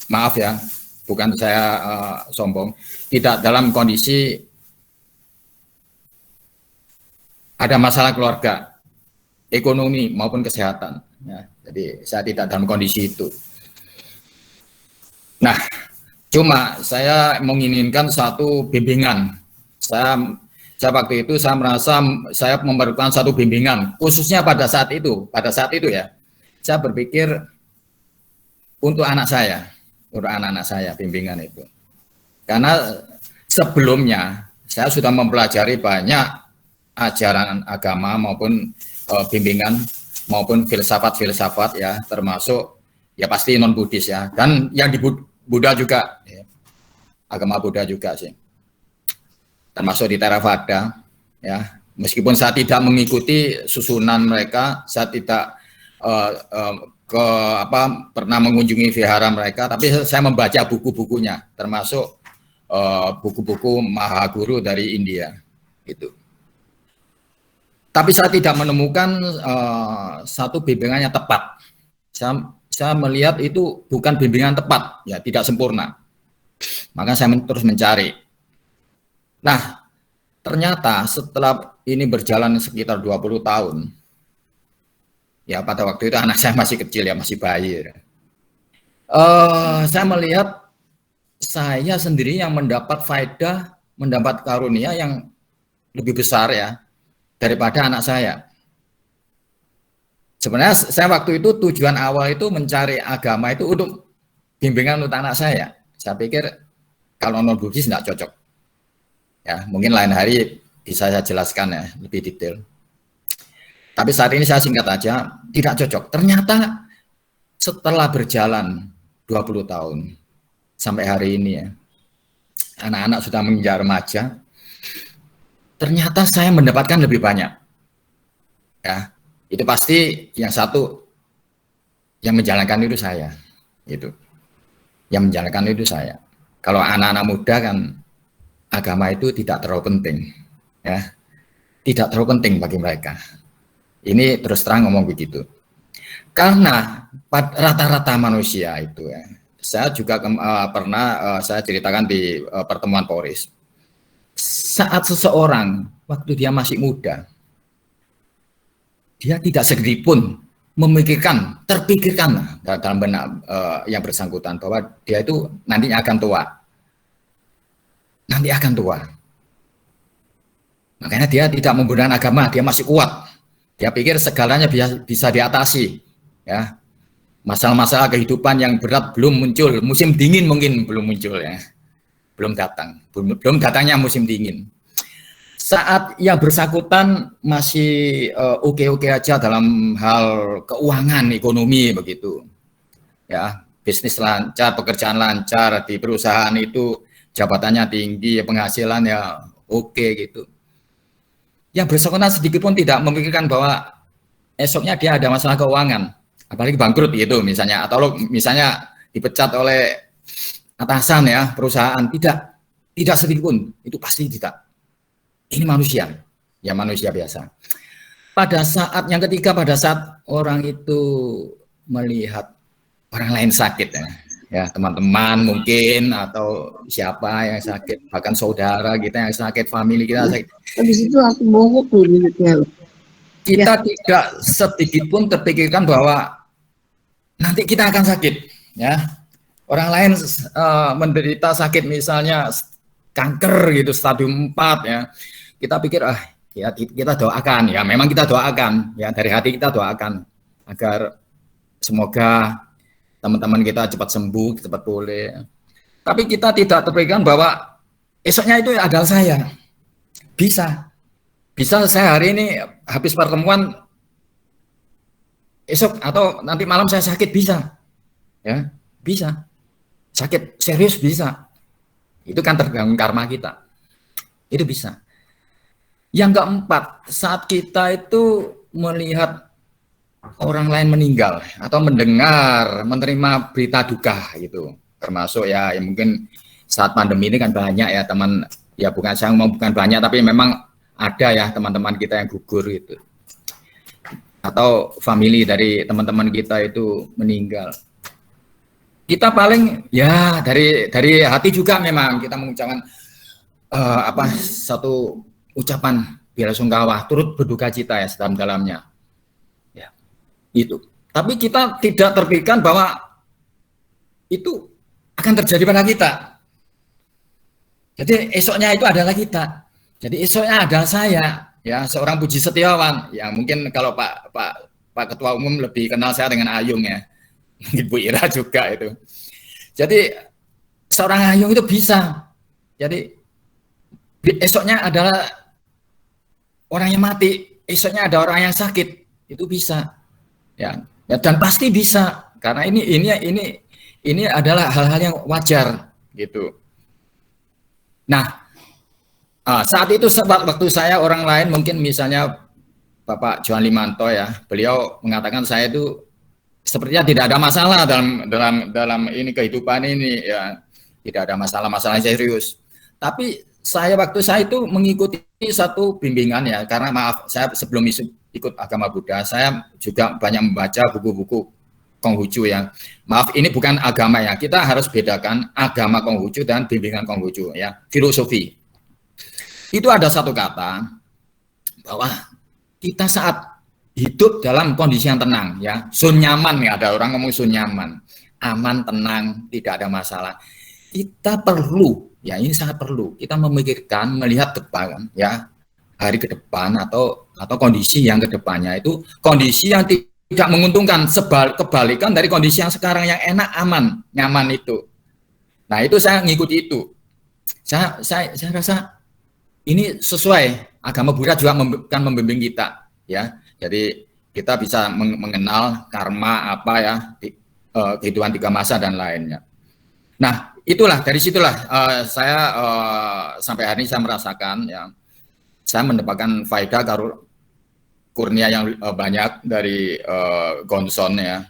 maaf ya, bukan saya sombong, tidak dalam kondisi ada masalah keluarga, ekonomi maupun kesehatan. Ya, jadi saya tidak dalam kondisi itu. Nah, cuma saya menginginkan satu bimbingan. Saya waktu itu saya merasa saya memerlukan satu bimbingan, khususnya pada saat itu ya. Saya berpikir untuk anak-anak saya bimbingan itu. Karena sebelumnya saya sudah mempelajari banyak ajaran agama maupun bimbingan maupun filsafat ya, termasuk ya pasti non Buddhis ya, dan yang di Buddha juga ya, agama Buddha juga sih, termasuk di Theravada ya. Meskipun saya tidak mengikuti susunan mereka, saya tidak pernah mengunjungi vihara mereka, tapi saya membaca buku-bukunya, termasuk buku-buku Mahaguru dari India gitu. Tapi saya tidak menemukan satu bimbingan yang tepat. Saya melihat itu bukan bimbingan tepat, ya tidak sempurna. Maka saya terus mencari. Nah, ternyata setelah ini berjalan sekitar 20 tahun, ya pada waktu itu anak saya masih kecil ya, masih bayi. Saya melihat saya sendiri yang mendapat faedah, mendapat karunia yang lebih besar ya, daripada anak saya. Sebenarnya saya waktu itu tujuan awal itu mencari agama itu untuk bimbingan untuk anak saya. Saya pikir kalau non Buddhis tidak cocok. Ya, mungkin lain hari bisa saya jelaskan ya lebih detail. Tapi saat ini saya singkat aja, tidak cocok. Ternyata setelah berjalan 20 tahun sampai hari ini ya, anak-anak sudah menginjak remaja, ternyata saya mendapatkan lebih banyak. Ya, itu pasti yang satu yang menjalankan itu saya, gitu. Yang menjalankan itu saya. Kalau anak-anak muda kan agama itu tidak terlalu penting, ya, tidak terlalu penting bagi mereka. Ini terus terang ngomong begitu. Karena rata-rata manusia itu, ya, saya juga pernah saya ceritakan di pertemuan Polres. Saat seseorang waktu dia masih muda, dia tidak sedikit pun terpikirkan dalam benak yang bersangkutan bahwa dia itu nantinya akan tua. Nanti akan tua. Makanya dia tidak menggunakan agama, dia masih kuat. Dia pikir segalanya bisa diatasi. Ya, masalah-masalah kehidupan yang berat belum muncul, musim dingin mungkin belum muncul ya, belum datangnya musim dingin. Saat yang bersangkutan masih oke-oke aja dalam hal keuangan, ekonomi begitu, ya, bisnis lancar, pekerjaan lancar di perusahaan itu, jabatannya tinggi, penghasilan ya oke gitu. Yang bersangkutan sedikit pun tidak memikirkan bahwa esoknya dia ada masalah keuangan, apalagi bangkrut gitu misalnya, atau misalnya dipecat oleh atasan ya perusahaan, tidak sedikit pun, itu pasti tidak. Ini manusia, ya manusia biasa. Pada saat yang ketiga, pada saat orang itu melihat orang lain sakit ya teman-teman mungkin atau siapa yang sakit, bahkan saudara kita yang sakit, family kita sakit. Habis itu aku bongkok tuh mulutnya. Kita tidak sedikit pun terpikirkan bahwa nanti kita akan sakit, ya. Orang lain menderita sakit misalnya kanker gitu stadium 4 ya. Kita pikir ya kita doakan ya, memang kita doakan ya, dari hati kita doakan agar semoga teman-teman kita cepat sembuh, cepat pulih. Tapi kita tidak terpikirkan bahwa esoknya itu adalah saya. Bisa saya hari ini habis pertemuan, esok atau nanti malam saya sakit, bisa ya, bisa sakit serius, bisa. Itu kan tergantung karma kita, itu bisa. Yang keempat, saat kita itu melihat orang lain meninggal atau mendengar, menerima berita duka gitu, termasuk ya mungkin saat pandemi ini kan banyak ya teman, ya bukan saya mau bukan banyak, tapi memang ada ya teman-teman kita yang gugur gitu, atau family dari teman-teman kita itu meninggal. Kita paling ya dari hati juga memang kita mengucapkan satu ucapan belasungkawa, turut berduka cita ya sedalam-dalamnya. Ya, itu. Tapi kita tidak terpikirkan bahwa itu akan terjadi pada kita. Jadi esoknya itu adalah kita. Jadi esoknya adalah saya, ya seorang Puji Setiawan. Ya mungkin kalau Pak Ketua Umum lebih kenal saya dengan Ayung ya. Mungkin Bu Ira juga itu. Jadi seorang Ayung itu bisa. Jadi esoknya adalah orang yang mati, esoknya ada orang yang sakit, itu bisa, ya dan pasti bisa, karena ini adalah hal-hal yang wajar, gitu. Nah, saat itu waktu saya orang lain mungkin misalnya Bapak Johan Limanto ya, beliau mengatakan saya itu sepertinya tidak ada masalah dalam ini kehidupan ini, ya tidak ada masalah serius, tapi waktu saya itu mengikuti satu bimbingan ya, karena maaf saya sebelum ikut agama Buddha, saya juga banyak membaca buku-buku Konghucu ya. Maaf ini bukan agama ya, kita harus bedakan agama Konghucu dan bimbingan Konghucu ya, filosofi. Itu ada satu kata bahwa kita saat hidup dalam kondisi yang tenang ya, sun nyaman ya, ada orang ngomong sun nyaman, aman, tenang, tidak ada masalah. Kita perlu ya, ini sangat perlu kita memikirkan, melihat depan ya, hari ke depan atau kondisi yang ke depannya itu kondisi yang tidak menguntungkan, kebalikan dari kondisi yang sekarang yang enak, aman, nyaman itu. Nah, itu saya ngikuti itu. Saya rasa ini sesuai, agama Buddha juga kan membimbing kita ya. Jadi kita bisa mengenal karma apa ya, kehidupan 3 masa dan lainnya. Nah, itulah dari situlah saya sampai hari ini saya merasakan ya, saya mendapatkan faedah kurnia yang banyak dari Gonson ya,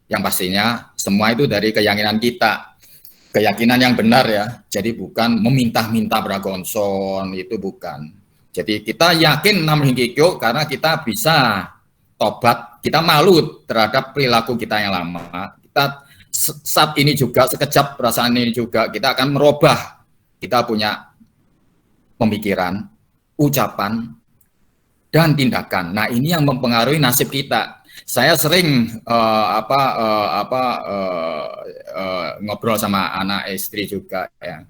yang pastinya semua itu dari keyakinan kita, keyakinan yang benar ya. Jadi bukan meminta-minta pada Gonson, itu bukan. Jadi kita yakin Nam Hingkikyo karena kita bisa tobat, kita malu terhadap perilaku kita yang lama. Kita saat ini juga, sekejap perasaan ini juga, kita akan merubah. Kita punya pemikiran, ucapan, dan tindakan. Nah, ini yang mempengaruhi nasib kita. Saya sering ngobrol sama anak istri juga ya.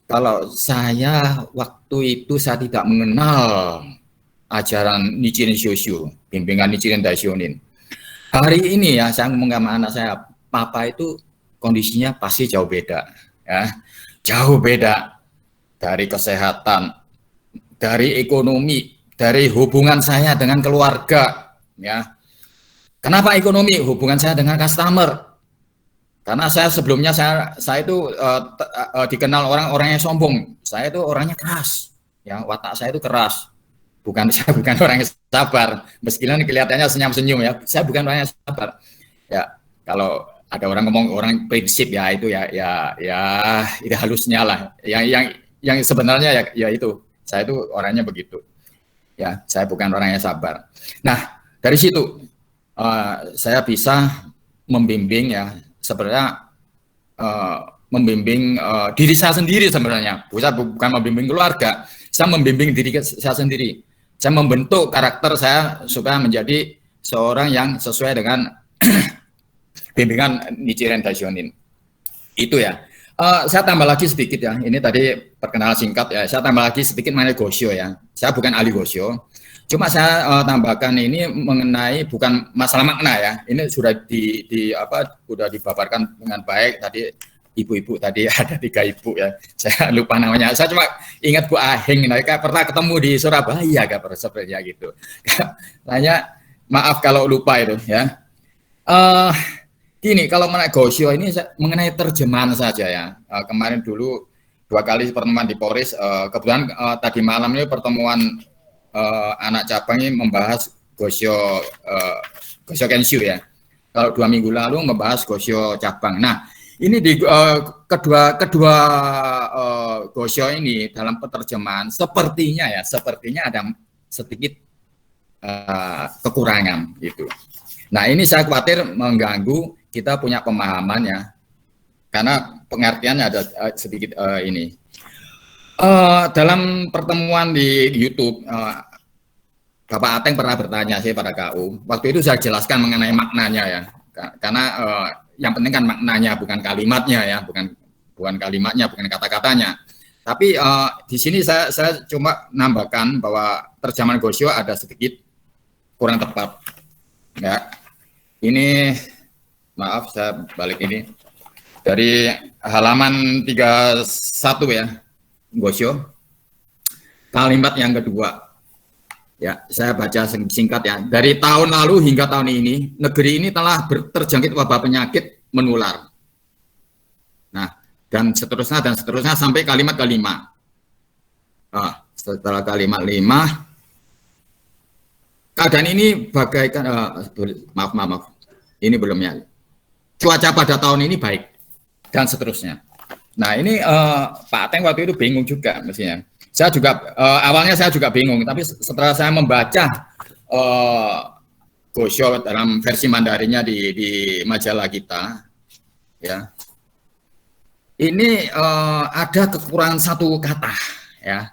Kalau saya waktu itu saya tidak mengenal ajaran Nichiren Shoshu, bimbingan Nichiren Daishonin. Hari ini ya saya ngomong sama anak saya, papa itu kondisinya pasti jauh beda ya. Jauh beda dari kesehatan, dari ekonomi, dari hubungan saya dengan keluarga ya. Kenapa ekonomi? Hubungan saya dengan customer. Karena saya sebelumnya saya itu dikenal orang-orang yang sombong. Saya itu orangnya keras, ya watak saya itu keras. Saya bukan orang yang sabar. Meskipun kelihatannya senyum-senyum ya, saya bukan orang yang sabar. Ya kalau ada orang ngomong orang prinsip ya itu ya itu halusnya lah. Yang sebenarnya ya itu saya itu orangnya begitu. Ya saya bukan orang yang sabar. Nah dari situ saya bisa membimbing ya. Sebenarnya membimbing diri saya sendiri sebenarnya, bukan membimbing keluarga, saya membimbing diri saya sendiri. Saya membentuk karakter saya supaya menjadi seorang yang sesuai dengan bimbingan Nichiren Daishonin. Itu ya. Saya tambah lagi sedikit ya, ini tadi perkenalan singkat ya, saya tambah lagi sedikit mengenai Gosho ya. Saya bukan ahli Gosho. Cuma saya tambahkan ini mengenai bukan masalah makna ya. Ini sudah sudah dipaparkan dengan baik tadi ibu-ibu tadi ada 3 ibu ya. Saya lupa namanya. Saya cuma ingat Bu Aheng, mereka pernah ketemu di Surabaya sepertinya gitu. Tanya maaf kalau lupa itu ya. Gini kalau mengenai Gosho ini mengenai terjemahan saja ya. Kemarin dulu 2 kali pertemuan di Polres. Kebetulan tadi malam ini pertemuan anak cabang ini membahas Gosho Kenshu ya. Kalau 2 minggu lalu membahas Gosho cabang. Nah, ini di kedua Gosho ini dalam penerjemahan sepertinya ada sedikit kekurangan gitu. Nah, ini saya khawatir mengganggu kita punya pemahaman ya. Karena pengertiannya ada sedikit ini. Dalam pertemuan di YouTube, Bapak Ateng pernah bertanya sih pada KU. Waktu itu saya jelaskan mengenai maknanya ya, karena yang penting kan maknanya bukan kalimatnya ya, bukan kalimatnya, bukan kata-katanya. Tapi di sini saya cuma nambahkan bahwa terjemahan Gosho ada sedikit kurang tepat. Ya, ini maaf saya balik ini dari halaman 31 ya. Gosho, kalimat yang kedua, ya saya baca singkat ya. Dari tahun lalu hingga tahun ini, negeri ini telah terjangkit wabah penyakit menular. Nah, dan seterusnya sampai kalimat kelima. Setelah kalimat 5, keadaan ini bagaikan maaf, ini belum ya. Cuaca pada tahun ini baik dan seterusnya. Nah ini Pak Ateng waktu itu bingung juga mestinya. Saya juga awalnya saya juga bingung, tapi setelah saya membaca Gosho dalam versi Mandarinnya di majalah kita, ya, ini ada kekurangan satu kata, ya.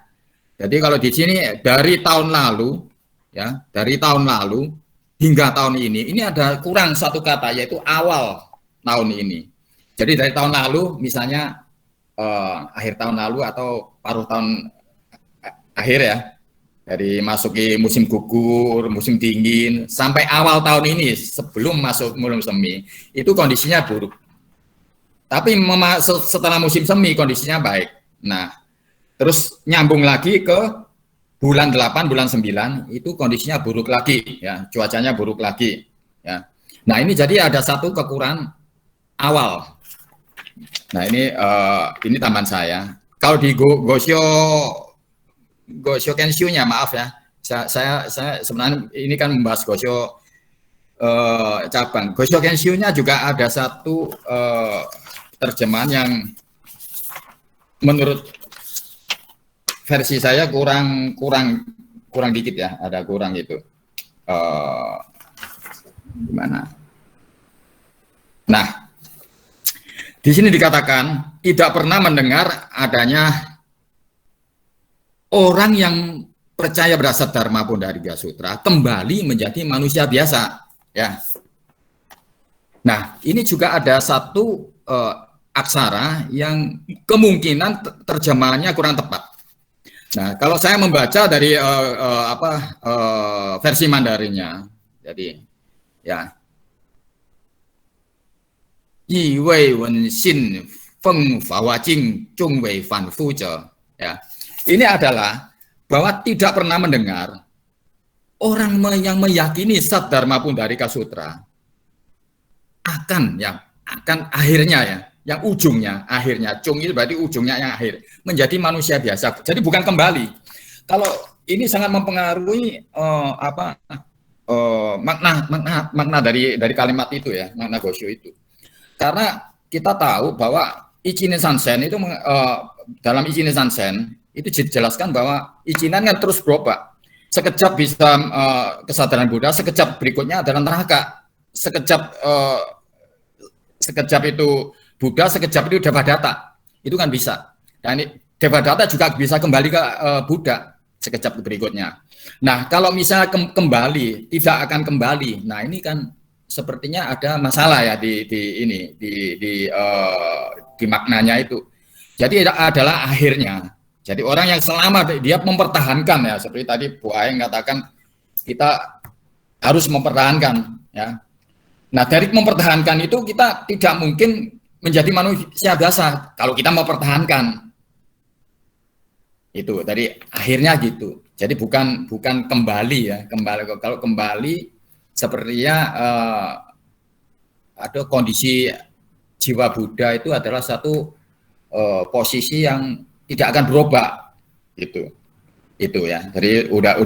Jadi kalau di sini dari tahun lalu, ya, dari tahun lalu hingga tahun ini ada kurang satu kata yaitu awal tahun ini. Jadi dari tahun lalu misalnya akhir tahun lalu atau paruh tahun akhir ya, dari masuki musim gugur, musim dingin, sampai awal tahun ini sebelum masuk musim semi, itu kondisinya buruk. Tapi setelah musim semi kondisinya baik. Nah, terus nyambung lagi ke bulan 8, bulan 9, itu kondisinya buruk lagi, ya, cuacanya buruk lagi. Ya. Nah ini jadi ada satu kekurangan awal. Nah ini tambahan saya. Kalau di Gosho Kenshu-nya, maaf ya, saya sebenarnya ini kan membahas Gosho cabang. Gosho Kenshu-nya juga ada satu terjemahan yang menurut versi saya kurang dikit ya, ada kurang gitu. Gimana? Nah, di sini dikatakan tidak pernah mendengar adanya orang yang percaya berdasar Dharma Pundharika Sutra kembali menjadi manusia biasa, ya. Nah, ini juga ada satu aksara yang kemungkinan terjemahannya kurang tepat. Nah, kalau saya membaca dari versi Mandarinnya, jadi ya, Yi Wei Wen Xin Feng Fa Jing Zhong Wei Fan Fu Zhe. Ya, ini adalah bahwa tidak pernah mendengar orang yang meyakini Sat Dharma Pundharika Sutra akan akhirnya ya, yang ujungnya akhirnya, cung itu berarti ujungnya yang akhir, menjadi manusia biasa. Jadi bukan kembali. Kalau ini sangat mempengaruhi makna dari kalimat itu ya, makna Gosho itu. Karena kita tahu bahwa Ichinen Sansen itu dalam Ichinen Sansen itu dijelaskan bahwa ichinan kan terus berubah. Sekejap bisa kesadaran Buddha, sekejap berikutnya adalah neraka. Sekejap itu Buddha, sekejap itu Devadatta. Itu kan bisa. Dan Devadatta juga bisa kembali ke Buddha sekejap berikutnya. Nah, kalau misalnya kembali, tidak akan kembali. Nah, ini kan sepertinya ada masalah ya di maknanya itu. Jadi adalah akhirnya. Jadi orang yang selama dia mempertahankan ya, seperti tadi Bu Aeng katakan kita harus mempertahankan ya. Nah, dari mempertahankan itu kita tidak mungkin menjadi manusia biasa kalau kita mempertahankan. Itu dari akhirnya gitu. Jadi bukan kembali ya, kalau kembali sepertinya ada kondisi jiwa Buddha itu adalah satu posisi yang tidak akan berubah itu ya. Jadi udah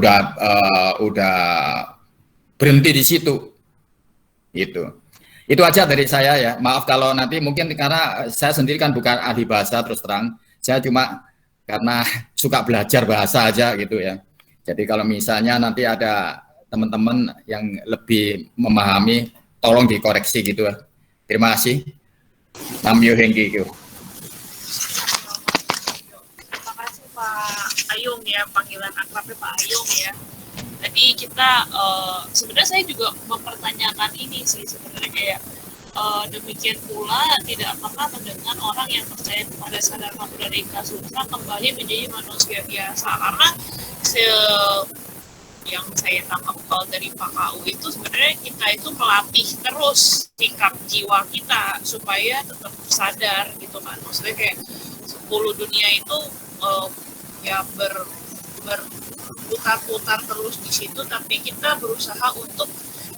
berhenti di situ. Itu aja dari saya ya. Maaf kalau nanti mungkin karena saya sendiri kan bukan ahli bahasa terus terang. Saya cuma karena suka belajar bahasa aja gitu ya. Jadi kalau misalnya nanti ada teman-teman yang lebih memahami, tolong dikoreksi gitu ya. Terima kasih. Namyo Hengki. Terima kasih Pak Ayung ya, panggilan akrabnya Pak Ayung ya. Tadi kita sebenarnya saya juga mempertanyakan ini sih sebenarnya kayak demikian pula tidak pernah mendengar orang yang percaya kepada Sat Dharma Pundharika Sutra kembali menjadi manusia biasa, karena yang saya tangkap kalau dari Pak KU itu sebenarnya kita itu melatih terus sikap jiwa kita supaya tetap sadar gitu kan. Maksudnya kayak 10 dunia itu ya berputar-putar terus di situ, tapi kita berusaha untuk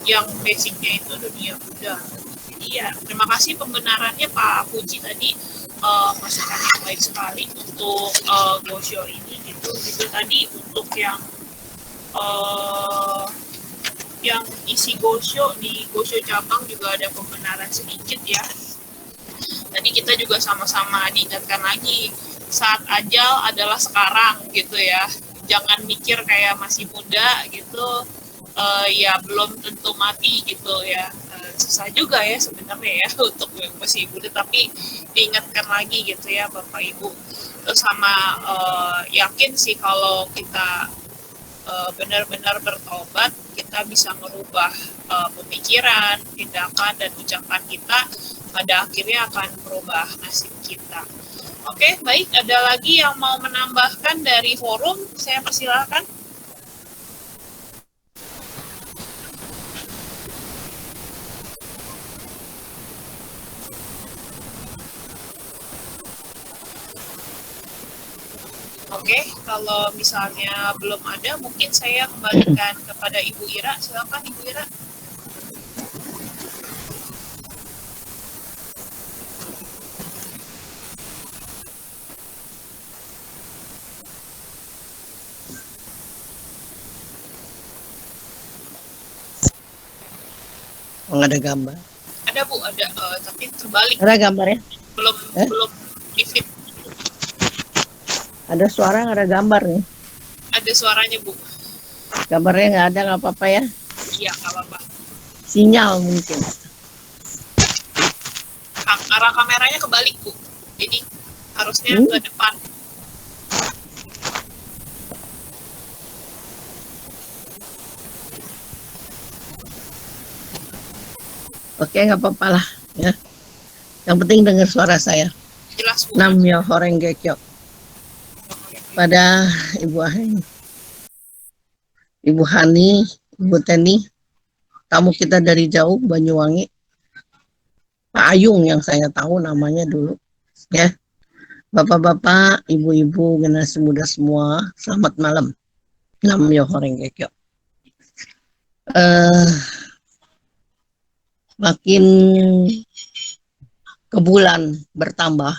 yang basicnya itu dunia Buddha. Jadi ya terima kasih pembenarannya Pak Puji tadi, masukan yang baik sekali untuk Gosho ini gitu tadi untuk yang isi Gosho di Gosho cabang juga ada pembenaran sedikit ya. Tadi kita juga sama-sama diingatkan lagi saat ajal adalah sekarang gitu ya. Jangan mikir kayak masih muda gitu, ya belum tentu mati gitu ya. Susah juga ya sebenarnya ya untuk yang masih muda, tapi diingatkan lagi gitu ya Bapak Ibu. Terus sama yakin sih kalau kita benar-benar bertobat, kita bisa merubah pemikiran, tindakan, dan ucapan kita, pada akhirnya akan merubah nasib kita. Oke, baik. Ada lagi yang mau menambahkan dari forum? Saya persilahkan. Oke, kalau misalnya belum ada, mungkin saya kembalikan kepada Ibu Ira. Silakan Ibu Ira. Nggak ada gambar. Ada Bu, ada, tapi terbalik. Ada gambarnya? Belum di fit. Ada suara nggak ada gambar nih? Ada suaranya Bu. Gambarnya nggak ada, nggak apa-apa ya? Iya, nggak apa-apa. Sinyal mungkin. Arah kameranya kebalik Bu. Jadi harusnya ke depan. Oke, nggak apa-apa lah ya. Yang penting dengar suara saya. Jelas, Bu. Namyo Horenge Kyo. Pada Ibu Hani, Ibu Hani, Ibu Teni, tamu kita dari jauh Banyuwangi, Pak Ayung yang saya tahu namanya dulu, ya. Bapak-bapak, ibu-ibu, generasi muda semua, selamat malam. Namyo Horenge Kyo. Makin ke bulan bertambah,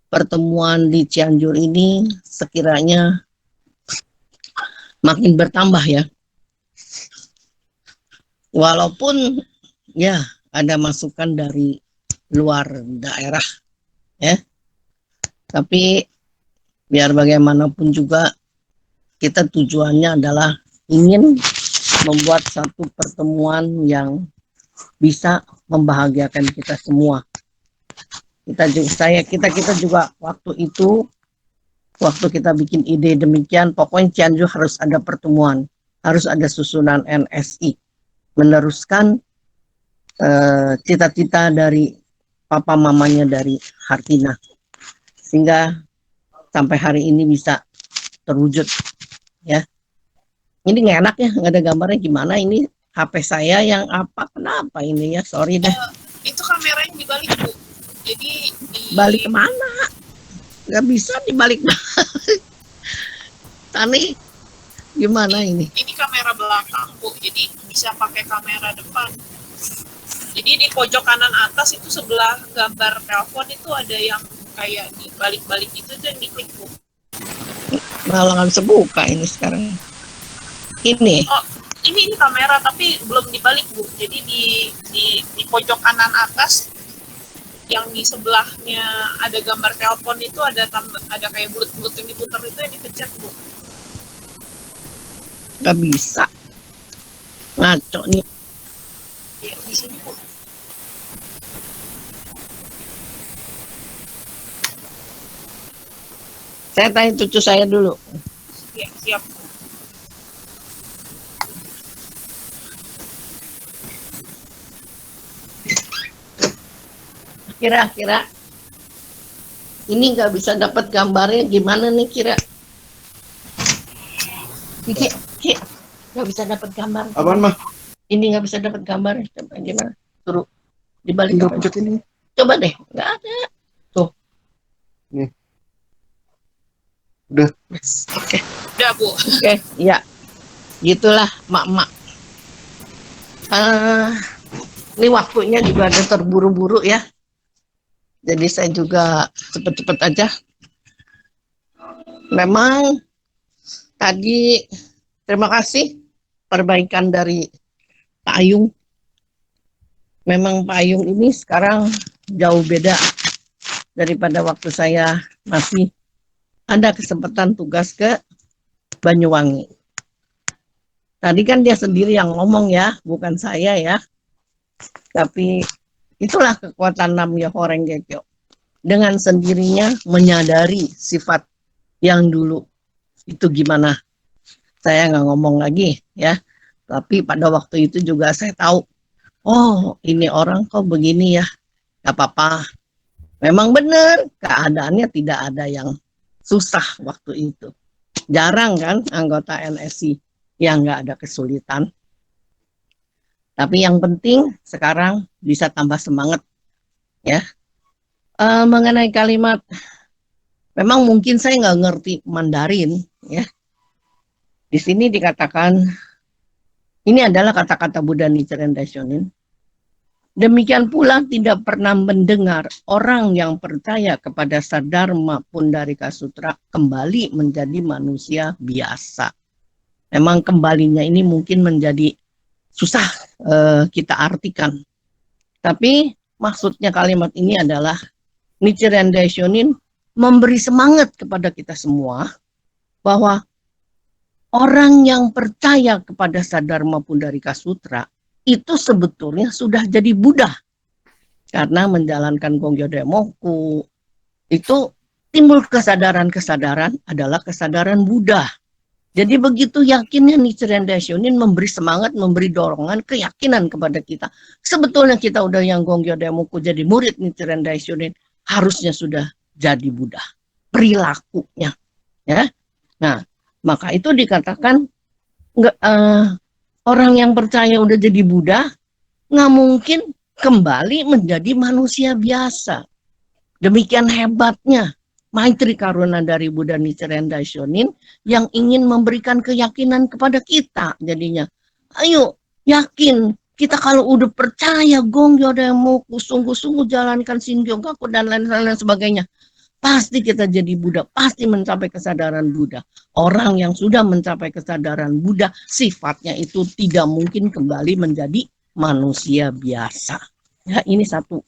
pertemuan di Cianjur ini sekiranya makin bertambah ya. Walaupun ya ada masukan dari luar daerah ya. Tapi biar bagaimanapun juga kita tujuannya adalah ingin membuat satu pertemuan yang bisa membahagiakan kita semua. Kita juga waktu itu, waktu kita bikin ide demikian, pokoknya Cianjur harus ada pertemuan, harus ada susunan NSI, meneruskan cita-cita dari papa mamanya dari Hartina, sehingga sampai hari ini bisa terwujud ya. Ini nggak enak ya, nggak ada gambarnya, gimana ini HP saya yang apa, kenapa ini ya, sorry deh. Itu kameranya dibalik, Bu. Jadi Balik kemana? Nggak bisa dibalik. Tani, gimana ini? ini kamera belakang, Bu. Jadi bisa pakai kamera depan. Jadi di pojok kanan atas itu sebelah gambar telepon itu ada yang kayak dibalik-balik itu dan diklik, Bu. Malah nggak bisa buka ini sekarang. Ini. Oh, ini kamera tapi belum dibalik, Bu. Jadi di pojok kanan atas yang di sebelahnya ada gambar telepon itu ada kayak bulut-bulut yang diputar itu yang dipencet, Bu. Nggak bisa. Ngaco nih. Ya, di sini, Bu. Saya tanya cucu saya dulu. Ya, siap. Kira-kira ini nggak bisa dapat gambarnya gimana nih kira? Ki, nggak bisa dapat gambar. Apaan mah? Ini nggak bisa dapat gambar. Coba gimana? Suruh dibalik. Tinggal pencet ini. Coba deh, nggak ada. Tuh. Nih. Udah. Oke. Udah, Bu. Oke, ya. Gitulah mak-mak. Ini waktunya juga ada terburu-buru ya. Jadi saya juga cepet-cepet aja. Memang tadi terima kasih perbaikan dari Pak Ayung. Memang Pak Ayung ini sekarang jauh beda daripada waktu saya masih ada kesempatan tugas ke Banyuwangi. Tadi kan dia sendiri yang ngomong ya, bukan saya ya. Tapi itulah kekuatan Namyo Horenge Kyo. Dengan sendirinya menyadari sifat yang dulu itu gimana. Saya nggak ngomong lagi ya. Tapi pada waktu itu juga saya tahu, oh ini orang kok begini ya. Gak apa-apa. Memang benar keadaannya tidak ada yang susah waktu itu. Jarang kan anggota NSI yang nggak ada kesulitan. Tapi yang penting sekarang bisa tambah semangat ya. Mengenai kalimat, memang mungkin saya nggak ngerti Mandarin ya. Di sini dikatakan ini adalah kata-kata Buddha Nichiren Daishonin. Demikian pula tidak pernah mendengar orang yang percaya kepada Sadharma Pundarika Sutra kembali menjadi manusia biasa. Memang kembalinya ini mungkin menjadi susah kita artikan. Tapi maksudnya kalimat ini adalah Nichiren Daishonin memberi semangat kepada kita semua bahwa orang yang percaya kepada Sadharma Pundarika Sutra itu sebetulnya sudah jadi Buddha. Karena menjalankan Gongyo Demoku itu timbul kesadaran-kesadaran adalah kesadaran Buddha. Jadi begitu yakinnya Nichiren Daishonin memberi semangat, memberi dorongan, keyakinan kepada kita. Sebetulnya kita udah yang Gonggyo Daimoku jadi murid Nichiren Daishonin, harusnya sudah jadi Buddha. Perilakunya. Ya. Nah, maka itu dikatakan orang yang percaya udah jadi Buddha, nggak mungkin kembali menjadi manusia biasa. Demikian hebatnya Maitri Karuna dari Buddha Nichiren Daishonin yang ingin memberikan keyakinan kepada kita jadinya. Ayo, yakin. Kita kalau udah percaya Gonggyo Daimoku, sungguh-sungguh jalankan Shinjonggaku dan lain-lain sebagainya. Pasti kita jadi Buddha, pasti mencapai kesadaran Buddha. Orang yang sudah mencapai kesadaran Buddha, sifatnya itu tidak mungkin kembali menjadi manusia biasa. Ya, ini satu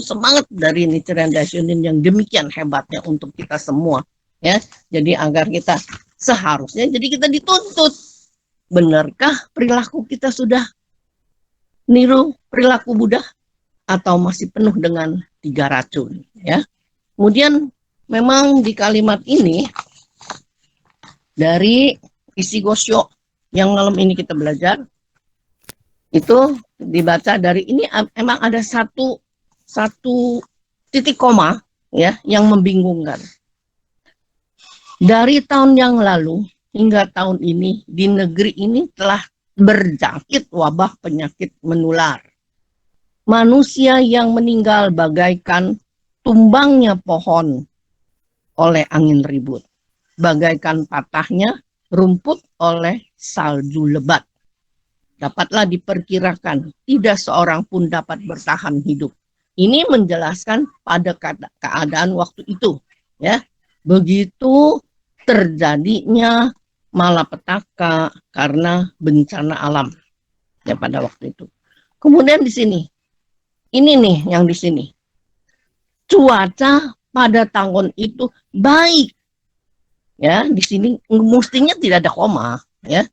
semangat dari Nichiren Daishonin yang demikian hebatnya untuk kita semua. Ya, jadi agar kita seharusnya jadi kita dituntut. Benarkah perilaku kita sudah niru perilaku Buddha atau masih penuh dengan 3 racun? Ya, kemudian memang di kalimat ini dari isi Gosho yang malam ini kita belajar itu dibaca dari ini emang ada satu titik koma ya yang membingungkan. Dari tahun yang lalu hingga tahun ini di negeri ini telah berjangkit wabah penyakit menular. Manusia yang meninggal bagaikan tumbangnya pohon oleh angin ribut, bagaikan patahnya rumput oleh salju lebat. Dapatlah diperkirakan tidak seorang pun dapat bertahan hidup. Ini menjelaskan pada keadaan waktu itu, ya. Begitu terjadinya malapetaka karena bencana alam ya pada waktu itu. Kemudian di sini, ini nih yang di sini. Cuaca pada tahun itu baik. Ya, di sini mestinya tidak ada koma, ya.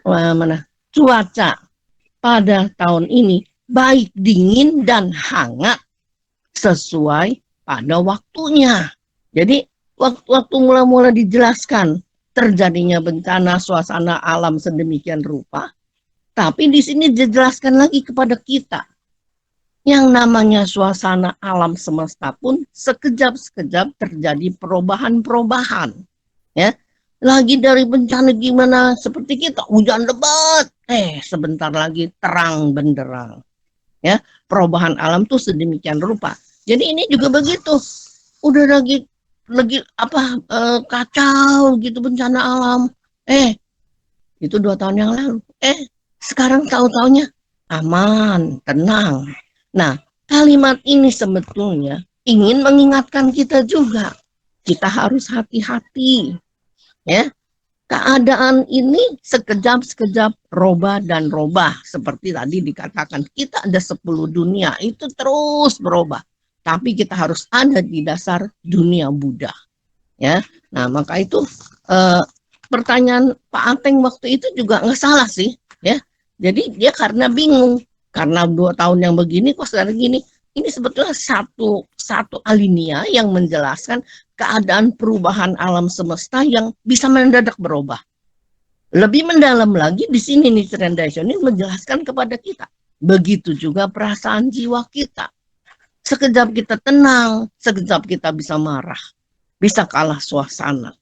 Mana cuaca pada tahun ini baik, dingin dan hangat sesuai pada waktunya. Jadi waktu mula-mula dijelaskan terjadinya bencana suasana alam sedemikian rupa, tapi di sini dijelaskan lagi kepada kita yang namanya suasana alam semesta pun sekejap-sekejap terjadi perubahan-perubahan, ya. Lagi dari bencana gimana seperti kita hujan lebat, sebentar lagi terang benderang, ya. Perubahan alam tuh sedemikian rupa. Jadi ini juga begitu, udah lagi kacau gitu bencana alam, itu 2 tahun yang lalu, sekarang tahu-taunya aman, tenang. Nah, kalimat ini sebetulnya ingin mengingatkan kita juga, kita harus hati-hati. Ya, keadaan ini sekejap-sekejap robah dan robah. Seperti tadi dikatakan, kita ada 10 dunia, itu terus berubah. Tapi kita harus ada di dasar dunia Buddha. Ya, nah maka itu pertanyaan Pak Ateng waktu itu juga nggak salah sih. Ya, jadi dia karena bingung, karena 2 tahun yang begini kok sekarang gini. Ini sebetulnya satu alinea yang menjelaskan keadaan perubahan alam semesta yang bisa mendadak berubah. Lebih mendalam lagi di sini Nichiren Daishonin menjelaskan kepada kita. Begitu juga perasaan jiwa kita. Sekejap kita tenang, sekejap kita bisa marah, bisa kalah suasana.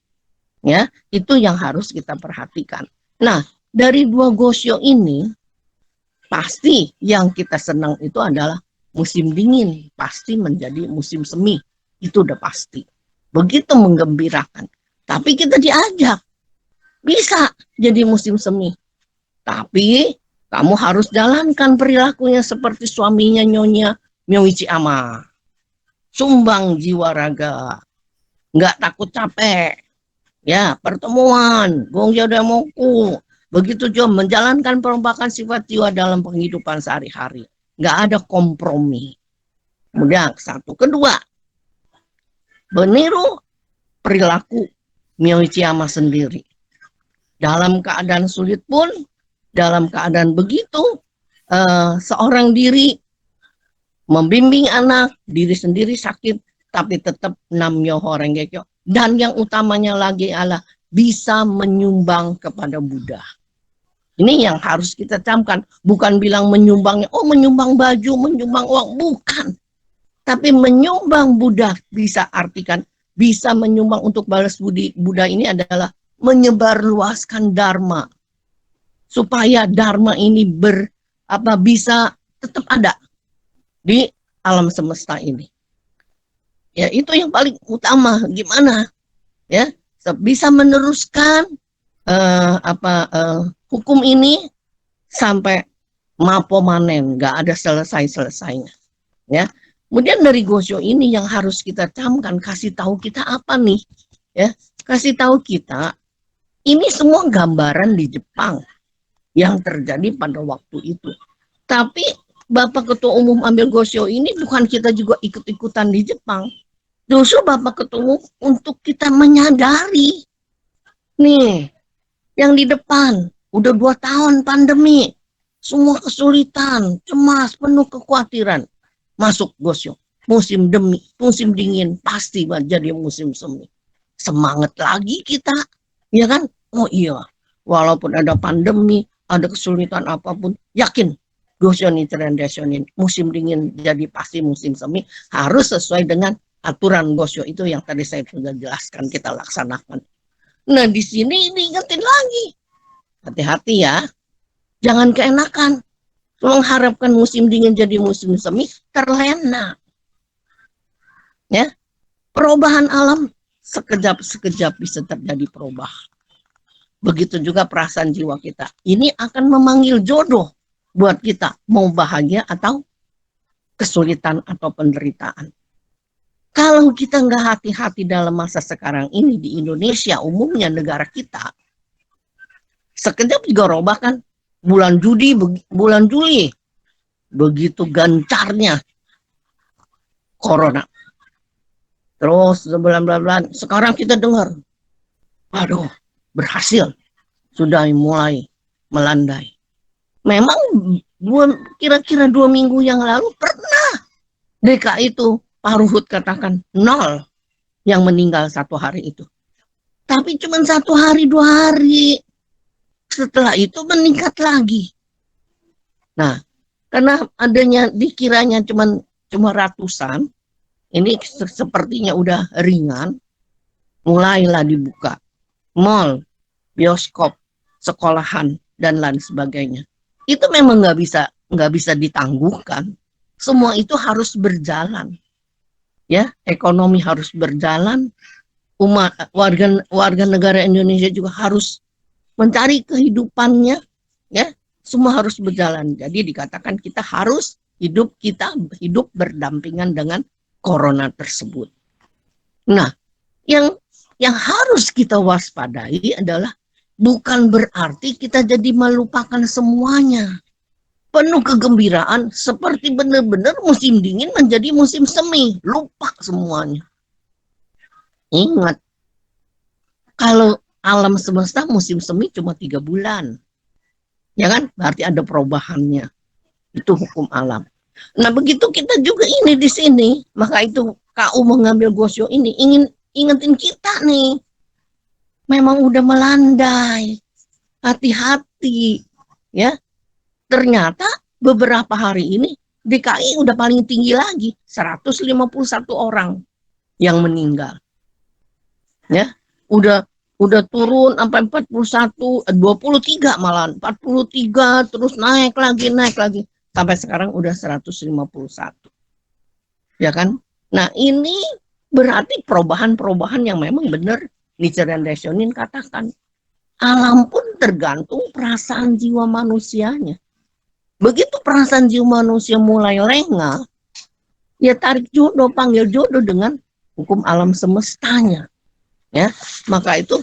Ya, itu yang harus kita perhatikan. Nah, dari 2 Gosho ini pasti yang kita senang itu adalah musim dingin, pasti menjadi musim semi. Itu udah pasti. Begitu menggembirakan. Tapi kita diajak. Bisa jadi musim semi. Tapi kamu harus jalankan perilakunya seperti suaminya Nyonya Myoichi Ama. Sumbang jiwa raga. Nggak takut capek. Ya, pertemuan. Gonggyo Daimoku. Begitu juga menjalankan perubahan sifat jiwa dalam penghidupan sehari-hari. Nggak ada kompromi. Kemudian 1. Kedua, meniru perilaku Myoichi Ama sendiri. Dalam keadaan sulit pun, dalam keadaan begitu, seorang diri membimbing anak, diri sendiri sakit, tapi tetap Nam Myoho Renge Kyo. Dan yang utamanya lagi adalah bisa menyumbang kepada Buddha. Ini yang harus kita camkan, bukan bilang menyumbangnya, oh menyumbang baju, menyumbang uang, bukan. Tapi menyumbang Buddha bisa artikan, bisa menyumbang untuk balas budi Buddha ini adalah menyebarluaskan Dharma. Supaya Dharma ini bisa tetap ada di alam semesta ini. Ya itu yang paling utama, gimana? Ya, bisa meneruskan hukum ini sampai mapo manen, nggak ada selesai-selesainya. Ya, kemudian dari Gosho ini yang harus kita camkan, kasih tahu kita apa nih? Ya, kasih tahu kita ini semua gambaran di Jepang yang terjadi pada waktu itu. Tapi Bapak Ketua Umum ambil Gosho ini bukan kita juga ikut-ikutan di Jepang. Justru Bapak Ketua Umum untuk kita menyadari nih yang di depan. Udah 2 tahun pandemi, semua kesulitan, cemas, penuh kekhawatiran. Masuk Gosho, musim dingin, pasti jadi musim semi. Semangat lagi kita, ya kan? Oh iya, walaupun ada pandemi, ada kesulitan apapun, yakin Gosho Nichiren Daishonin, musim dingin jadi pasti musim semi, harus sesuai dengan aturan Gosho itu yang tadi saya sudah jelaskan, kita laksanakan. Nah di sini diingetin lagi. Hati-hati ya, jangan keenakan. Mengharapkan musim dingin jadi musim semi, terlena. Ya, perubahan alam sekejap-sekejap bisa terjadi perubahan. Begitu juga perasaan jiwa kita. Ini akan memanggil jodoh buat kita, mau bahagia atau kesulitan atau penderitaan. Kalau kita nggak hati-hati dalam masa sekarang ini di Indonesia, umumnya negara kita, sekejap juga robah kan. Bulan Juli, begitu gencarnya corona. Terus bulan-bulan, sekarang kita dengar, aduh, berhasil, sudah mulai melandai. Memang kira-kira 2 minggu yang lalu pernah DKI itu Pak Ruhut katakan 0 yang meninggal 1 hari itu. Tapi cuma 1 hari, 2 hari. Setelah itu meningkat lagi. Nah, karena adanya dikiranya cuma ratusan, ini sepertinya udah ringan, mulailah dibuka mall, bioskop, sekolahan dan lain sebagainya. Itu memang nggak bisa ditangguhkan. Semua itu harus berjalan, ya. Ekonomi harus berjalan, warga negara Indonesia juga harus mencari kehidupannya, ya. Semua harus berjalan. Jadi dikatakan kita harus hidup berdampingan dengan corona tersebut. Nah, yang harus kita waspadai adalah bukan berarti kita jadi melupakan semuanya. Penuh kegembiraan seperti benar-benar musim dingin menjadi musim semi, lupa semuanya. Ingat, kalau alam semesta musim semi cuma 3 bulan. Ya kan? Berarti ada perubahannya. Itu hukum alam. Nah, begitu kita juga ini di sini, maka itu KU mengambil Gosho ini ingin ingetin kita nih. Memang udah melandai. Hati-hati, ya. Ternyata beberapa hari ini DKI udah paling tinggi lagi, 151 orang yang meninggal. Ya, udah turun sampai 41, 23 malah, 43 terus naik lagi sampai sekarang udah 151. Ya kan? Nah, ini berarti perubahan yang memang benar Nichiren Daishonin katakan. Alam pun tergantung perasaan jiwa manusianya. Begitu perasaan jiwa manusia mulai lengah, ya tarik jodoh, panggil jodoh dengan hukum alam semestanya. Ya, maka itu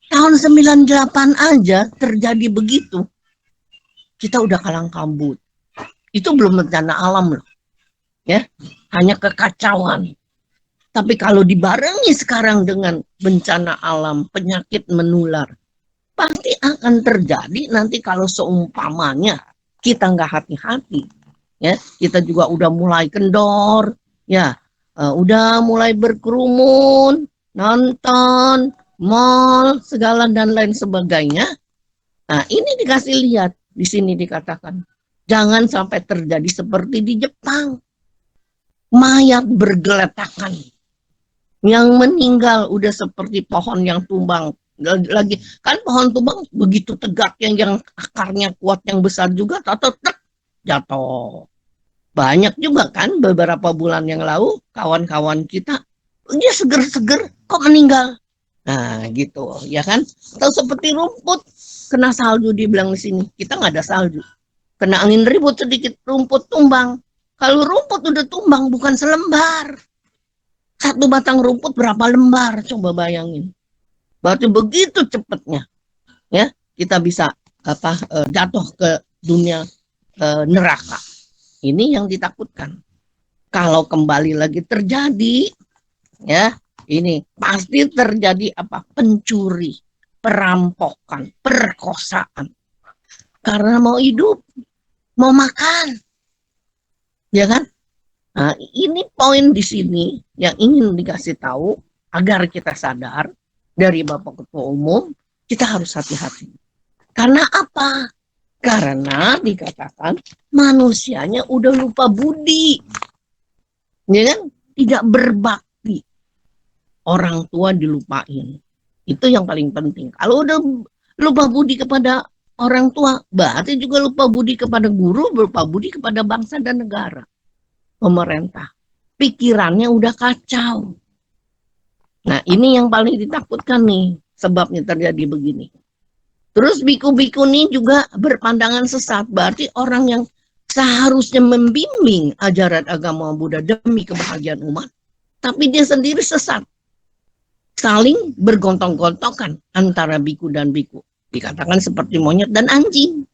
tahun 98 aja terjadi begitu. Kita udah kalang kabut. Itu belum bencana alam loh. Ya, hanya kekacauan. Tapi kalau dibarengi sekarang dengan bencana alam, penyakit menular, pasti akan terjadi nanti kalau seumpamanya kita nggak hati-hati. Ya, kita juga udah mulai kendor, ya, udah mulai berkerumun, nonton, mall, segala dan lain sebagainya. Nah, ini dikasih lihat, di sini dikatakan, jangan sampai terjadi seperti di Jepang. Mayat bergeletakan. Yang meninggal udah seperti pohon yang tumbang. Lagi kan pohon tumbang begitu tegak, yang akarnya kuat, yang besar juga, tek jatuh. Banyak juga kan beberapa bulan yang lalu kawan-kawan kita dia seger-seger kok meninggal. Nah gitu ya kan. Atau seperti rumput kena salju, dibilang di sini kita nggak ada salju, kena angin ribut sedikit rumput tumbang. Kalau rumput udah tumbang bukan selembar, satu batang rumput berapa lembar, coba bayangin. Berarti begitu cepatnya ya kita bisa jatuh ke dunia neraka. Ini yang ditakutkan. Kalau kembali lagi terjadi ya, ini pasti terjadi pencuri, perampokan, perkosaan. Karena mau hidup, mau makan. Ya kan? Nah, ini poin di sini yang ingin dikasih tahu agar kita sadar dari Bapak Ketua Umum, kita harus hati-hati. Karena apa? Karena dikatakan manusianya udah lupa budi. Ya kan? Tidak berbakti. Orang tua dilupain. Itu yang paling penting. Kalau udah lupa budi kepada orang tua, berarti juga lupa budi kepada guru, lupa budi kepada bangsa dan negara. Pemerintah. Pikirannya udah kacau. Nah, ini yang paling ditakutkan nih, sebabnya terjadi begini. Terus biku-biku ini juga berpandangan sesat, berarti orang yang seharusnya membimbing ajaran agama Buddha demi kebahagiaan umat, tapi dia sendiri sesat. Saling bergontong-gontokan antara biku dan biku. Dikatakan seperti monyet dan anjing.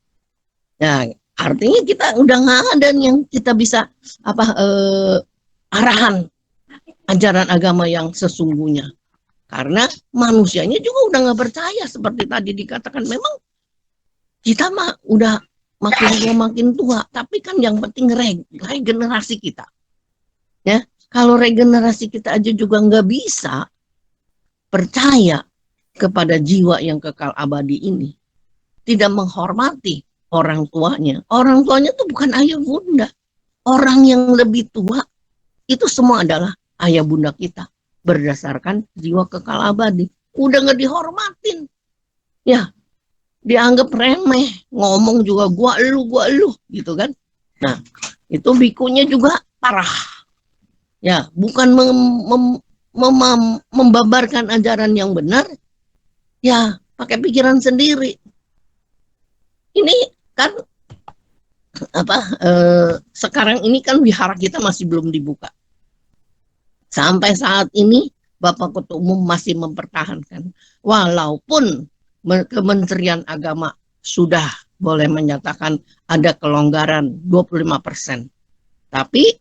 Nah, artinya kita udah nggak ada yang kita bisa arahan ajaran agama yang sesungguhnya. Karena manusianya juga udah nggak percaya, seperti tadi dikatakan. Memang kita mah udah makin tua, tapi kan yang penting regenerasi kita. Ya, kalau regenerasi kita aja juga nggak bisa percaya kepada jiwa yang kekal abadi ini, tidak menghormati orang tuanya. Orang tuanya tuh bukan ayah bunda. Orang yang lebih tua itu semua adalah ayah bunda kita. Berdasarkan jiwa kekal abadi, udah nggak dihormatin, ya dianggap remeh, ngomong juga gua lu gitu kan. Nah itu bikunya juga parah, ya bukan membabarkan ajaran yang benar, ya pakai pikiran sendiri. Ini kan sekarang ini kan wihara kita masih belum dibuka. Sampai saat ini Bapak Ketua Umum masih mempertahankan. Walaupun Kementerian Agama sudah boleh menyatakan ada kelonggaran 25%. Tapi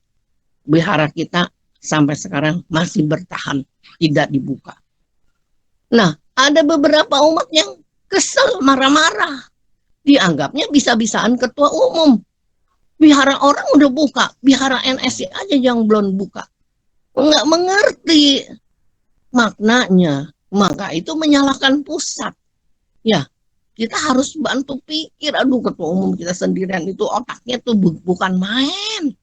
wihara kita sampai sekarang masih bertahan, tidak dibuka. Nah, ada beberapa umat yang kesel, marah-marah. Dianggapnya bisa-bisaan Ketua Umum. Wihara orang udah buka, wihara NSI aja yang belum buka. Nggak mengerti maknanya, maka itu menyalahkan pusat. Ya, kita harus bantu pikir. Aduh, Ketua Umum kita sendirian itu otaknya tuh bukan main.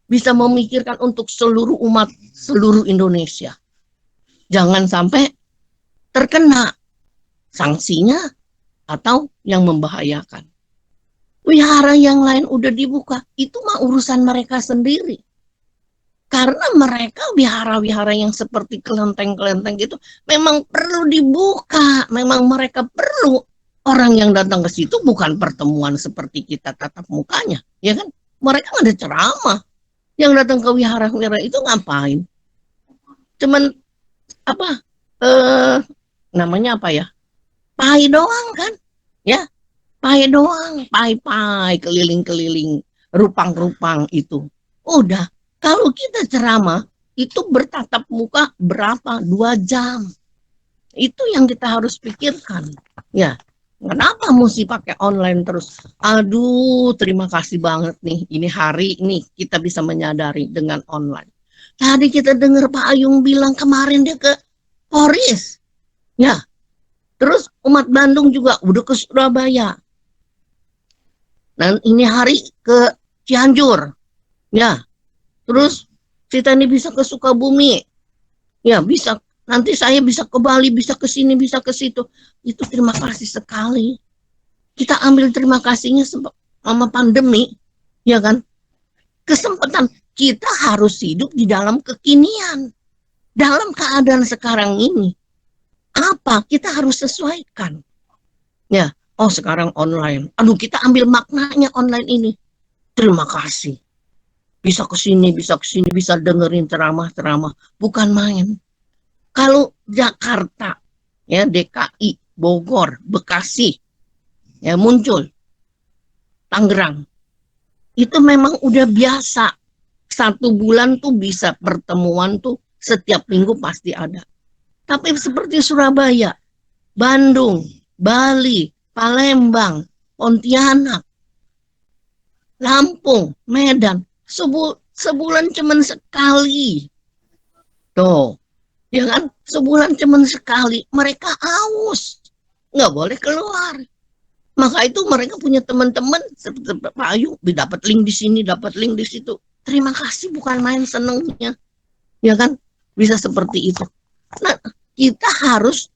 Bisa memikirkan untuk seluruh umat, seluruh Indonesia. Jangan sampai terkena sanksinya atau yang membahayakan. Wihara yang lain udah dibuka, itu mah urusan mereka sendiri. Karena mereka wihara-wihara yang seperti kelenteng-kelenteng gitu memang perlu dibuka. Memang mereka perlu. Orang yang datang ke situ bukan pertemuan seperti kita tatap mukanya, ya kan? Mereka nggak ada ceramah. Yang datang ke wihara-wihara itu ngapain? Cuman namanya apa ya? Pai doang kan? Ya, pai doang, pai keliling-keliling, rupang-rupang itu. Udah. Kalau kita ceramah, itu bertatap muka berapa? 2 jam. Itu yang kita harus pikirkan. Ya, kenapa mesti pakai online terus? Aduh, terima kasih banget nih. Ini hari ini kita bisa menyadari dengan online. Tadi kita dengar Pak Ayung bilang kemarin dia ke Polres. Ya, Terus umat Bandung juga udah ke Surabaya. Dan ini hari ke Cianjur. Ya. Terus kita ini bisa ke Sukabumi. Ya, bisa. Nanti saya bisa ke Bali, bisa ke sini, bisa ke situ. Itu terima kasih sekali. Kita ambil terima kasihnya sama pandemi, ya kan? Kesempatan kita harus hidup di dalam kekinian. Dalam keadaan sekarang ini, apa kita harus sesuaikan? Ya, oh sekarang online. Aduh, kita ambil maknanya online ini. Terima kasih. Bisa ke sini, bisa ke sini, bisa dengerin ceramah-ceramah. Bukan main. Kalau Jakarta, ya DKI, Bogor, Bekasi, ya muncul, Tangerang, itu memang udah biasa. 1 bulan tuh bisa pertemuan tuh setiap minggu pasti ada. Tapi seperti Surabaya, Bandung, Bali, Palembang, Pontianak, Lampung, Medan, sebulan cuman sekali. Tuh. Ya kan, sebulan cuma sekali, mereka haus, nggak boleh keluar. Maka itu mereka punya teman-teman seperti Pak Ayu, dapat link di sini, dapat link di situ. Terima kasih, bukan main senengnya, ya kan, bisa seperti itu. Nah, kita harus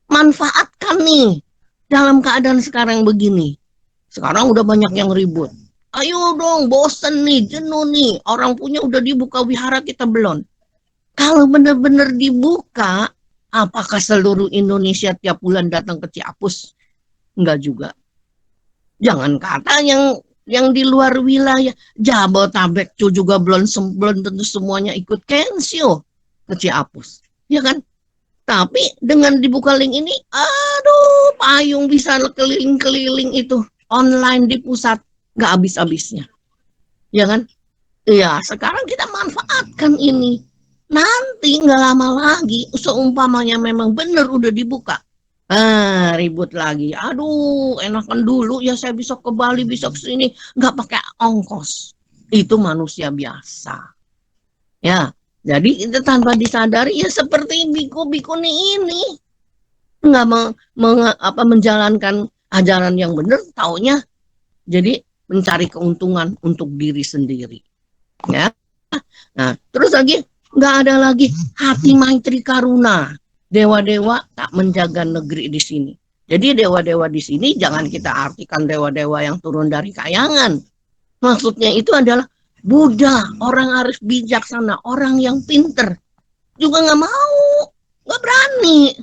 manfaatkan nih dalam keadaan sekarang begini. Sekarang udah banyak yang ribut. Ayo dong, bosen nih, jenuh nih, orang punya udah dibuka wihara, kita belum. Kalau benar-benar dibuka, apakah seluruh Indonesia tiap bulan datang ke Ciapus? Enggak juga. Jangan kata yang di luar wilayah, Jabotabek juga belum tentu semuanya ikut Kensio ke Ciapus. Ya kan? Tapi dengan dibuka link ini, aduh, payung bisa keliling-keliling itu. Online di pusat, nggak habis-habisnya. Ya kan? Iya, sekarang kita manfaatkan ini. Nanti nggak lama lagi, seumpamanya memang benar udah dibuka, ribut lagi. Aduh, enakan dulu ya saya bisa ke Bali, bisa ke sini, nggak pakai ongkos. Itu manusia biasa. Ya, jadi itu tanpa disadari ya seperti biku-bikuni ini nggak menjalankan ajaran yang benar, taunya jadi mencari keuntungan untuk diri sendiri. Ya, nah terus lagi. Nggak ada lagi hati maitri karuna. Dewa-dewa tak menjaga negeri di sini. Jadi dewa-dewa di sini jangan kita artikan dewa-dewa yang turun dari kayangan. Maksudnya itu adalah Buddha, orang arif bijaksana, orang yang pinter. Juga nggak mau, nggak berani.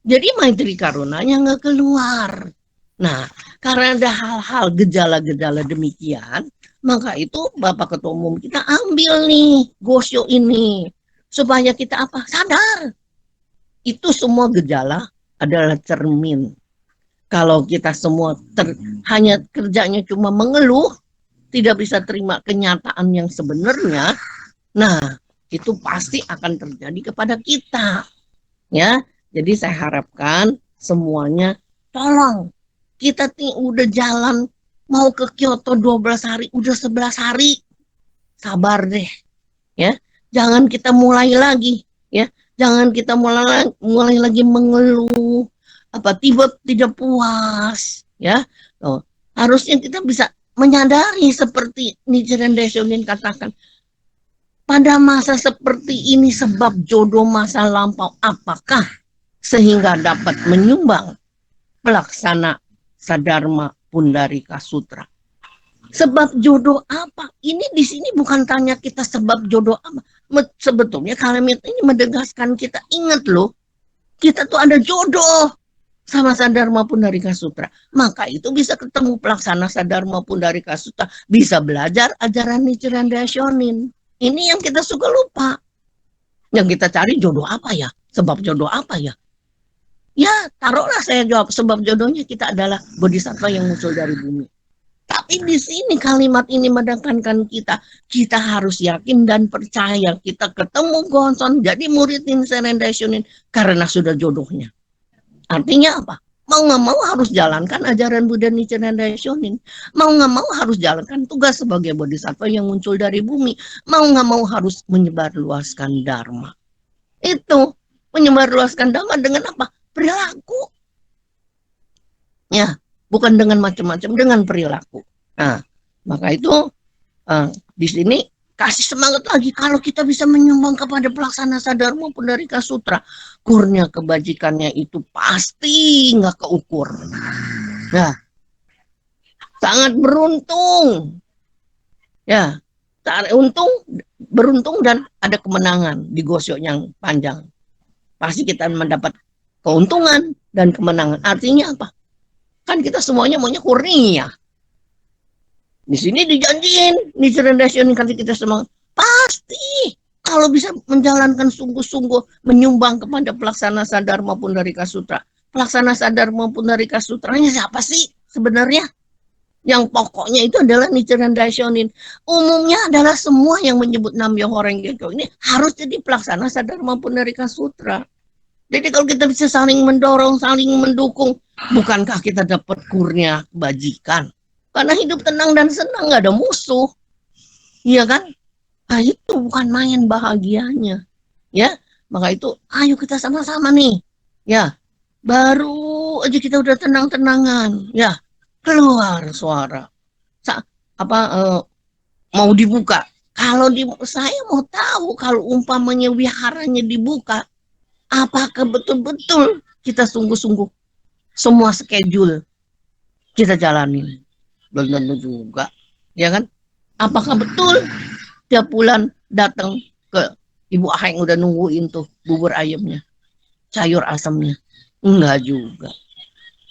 Jadi maitri karunanya nggak keluar. Nah, karena ada hal-hal gejala-gejala demikian, maka itu Bapak Ketua Umum kita ambil nih gosyo ini. Supaya kita apa? Sadar. Itu semua gejala adalah cermin. Kalau kita semua hanya kerjanya cuma mengeluh, tidak bisa terima kenyataan yang sebenarnya, nah itu pasti akan terjadi kepada kita. Ya, jadi saya harapkan semuanya tolong. Kita udah jalan mau ke Kyoto 12 hari, udah 11 hari. Sabar deh. Ya. Jangan kita mulai lagi, ya. Jangan kita mulai lagi mengeluh, tidak puas, ya. Oh, harusnya kita bisa menyadari seperti Nichiren Daishonin katakan, pada masa seperti ini sebab jodoh masa lampau, apakah sehingga dapat menyumbang pelaksana Sadharma Pundarika Sutra. Sebab jodoh apa? Ini di sini bukan tanya kita sebab jodoh apa. Sebetulnya kalimat ini menegaskan kita, ingat loh, kita tuh ada jodoh sama Sadharma Pundarika Sutra. Maka itu bisa ketemu pelaksana Sadharma Pundarika Sutra, bisa belajar ajaran Nichiren Daishonin. Ini yang kita suka lupa. Yang kita cari jodoh apa ya? Sebab jodoh apa ya? Ya, taruhlah saya jawab, sebab jodohnya kita adalah bodhisattva yang muncul dari bumi. Tapi di sini kalimat ini menekankan kita harus yakin dan percaya kita ketemu Gonson jadi murid Nichiren Daishonin karena sudah jodohnya. Artinya apa? Mau nggak mau harus jalankan ajaran Buddha Nichiren Daishonin. Mau nggak mau harus jalankan tugas sebagai bodhisattva yang muncul dari bumi. Mau nggak mau harus menyebarluaskan dharma. Itu menyebarluaskan dharma dengan apa? Perilaku. Ya, bukan dengan macam-macam, dengan perilaku. Nah, maka itu di sini kasih semangat lagi kalau kita bisa menyumbang kepada pelaksana Sadharma Pundarika Sutra, kurnia kebajikannya itu pasti nggak keukur. Nah, sangat beruntung. Ya, beruntung dan ada kemenangan di gosok yang panjang. Pasti kita mendapat keuntungan dan kemenangan. Artinya apa? Kan kita semuanya maunya kurnia. Di sini dijanjiin, dicerdasin kan kita semangat. Pasti kalau bisa menjalankan sungguh-sungguh menyumbang kepada pelaksana Sadharma Pundarika Sutra. Pelaksana Sadharma Pundarika Sutranya siapa sih sebenarnya? Yang pokoknya itu adalah Nichiren Daishonin. Umumnya adalah semua yang menyebut Nam-myoho Renge Kyo ini harus jadi pelaksana Sadharma Pundarika Sutra. Jadi kalau kita bisa saling mendorong, saling mendukung, bukankah kita dapat kurnia kebajikan? Karena hidup tenang dan senang, nggak ada musuh. Iya kan? Nah, itu bukan main bahagianya. Ya, maka itu ayo kita sama-sama nih. Ya, baru aja kita udah tenang-tenangan. Ya, keluar suara. Mau dibuka. Kalau saya mau tahu kalau umpamanya wiharanya dibuka, apakah betul-betul kita sungguh-sungguh semua schedule kita jalanin? Belum tentu juga, ya kan? Apakah betul tiap bulan datang ke Ibu Aheng udah nungguin tuh bubur ayamnya, sayur asamnya? Enggak juga.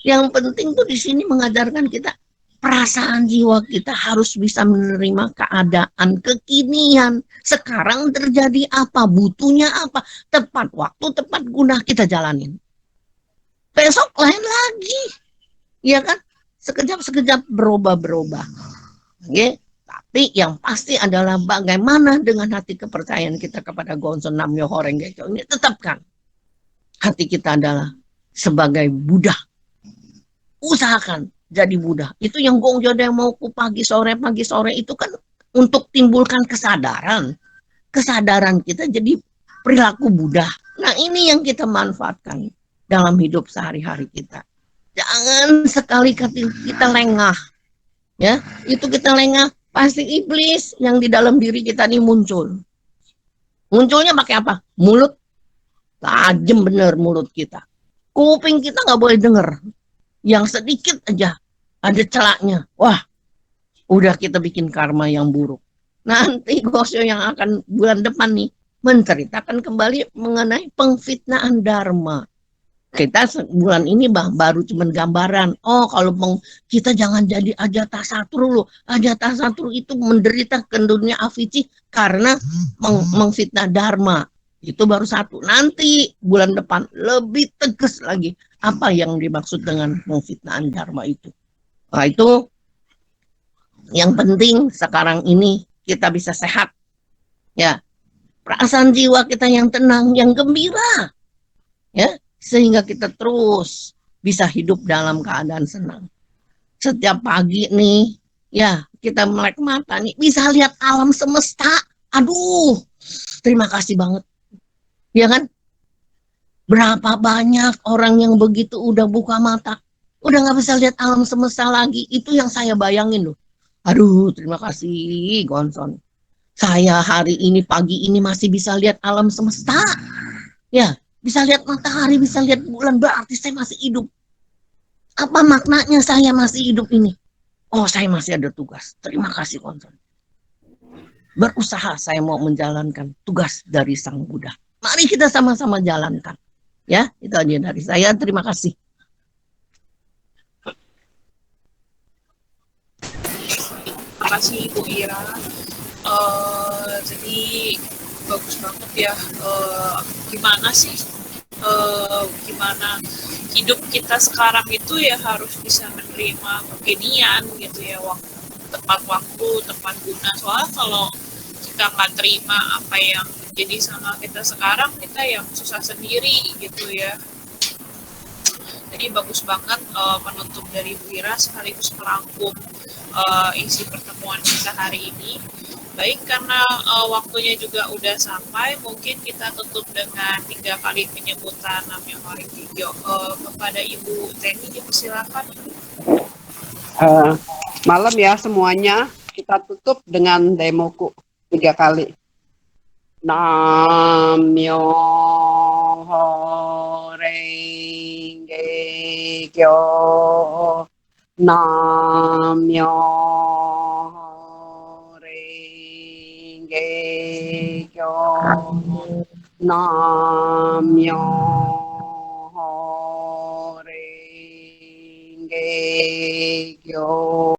Yang penting tuh di sini mengajarkan kita perasaan jiwa kita harus bisa menerima keadaan kekinian. Sekarang terjadi apa, butuhnya apa, tepat waktu, tepat guna kita jalanin. Besok lain lagi, ya kan? Sekejap-sekejap berubah-berubah. Oke? Tapi yang pasti adalah bagaimana dengan hati kepercayaan kita kepada Gonso Nam-myoho Renge Kyo ini. Tetapkan hati kita adalah sebagai Buddha. Usahakan jadi Buddha. Itu yang Gongjo yang mau pagi sore itu kan untuk timbulkan kesadaran. Kesadaran kita jadi perilaku Buddha. Nah, ini yang kita manfaatkan dalam hidup sehari-hari kita. Jangan sekali kita lengah. Ya, itu kita lengah, pasti iblis yang di dalam diri kita ini muncul. Munculnya pakai apa? Mulut. Tajam bener mulut kita. Kuping kita nggak boleh denger. Yang sedikit aja ada celaknya. Wah, udah kita bikin karma yang buruk. Nanti Gosyo yang akan bulan depan nih menceritakan kembali mengenai pengfitnaan Dharma. Kita bulan ini baru cuman gambaran. Oh, kalau kita jangan jadi Ajatasatru loh. Ajatasatru itu menderita ke dunia avici karena mengfitnah Dharma. Itu baru satu. Nanti bulan depan lebih tegas lagi apa yang dimaksud dengan pengfitnahan Dharma itu. Nah, itu yang penting sekarang ini kita bisa sehat. Ya. Perasaan jiwa kita yang tenang, yang gembira. Ya. Sehingga kita terus bisa hidup dalam keadaan senang. Setiap pagi nih, ya kita melek mata nih, bisa lihat alam semesta. Aduh, terima kasih banget. Ya kan? Berapa banyak orang yang begitu udah buka mata, udah nggak bisa lihat alam semesta lagi. Itu yang saya bayangin loh. Aduh, terima kasih Gonson. Saya hari ini, pagi ini masih bisa lihat alam semesta. Ya. Bisa lihat matahari, bisa lihat bulan, berarti saya masih hidup. Apa maknanya saya masih hidup ini? Oh, saya masih ada tugas. Terima kasih, Konson. Berusaha saya mau menjalankan tugas dari Sang Buddha. Mari kita sama-sama jalankan. Ya, itu aja dari saya. Terima kasih. Terima kasih, Ibu Ira. Jadi bagus banget ya. Gimana sih? Gimana hidup kita sekarang itu ya harus bisa menerima kekinian gitu ya, tepat waktu, tepat guna. Soalnya kalau kita nggak terima apa yang jadi sama kita sekarang, kita yang susah sendiri gitu ya. Jadi bagus banget penutup dari Bu Ira sekaligus merangkum isi pertemuan kita hari ini. Baik, karena waktunya juga udah sampai, mungkin kita tutup dengan 3 kali penyebutan Nam-myoho Renge Kyo. Kepada Ibu Teni, dipersilakan. Eh, malam ya semuanya, kita tutup dengan demoku 3 kali. Namyo Renge Kyo. Namyo Renge Kyo. Namyo Renge Kyo.